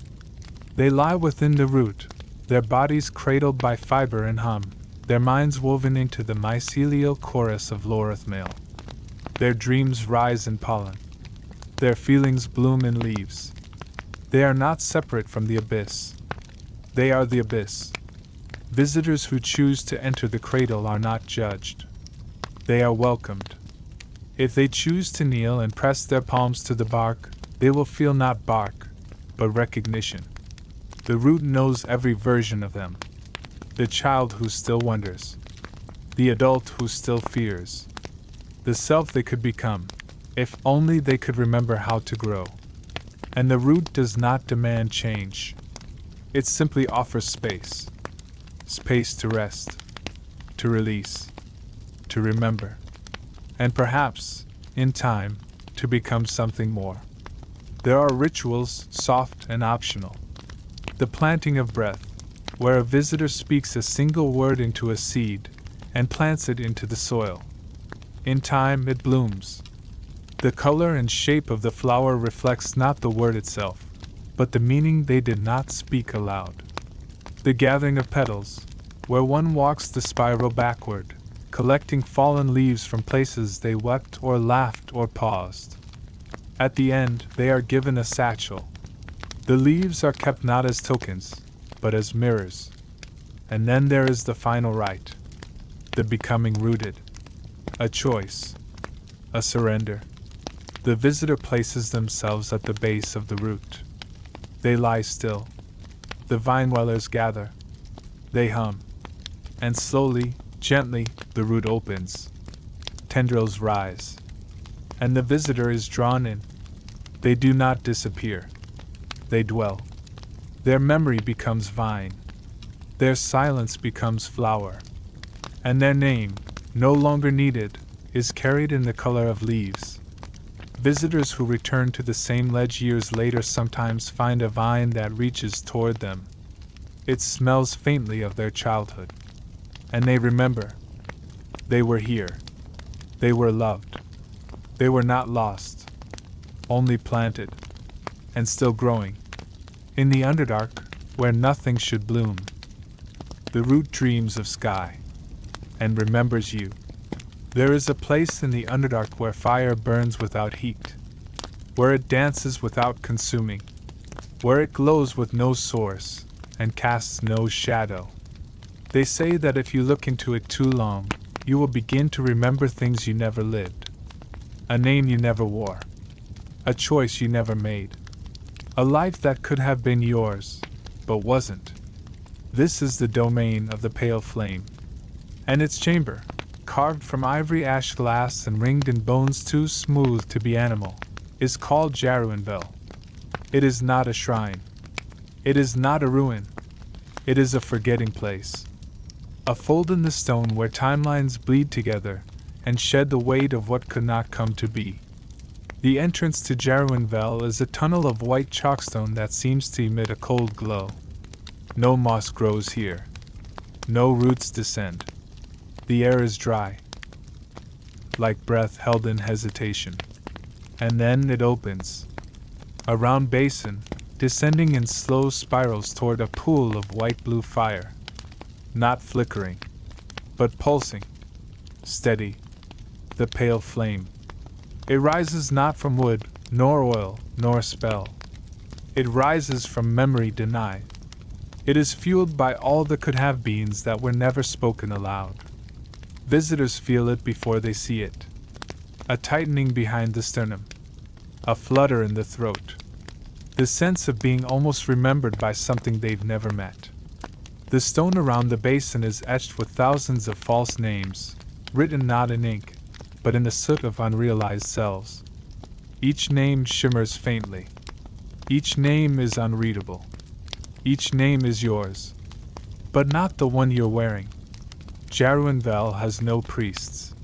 They lie within the root, their bodies cradled by fiber and hum, their minds woven into the mycelial chorus of Lorithmail. Their dreams rise in pollen, their feelings bloom in leaves. They are not separate from the abyss. They are the abyss. Visitors who choose to enter the cradle are not judged. They are welcomed. If they choose to kneel and press their palms to the bark, they will feel not bark, but recognition. The root knows every version of them. The child who still wonders. The adult who still fears. The self they could become, if only they could remember how to grow. And the root does not demand change. It simply offers space. Space to rest, to release, to remember, and perhaps, in time, to become something more. There are rituals, soft and optional. The planting of breath, where a visitor speaks a single word into a seed and plants it into the soil. In time, it blooms. The color and shape of the flower reflects not the word itself, but the meaning they did not speak aloud. The gathering of petals, where one walks the spiral backward, collecting fallen leaves from places they wept or laughed or paused. At the end, they are given a satchel. The leaves are kept not as tokens, but as mirrors. And then there is the final rite, the becoming rooted. A choice, a surrender. The visitor places themselves at the base of the root. They lie still. The vine dwellers gather. They hum. And slowly, gently, the root opens. Tendrils rise. And the visitor is drawn in. They do not disappear. They dwell. Their memory becomes vine. Their silence becomes flower. And their name, no longer needed, is carried in the color of leaves. Visitors who return to the same ledge years later sometimes find a vine that reaches toward them. It smells faintly of their childhood. And they remember. They were here. They were loved. They were not lost. Only planted. And still growing. In the Underdark, where nothing should bloom. The root dreams of sky. And remembers you. There is a place in the Underdark where fire burns without heat. Where it dances without consuming. Where it glows with no source, and casts no shadow. They say that if you look into it too long, you will begin to remember things you never lived. A name you never wore. A choice you never made. A life that could have been yours, but wasn't. This is the domain of the pale flame. And its chamber, carved from ivory ash glass and ringed in bones too smooth to be animal, is called Jarunvel. It is not a shrine. It is not a ruin. It is a forgetting place. A fold in the stone where timelines bleed together and shed the weight of what could not come to be. The entrance to Jarunvel is a tunnel of white chalkstone that seems to emit a cold glow. No moss grows here. No roots descend. The air is dry, like breath held in hesitation. And then it opens. A round basin, descending in slow spirals toward a pool of white-blue fire. Not flickering, but pulsing. Steady. The pale flame. It rises not from wood, nor oil, nor spell. It rises from memory denied. It is fueled by all the could-have-beens that were never spoken aloud. Visitors feel it before they see it. A tightening behind the sternum. A flutter in the throat. The sense of being almost remembered by something they've never met. The stone around the basin is etched with thousands of false names, written not in ink, but in the soot of unrealized cells. Each name shimmers faintly. Each name is unreadable. Each name is yours, but not the one you're wearing. Jarunvel has no priests,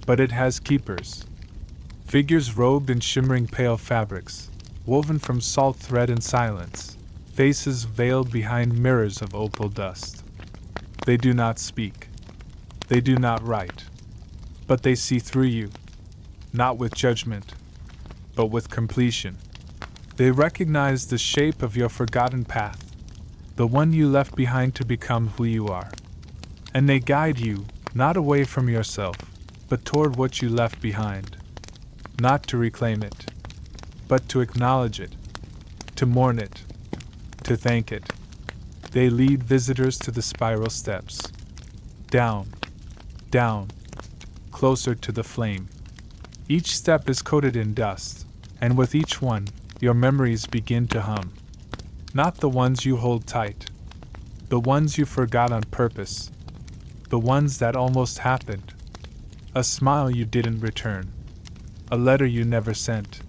but it has keepers. Figures robed in shimmering pale fabrics, woven from salt thread and silence, faces veiled behind mirrors of opal dust. They do not speak. They do not write. But they see through you, not with judgment, but with completion. They recognize the shape of your forgotten path, the one you left behind to become who you are. And they guide you, not away from yourself, but toward what you left behind. Not to reclaim it, but to acknowledge it, to mourn it, to thank it. They lead visitors to the spiral steps. Down, down, closer to the flame. Each step is coated in dust, and with each one, your memories begin to hum. Not the ones you hold tight, the ones you forgot on purpose, the ones that almost happened. A smile you didn't return, a letter you never sent,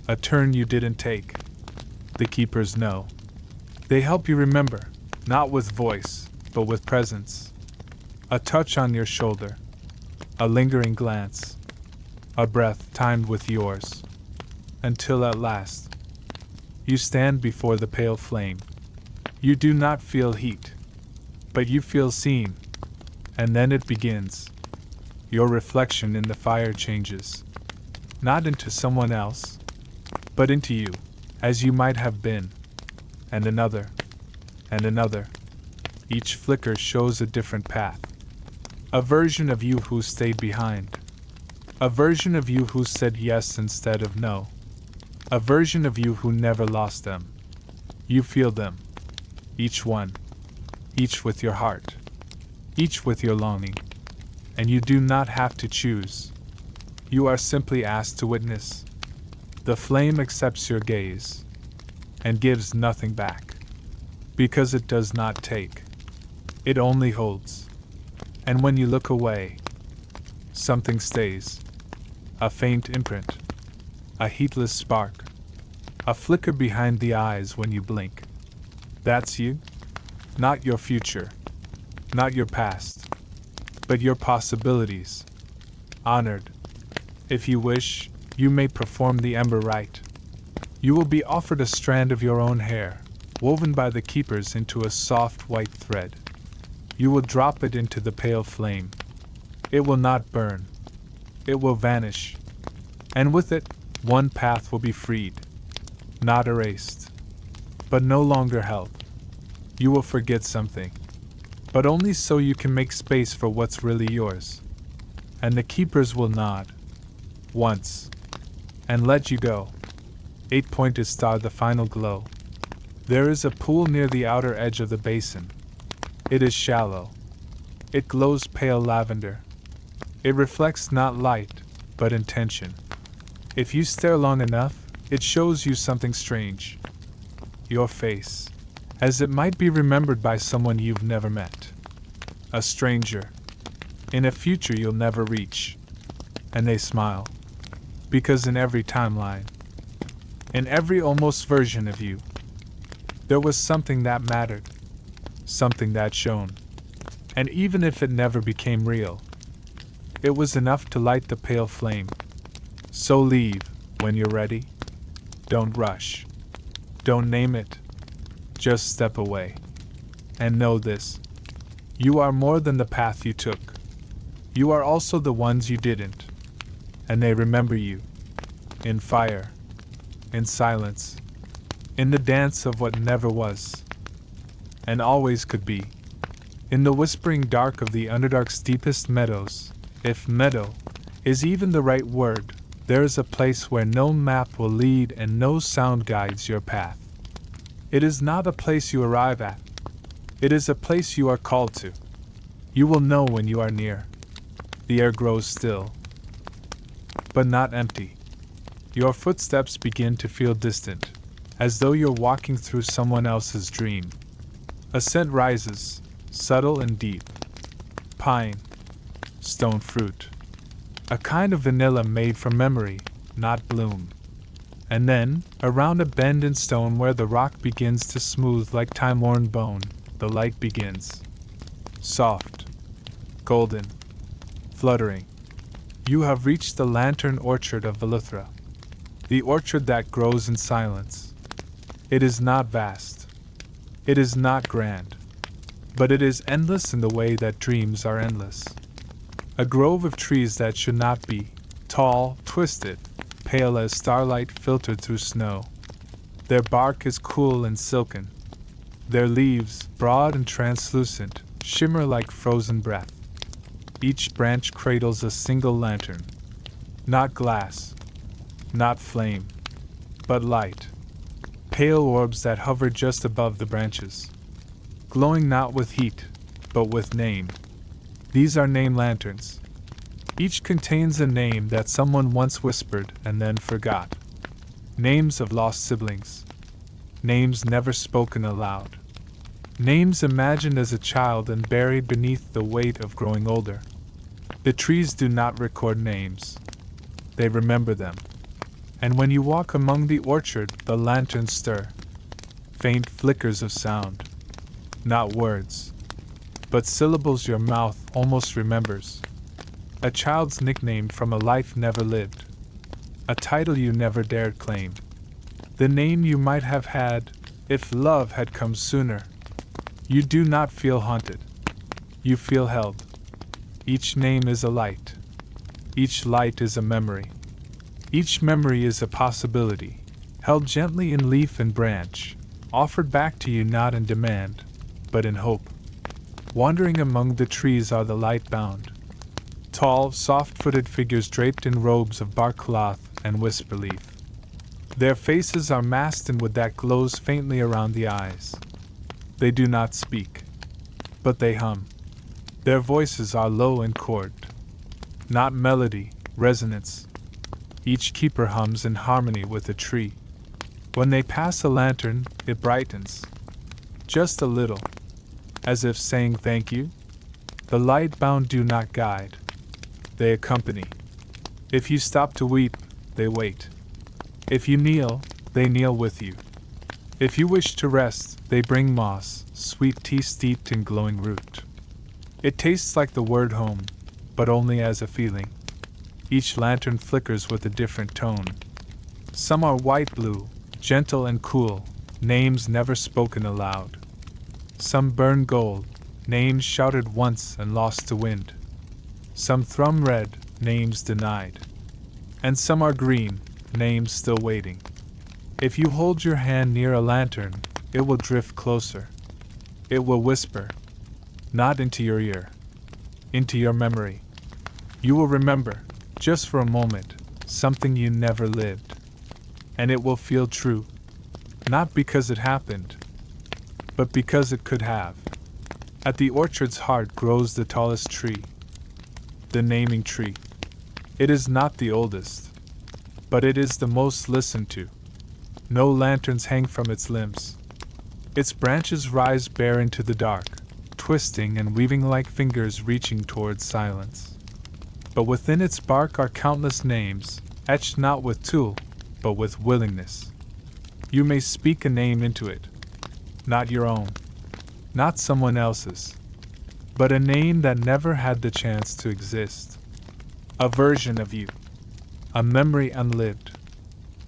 a turn you didn't take. The keepers know. They help you remember, not with voice, but with presence. A touch on your shoulder, a lingering glance, a breath timed with yours, until at last, you stand before the pale flame. You do not feel heat, but you feel seen, and then it begins. Your reflection in the fire changes, not into someone else, but into you, as you might have been, and another, and another. Each flicker shows a different path. A version of you who stayed behind. A version of you who said yes instead of no. A version of you who never lost them. You feel them. Each one. Each with your heart. Each with your longing. And you do not have to choose. You are simply asked to witness. The flame accepts your gaze and gives nothing back. Because it does not take. It only holds. And when you look away, something stays. A faint imprint. A heatless spark. A flicker behind the eyes when you blink. That's you? Not your future. Not your past. But your possibilities. Honored. If you wish, you may perform the ember rite. You will be offered a strand of your own hair, woven by the keepers into a soft white thread. You will drop it into the pale flame. It will not burn. It will vanish. And with it, one path will be freed. Not erased. But no longer held. You will forget something. But only so you can make space for what's really yours. And the keepers will nod. Once. And let you go. 8-pointed star, the final glow. There is a pool near the outer edge of the basin. It is shallow. It glows pale lavender. It reflects not light, but intention. If you stare long enough, it shows you something strange. Your face, as it might be remembered by someone you've never met. A stranger. In a future you'll never reach. And they smile. Because in every timeline, in every almost version of you, there was something that mattered. Something that shone. And even if it never became real, it was enough to light the pale flame. So leave, when you're ready. Don't rush. Don't name it. Just step away. And know this. You are more than the path you took. You are also the ones you didn't. And they remember you. In fire. In silence. In the dance of what never was. And always could be. In the whispering dark of the Underdark's deepest meadows, if meadow is even the right word, there is a place where no map will lead and no sound guides your path. It is not a place you arrive at. It is a place you are called to. You will know when you are near. The air grows still, but not empty. Your footsteps begin to feel distant, as though you're walking through someone else's dream. A scent rises, subtle and deep. Pine. Stone fruit. A kind of vanilla made from memory, not bloom. And then, around a bend in stone where the rock begins to smooth like time-worn bone, the light begins. Soft. Golden. Fluttering. You have reached the lantern orchard of Veluthra. The orchard that grows in silence. It is not vast. It is not grand. But it is endless in the way that dreams are endless. A grove of trees that should not be, tall, twisted, pale as starlight filtered through snow. Their bark is cool and silken. Their leaves, broad and translucent, shimmer like frozen breath. Each branch cradles a single lantern. Not glass, not flame, but light. Pale orbs that hover just above the branches, glowing not with heat, but with name. These are name lanterns. Each contains a name that someone once whispered and then forgot. Names of lost siblings. Names never spoken aloud. Names imagined as a child and buried beneath the weight of growing older. The trees do not record names. They remember them. And when you walk among the orchard, the lanterns stir. Faint flickers of sound. Not words, but syllables your mouth almost remembers. A child's nickname from a life never lived. A title you never dared claim. The name you might have had if love had come sooner. You do not feel haunted. You feel held. Each name is a light. Each light is a memory. Each memory is a possibility, held gently in leaf and branch, offered back to you not in demand, but in hope. Wandering among the trees are the light-bound. Tall, soft-footed figures draped in robes of bark cloth and whisper leaf. Their faces are masked in wood that glows faintly around the eyes. They do not speak, but they hum. Their voices are low and chorded, not melody, resonance. Each keeper hums in harmony with the tree. When they pass a lantern, it brightens, just a little, as if saying thank you. The light-bound do not guide. They accompany. If you stop to weep, they wait. If you kneel, they kneel with you. If you wish to rest, they bring moss, sweet tea steeped in glowing root. It tastes like the word home, but only as a feeling. Each lantern flickers with a different tone. Some are white-blue, gentle and cool, names never spoken aloud. Some burn gold, names shouted once and lost to wind. Some thrum red, names denied. And some are green, names still waiting. If you hold your hand near a lantern, it will drift closer. It will whisper, not into your ear, into your memory. You will remember, just for a moment, something you never lived. And it will feel true, not because it happened, but because it could have. At the orchard's heart grows the tallest tree, the naming tree. It is not the oldest, but it is the most listened to. No lanterns hang from its limbs. Its branches rise bare into the dark, twisting and weaving like fingers reaching towards silence. But within its bark are countless names, etched not with tool, but with willingness. You may speak a name into it, not your own, not someone else's, but a name that never had the chance to exist. A version of you, a memory unlived,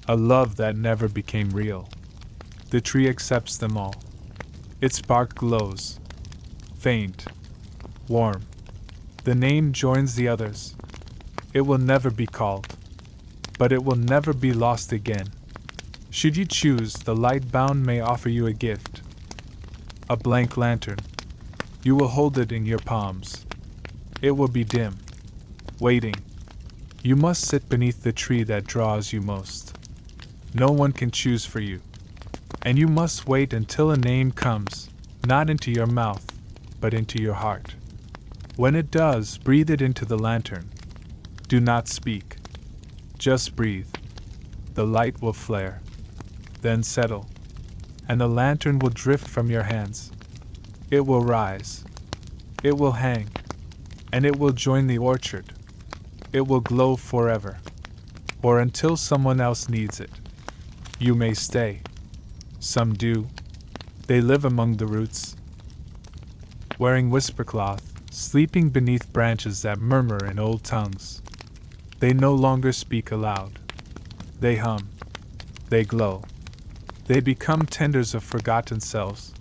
a love that never became real. The tree accepts them all. Its bark glows, faint, warm. The name joins the others. It will never be called, but it will never be lost again. Should you choose, the light-bound may offer you a gift. A blank lantern. You will hold it in your palms. It will be dim, waiting. You must sit beneath the tree that draws you most. No one can choose for you. And you must wait until a name comes, not into your mouth, but into your heart. When it does, breathe it into the lantern. Do not speak. Just breathe. The light will flare, then settle, and the lantern will drift from your hands. It will rise. It will hang, and it will join the orchard. It will glow forever, or until someone else needs it. You may stay. Some do. They live among the roots, wearing whispercloth, sleeping beneath branches that murmur in old tongues. They no longer speak aloud. They hum. They glow. They become tenders of forgotten selves,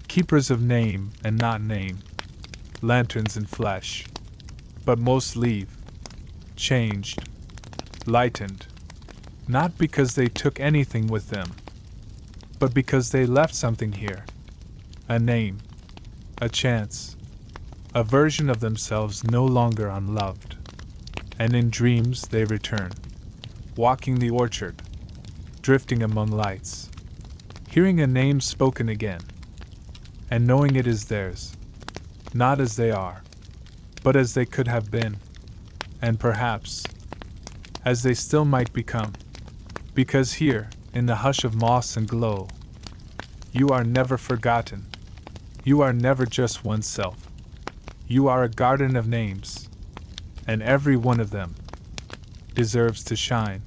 keepers of name and not name, lanterns in flesh. But most leave, changed, lightened, not because they took anything with them, but because they left something here. A name, a chance, a version of themselves no longer unloved. And in dreams they return, walking the orchard, drifting among lights, hearing a name spoken again, and knowing it is theirs, not as they are, but as they could have been, and perhaps, as they still might become. Because here, in the hush of moss and glow, you are never forgotten. You are never just oneself. You are a garden of names, and every one of them deserves to shine.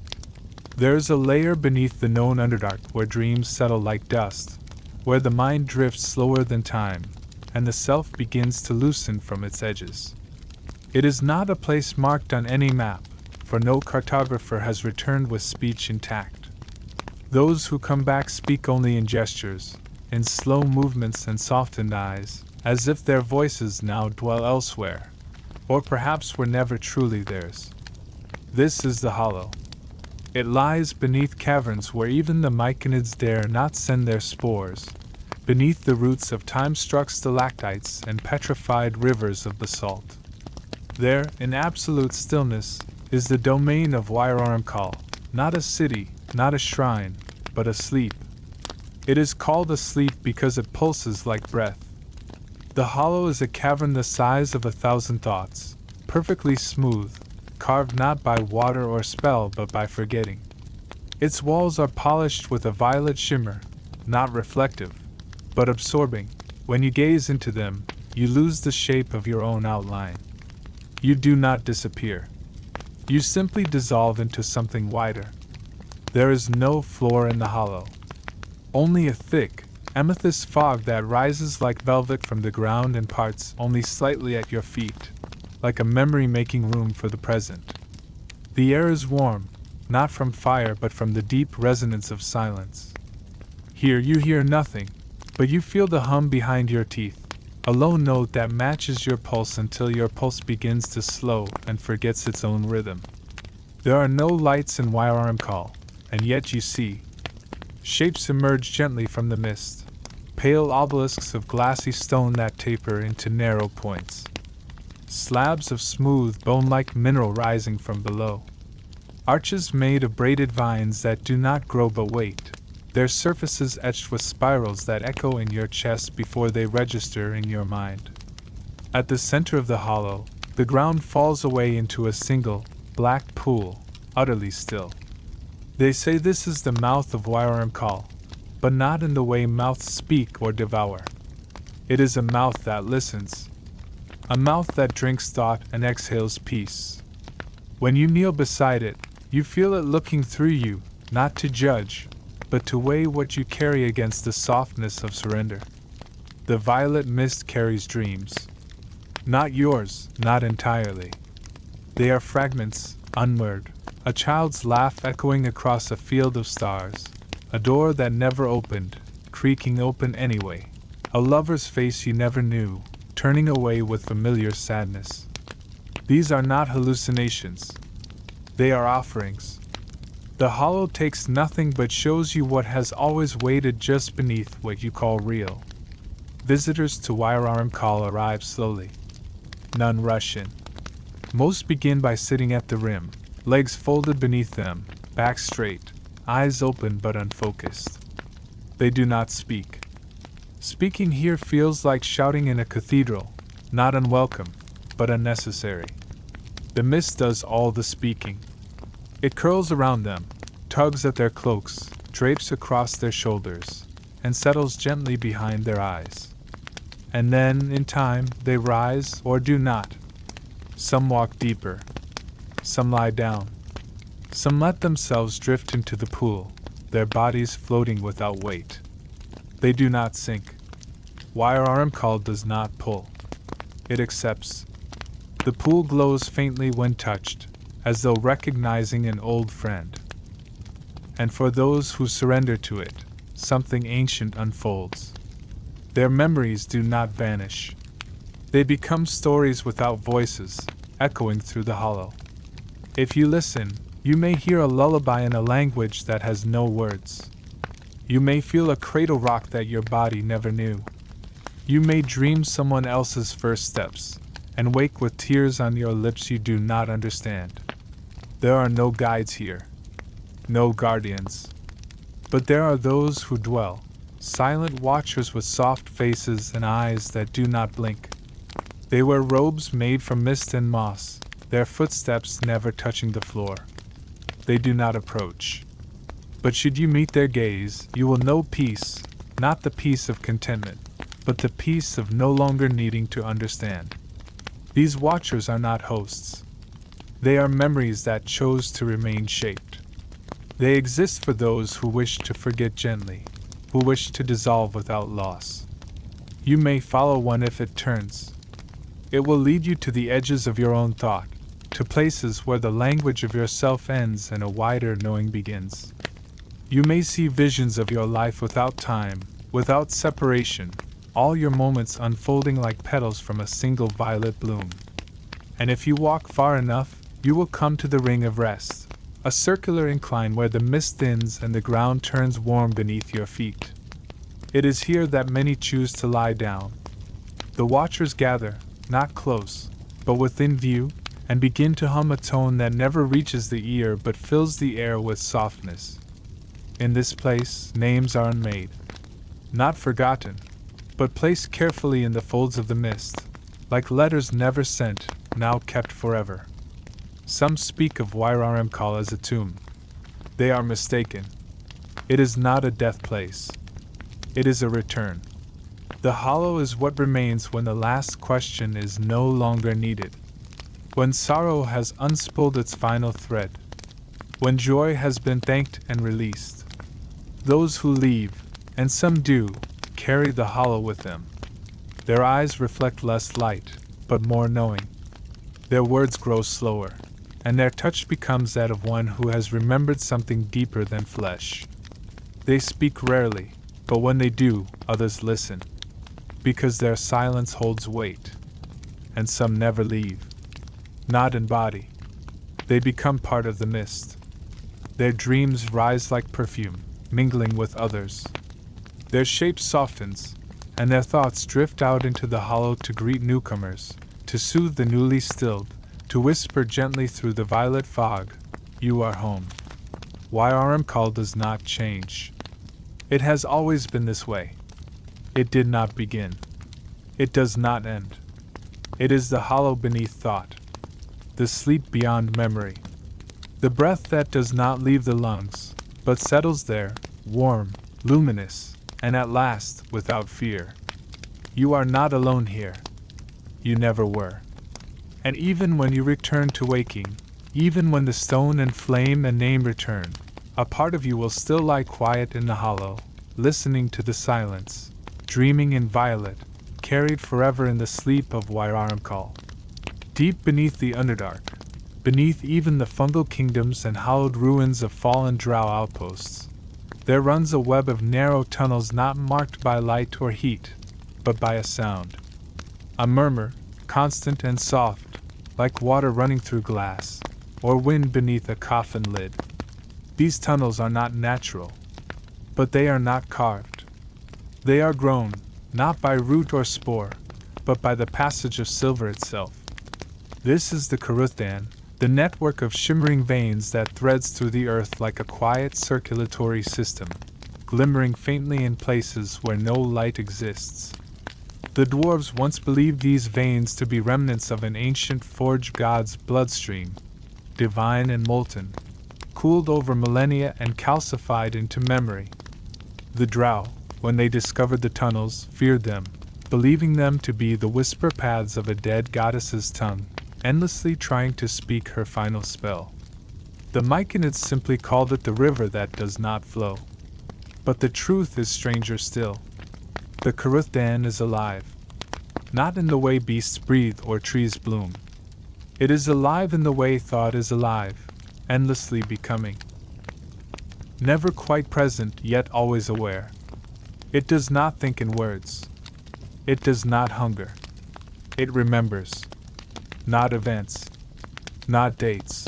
There is a layer beneath the known Underdark where dreams settle like dust, where the mind drifts slower than time, and the self begins to loosen from its edges. It is not a place marked on any map, for no cartographer has returned with speech intact. Those who come back speak only in gestures, in slow movements and softened eyes, as if their voices now dwell elsewhere, or perhaps were never truly theirs. This is the Hollow. It lies beneath caverns where even the myconids dare not send their spores, beneath the roots of time-struck stalactites and petrified rivers of basalt. There, in absolute stillness, is the domain of Wairaramkal, not a city, not a shrine, but a sleep. It is called a sleep because it pulses like breath. The Hollow is a cavern the size of 1,000 thoughts, perfectly smooth, carved not by water or spell but by forgetting. Its walls are polished with a violet shimmer, not reflective, but absorbing. When you gaze into them, you lose the shape of your own outline. You do not disappear. You simply dissolve into something wider. There is no floor in the Hollow. Only a thick, amethyst fog that rises like velvet from the ground and parts only slightly at your feet, like a memory making room for the present. The air is warm, not from fire but from the deep resonance of silence. Here you hear nothing, but you feel the hum behind your teeth, a low note that matches your pulse until your pulse begins to slow and forgets its own rhythm. There are no lights in Wairaramkal, and yet you see shapes emerge gently from the mist, pale obelisks of glassy stone that taper into narrow points, slabs of smooth bone-like mineral rising from below, arches made of braided vines that do not grow but wait, their surfaces etched with spirals that echo in your chest before they register in your mind. At the center of the Hollow, the ground falls away into a single, black pool, utterly still. They say this is the mouth of Wairaramkal, but not in the way mouths speak or devour. It is a mouth that listens, a mouth that drinks thought and exhales peace. When you kneel beside it, you feel it looking through you, not to judge, but to weigh what you carry against the softness of surrender. The violet mist carries dreams. Not yours, not entirely. They are fragments, unmurred, a child's laugh echoing across a field of stars, a door that never opened, creaking open anyway, a lover's face you never knew, turning away with familiar sadness. These are not hallucinations. They are offerings. The Hollow takes nothing but shows you what has always waited just beneath what you call real. Visitors to Wairaramkal arrive slowly. None rush in. Most begin by sitting at the rim, legs folded beneath them, back straight, eyes open but unfocused. They do not speak. Speaking here feels like shouting in a cathedral, not unwelcome, but unnecessary. The mist does all the speaking. It curls around them, tugs at their cloaks, drapes across their shoulders, and settles gently behind their eyes. And then, in time, they rise or do not. Some walk deeper. Some lie down. Some let themselves drift into the pool, their bodies floating without weight. They do not sink. Wairaramkal does not pull. It accepts. The pool glows faintly when touched, as though recognizing an old friend. And for those who surrender to it, something ancient unfolds. Their memories do not vanish. They become stories without voices, echoing through the Hollow. If you listen, you may hear a lullaby in a language that has no words. You may feel a cradle rock that your body never knew. You may dream someone else's first steps, and wake with tears on your lips you do not understand. There are no guides here, no guardians. But there are those who dwell, silent watchers with soft faces and eyes that do not blink. They wear robes made from mist and moss, their footsteps never touching the floor. They do not approach. But should you meet their gaze, you will know peace, not the peace of contentment, but the peace of no longer needing to understand. These watchers are not hosts. They are memories that chose to remain shaped. They exist for those who wish to forget gently, who wish to dissolve without loss. You may follow one if it turns. It will lead you to the edges of your own thought, to places where the language of yourself ends and a wider knowing begins. You may see visions of your life without time, without separation, all your moments unfolding like petals from a single violet bloom. And if you walk far enough, you will come to the ring of rest, a circular incline where the mist thins and the ground turns warm beneath your feet. It is here that many choose to lie down. The watchers gather, not close, but within view, and begin to hum a tone that never reaches the ear but fills the air with softness. In this place, names are unmade, not forgotten, but placed carefully in the folds of the mist, like letters never sent, now kept forever. Some speak of Wairaramkal as a tomb. They are mistaken. It is not a death place. It is a return. The hollow is what remains when the last question is no longer needed. When sorrow has unspooled its final thread. When joy has been thanked and released. Those who leave, and some do, carry the hollow with them. Their eyes reflect less light, but more knowing. Their words grow slower, and their touch becomes that of one who has remembered something deeper than flesh. They speak rarely, but when they do, others listen, because their silence holds weight. And some never leave. Not in body. They become part of the mist. Their dreams rise like perfume, mingling with others. Their shape softens, and their thoughts drift out into the hollow to greet newcomers, to soothe the newly stilled, to whisper gently through the violet fog, "You are home." Wairaramkal does not change. It has always been this way. It did not begin. It does not end. It is the hollow beneath thought, the sleep beyond memory, the breath that does not leave the lungs, but settles there, warm, luminous, and at last, without fear. You are not alone here. You never were. And even when you return to waking, even when the stone and flame and name return, a part of you will still lie quiet in the hollow, listening to the silence, dreaming in violet, carried forever in the sleep of Wairaramkal. Deep beneath the Underdark, beneath even the fungal kingdoms and hollowed ruins of fallen drow outposts, there runs a web of narrow tunnels not marked by light or heat, but by a sound. A murmur, constant and soft, like water running through glass, or wind beneath a coffin lid. These tunnels are not natural, but they are not carved. They are grown, not by root or spore, but by the passage of silver itself. This is the Karuthan, the network of shimmering veins that threads through the earth like a quiet circulatory system, glimmering faintly in places where no light exists. The dwarves once believed these veins to be remnants of an ancient forge god's bloodstream, divine and molten, cooled over millennia and calcified into memory. The drow, when they discovered the tunnels, feared them, believing them to be the whisper paths of a dead goddess's tongue, endlessly trying to speak her final spell. The Myconids simply called it the river that does not flow. But the truth is stranger still. The Karuthan is alive. Not in the way beasts breathe or trees bloom. It is alive in the way thought is alive, endlessly becoming. Never quite present, yet always aware. It does not think in words. It does not hunger. It remembers. Not events, not dates,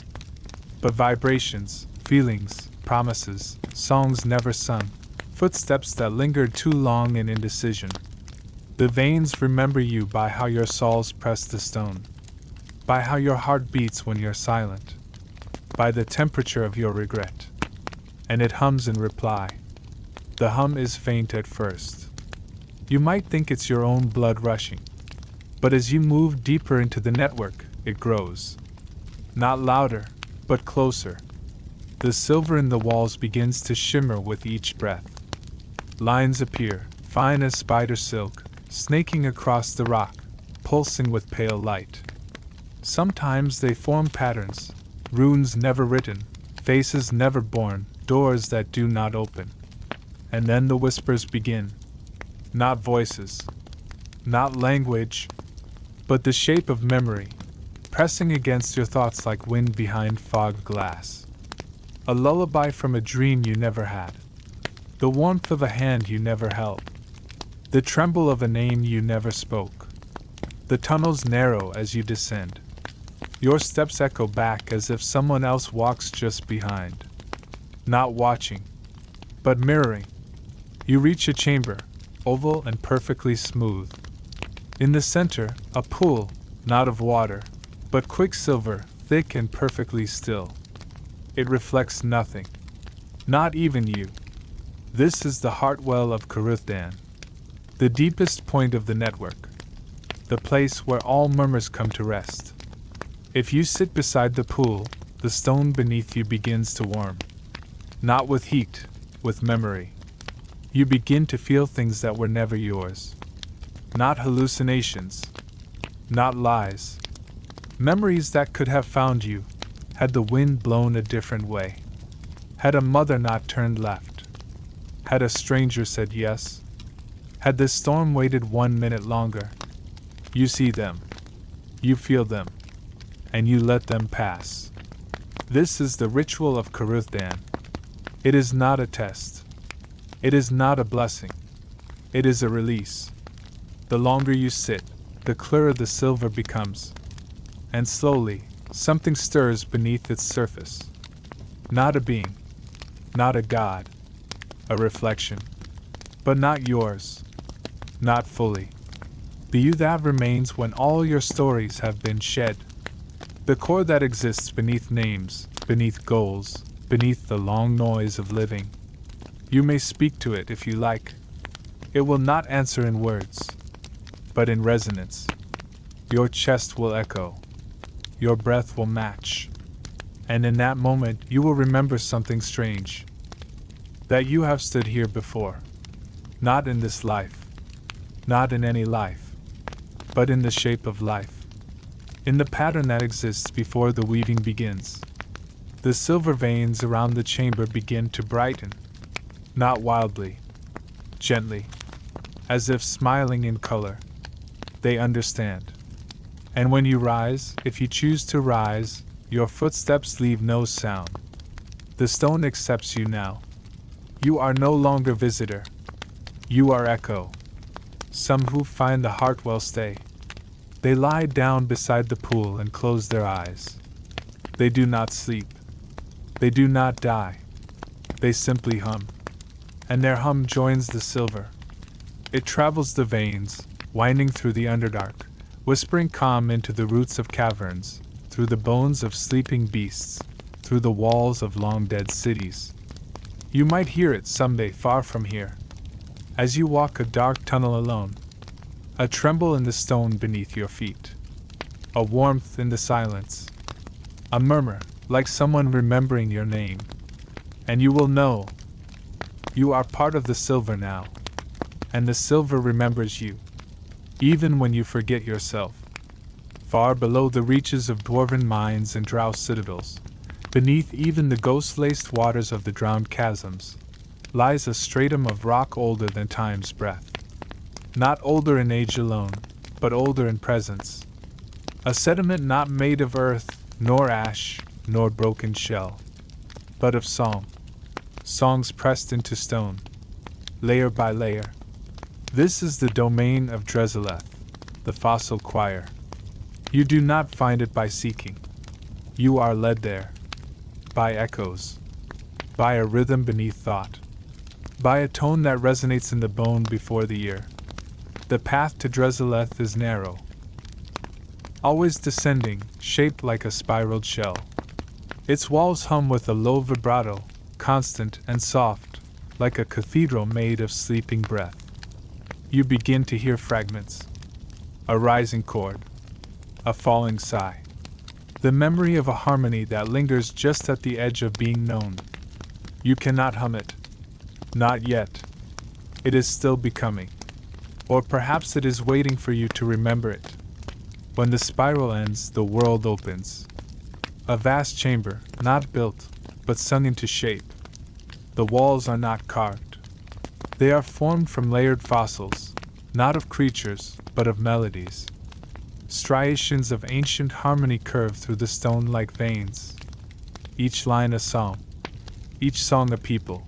but vibrations, feelings, promises, songs never sung, footsteps that lingered too long in indecision. The veins remember you by how your soles press the stone, by how your heart beats when you're silent, by the temperature of your regret. And it hums in reply. The hum is faint at first. You might think it's your own blood rushing, but as you move deeper into the network, it grows. Not louder, but closer. The silver in the walls begins to shimmer with each breath. Lines appear, fine as spider silk, snaking across the rock, pulsing with pale light. Sometimes they form patterns, runes never written, faces never born, doors that do not open. And then the whispers begin. Not voices, not language, but the shape of memory, pressing against your thoughts like wind behind fogged glass. A lullaby from a dream you never had. The warmth of a hand you never held. The tremble of a name you never spoke. The tunnels narrow as you descend. Your steps echo back as if someone else walks just behind. Not watching, but mirroring. You reach a chamber, oval and perfectly smooth. In the center, a pool, not of water, but quicksilver, thick and perfectly still. It reflects nothing, not even you. This is the heartwell of Caruthan, the deepest point of the network, the place where all murmurs come to rest. If you sit beside the pool, the stone beneath you begins to warm. Not with heat, with memory. You begin to feel things that were never yours. Not hallucinations. Not lies. Memories that could have found you, had the wind blown a different way. Had a mother not turned left. Had a stranger said yes. Had the storm waited 1 minute longer. You see them. You feel them. And you let them pass. This is the ritual of Caruthan. It is not a test. It is not a blessing. It is a release. The longer you sit, the clearer the silver becomes. And slowly, something stirs beneath its surface. Not a being. Not a god. A reflection. But not yours. Not fully. The you that remains when all your stories have been shed. The core that exists beneath names, beneath goals, beneath the long noise of living. You may speak to it if you like. It will not answer in words, but in resonance. Your chest will echo. Your breath will match. And in that moment you will remember something strange. That you have stood here before. Not in this life. Not in any life. But in the shape of life. In the pattern that exists before the weaving begins. The silver veins around the chamber begin to brighten. Not wildly. Gently. As if smiling in color. They understand. And when you rise, if you choose to rise, your footsteps leave no sound. The stone accepts you now. You are no longer visitor. You are echo. Some who find the heartwell stay. They lie down beside the pool and close their eyes. They do not sleep. They do not die. They simply hum. And their hum joins the silver. It travels the veins, winding through the Underdark, whispering calm into the roots of caverns, through the bones of sleeping beasts, through the walls of long-dead cities. You might hear it someday far from here. As you walk a dark tunnel alone. A tremble in the stone beneath your feet. A warmth in the silence. A murmur, like someone remembering your name. And you will know. You are part of the silver now. And the silver remembers you. Even when you forget yourself. Far below the reaches of dwarven mines and drow citadels, beneath even the ghost-laced waters of the drowned chasms, lies a stratum of rock older than time's breath. Not older in age alone, but older in presence. A sediment not made of earth, nor ash, nor broken shell, but of song. Songs pressed into stone, layer by layer. This is the domain of Dresseleth, the fossil choir. You do not find it by seeking. You are led there. By echoes. By a rhythm beneath thought. by a tone that resonates in the bone before the ear. The path to Dresseleth is narrow, always descending, shaped like a spiraled shell. Its walls hum with a low vibrato, constant and soft, like a cathedral made of sleeping breath. You begin to hear fragments. A rising chord. A falling sigh. The memory of a harmony that lingers just at the edge of being known. You cannot hum it. Not yet. It is still becoming. Or perhaps it is waiting for you to remember it. When the spiral ends, the world opens. A vast chamber, not built, but sung into shape. The walls are not carved. They are formed from layered fossils, not of creatures, but of melodies. Striations of ancient harmony curve through the stone like veins. Each line a song. Each song a people.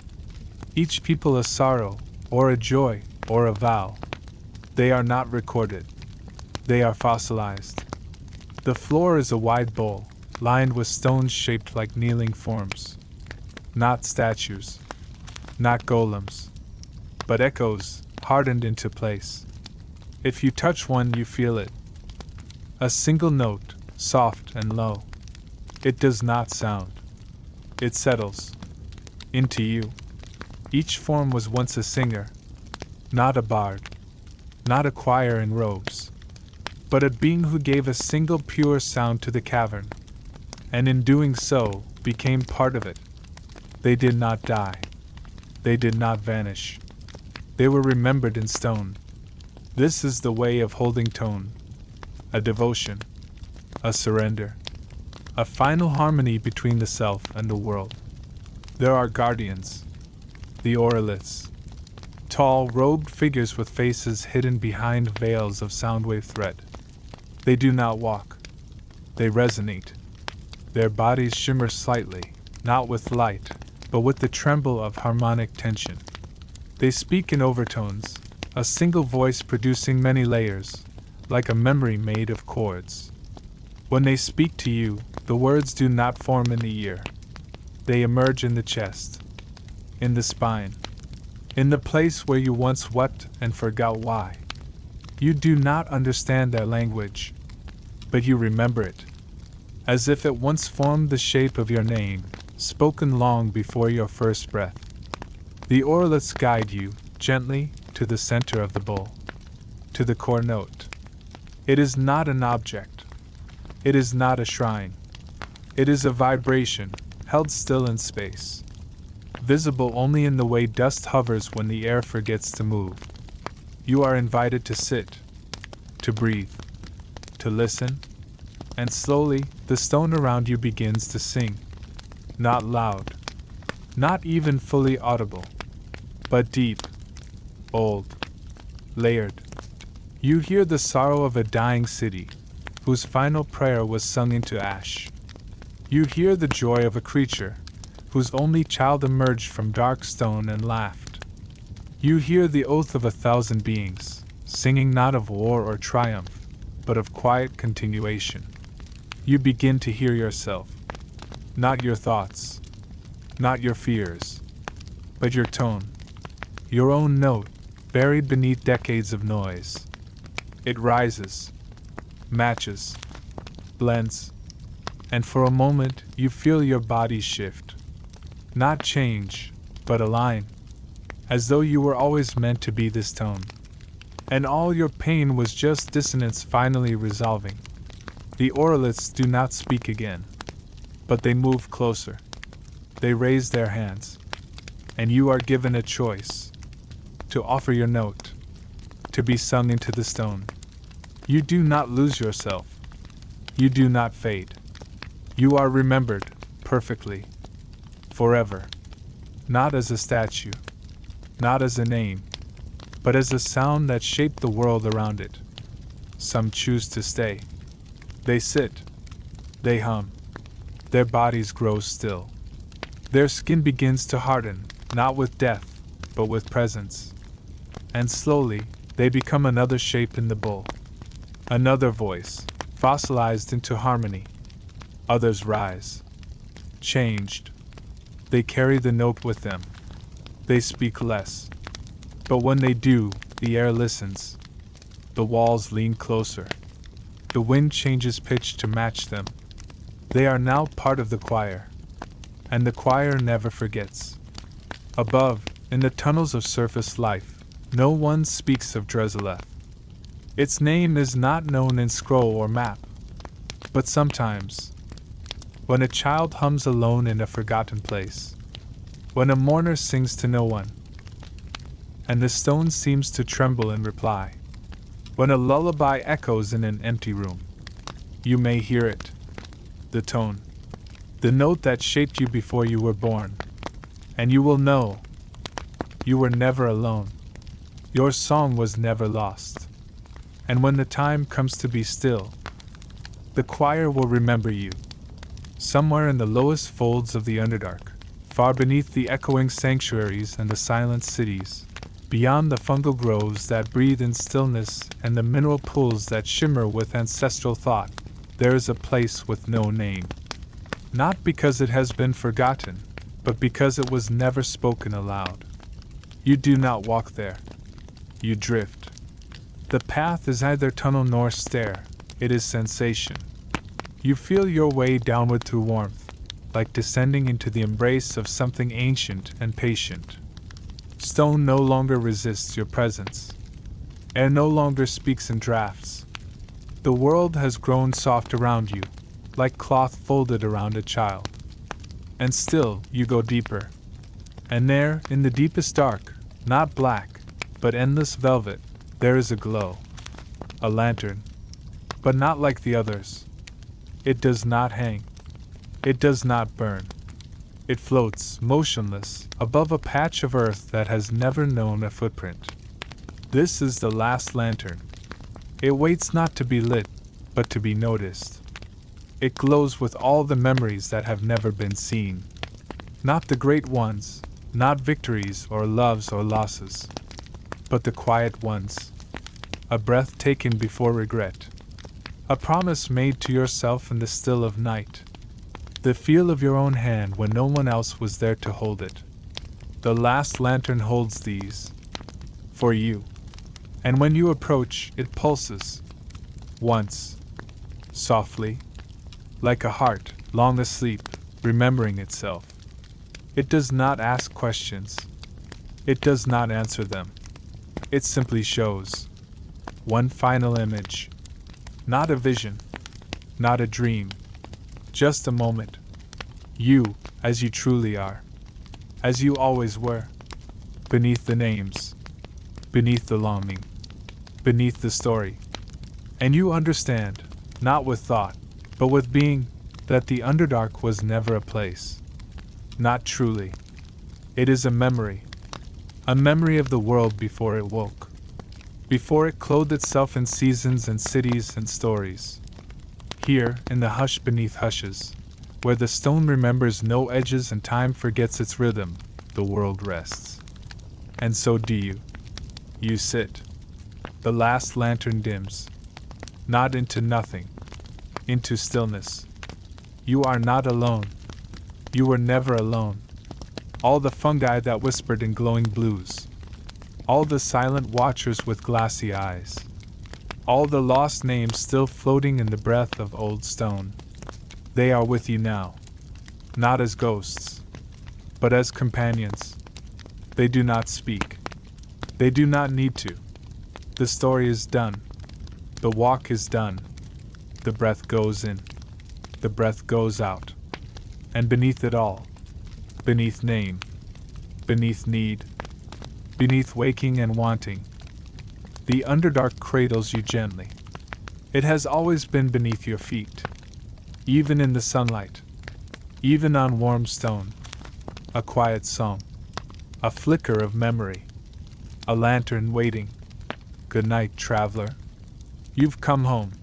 Each people a sorrow, or a joy, or a vow. They are not recorded. They are fossilized. The floor is a wide bowl, lined with stones shaped like kneeling forms. Not statues. Not golems. But echoes, hardened into place. If you touch one, you feel it. A single note, soft and low. It does not sound. It settles. Into you. Each form was once a singer. Not a bard. Not a choir in robes. But a being who gave a single pure sound to the cavern. And in doing so, became part of it. They did not die. They did not vanish. They were remembered in stone. This is the way of holding tone. A devotion. A surrender. A final harmony between the self and the world. There are guardians. The oroliths. Tall, robed figures with faces hidden behind veils of soundwave thread. They do not walk. They resonate. Their bodies shimmer slightly, not with light, but with the tremble of harmonic tension. They speak in overtones, a single voice producing many layers, like a memory made of chords. When they speak to you, the words do not form in the ear. They emerge in the chest, in the spine, in the place where you once wept and forgot why. You do not understand their language, but you remember it, as if it once formed the shape of your name, spoken long before your first breath. The oroliths guide you, gently, to the center of the bowl, to the core note. It is not an object. It is not a shrine. It is a vibration, held still in space, visible only in the way dust hovers when the air forgets to move. You are invited to sit, to breathe, to listen, and slowly, the stone around you begins to sing. Not loud, not even fully audible, but deep, old, layered. You hear the sorrow of a dying city, whose final prayer was sung into ash. You hear the joy of a creature, whose only child emerged from dark stone and laughed. You hear the oath of 1,000 beings, singing not of war or triumph, but of quiet continuation. You begin to hear yourself, not your thoughts, not your fears, but your tone, your own note, buried beneath decades of noise. It rises, matches, blends, and for a moment you feel your body shift. Not change, but align, as though you were always meant to be this tone. And all your pain was just dissonance finally resolving. The oroliths do not speak again, but they move closer. They raise their hands, and you are given a choice: to offer your note, to be sung into the stone. You do not lose yourself. You do not fade. You are remembered, perfectly, forever. Not as a statue, not as a name, but as a sound that shaped the world around it. Some choose to stay. They sit. They hum. Their bodies grow still. Their skin begins to harden, not with death, but with presence. And slowly, they become another shape in the bowl. Another voice, fossilized into harmony. Others rise. Changed. They carry the note with them. They speak less. But when they do, the air listens. The walls lean closer. The wind changes pitch to match them. They are now part of the choir. And the choir never forgets. Above, in the tunnels of surface life, no one speaks of Dresseleth. Its name is not known in scroll or map. But sometimes, when a child hums alone in a forgotten place, when a mourner sings to no one, and the stone seems to tremble in reply, when a lullaby echoes in an empty room, you may hear it, the tone, the note that shaped you before you were born, and you will know you were never alone. Your song was never lost. And when the time comes to be still, the choir will remember you. Somewhere in the lowest folds of the Underdark, far beneath the echoing sanctuaries and the silent cities, beyond the fungal groves that breathe in stillness and the mineral pools that shimmer with ancestral thought, there is a place with no name. Not because it has been forgotten, but because it was never spoken aloud. You do not walk there. You drift. The path is neither tunnel nor stair, it is sensation. You feel your way downward through warmth, like descending into the embrace of something ancient and patient. Stone no longer resists your presence. Air no longer speaks in drafts. The world has grown soft around you, like cloth folded around a child. And still, you go deeper. And there, in the deepest dark, not black, but endless velvet, there is a glow. A lantern. But not like the others. It does not hang. It does not burn. It floats, motionless, above a patch of earth that has never known a footprint. This is the last lantern. It waits not to be lit, but to be noticed. It glows with all the memories that have never been seen. Not the great ones, not victories or loves or losses, but the quiet ones. A breath taken before regret. A promise made to yourself in the still of night. The feel of your own hand when no one else was there to hold it. The last lantern holds these. For you. And when you approach, it pulses. Once. Softly. Like a heart, long asleep, remembering itself. It does not ask questions. It does not answer them. It simply shows. One final image. Not a vision. Not a dream. Just a moment. You, as you truly are. As you always were. Beneath the names. Beneath the longing. Beneath the story. And you understand, not with thought, but with being, that the Underdark was never a place. Not truly. It is a memory. A memory of the world before it woke. Before it clothed itself in seasons and cities and stories. Here, in the hush beneath hushes, where the stone remembers no edges and time forgets its rhythm, the world rests. And so do you. You sit. The last lantern dims. Not into nothing. Into stillness. You are not alone. You were never alone. All the fungi that whispered in glowing blues. All the silent watchers with glassy eyes. All the lost names still floating in the breath of old stone. They are with you now. Not as ghosts, but as companions. They do not speak. They do not need to. The story is done. The walk is done. The breath goes in. The breath goes out. And beneath it all, beneath name, beneath need, beneath waking and wanting, the Underdark cradles you gently. It has always been beneath your feet, even in the sunlight, even on warm stone. A quiet song, a flicker of memory, a lantern waiting. Good night, traveler. You've come home.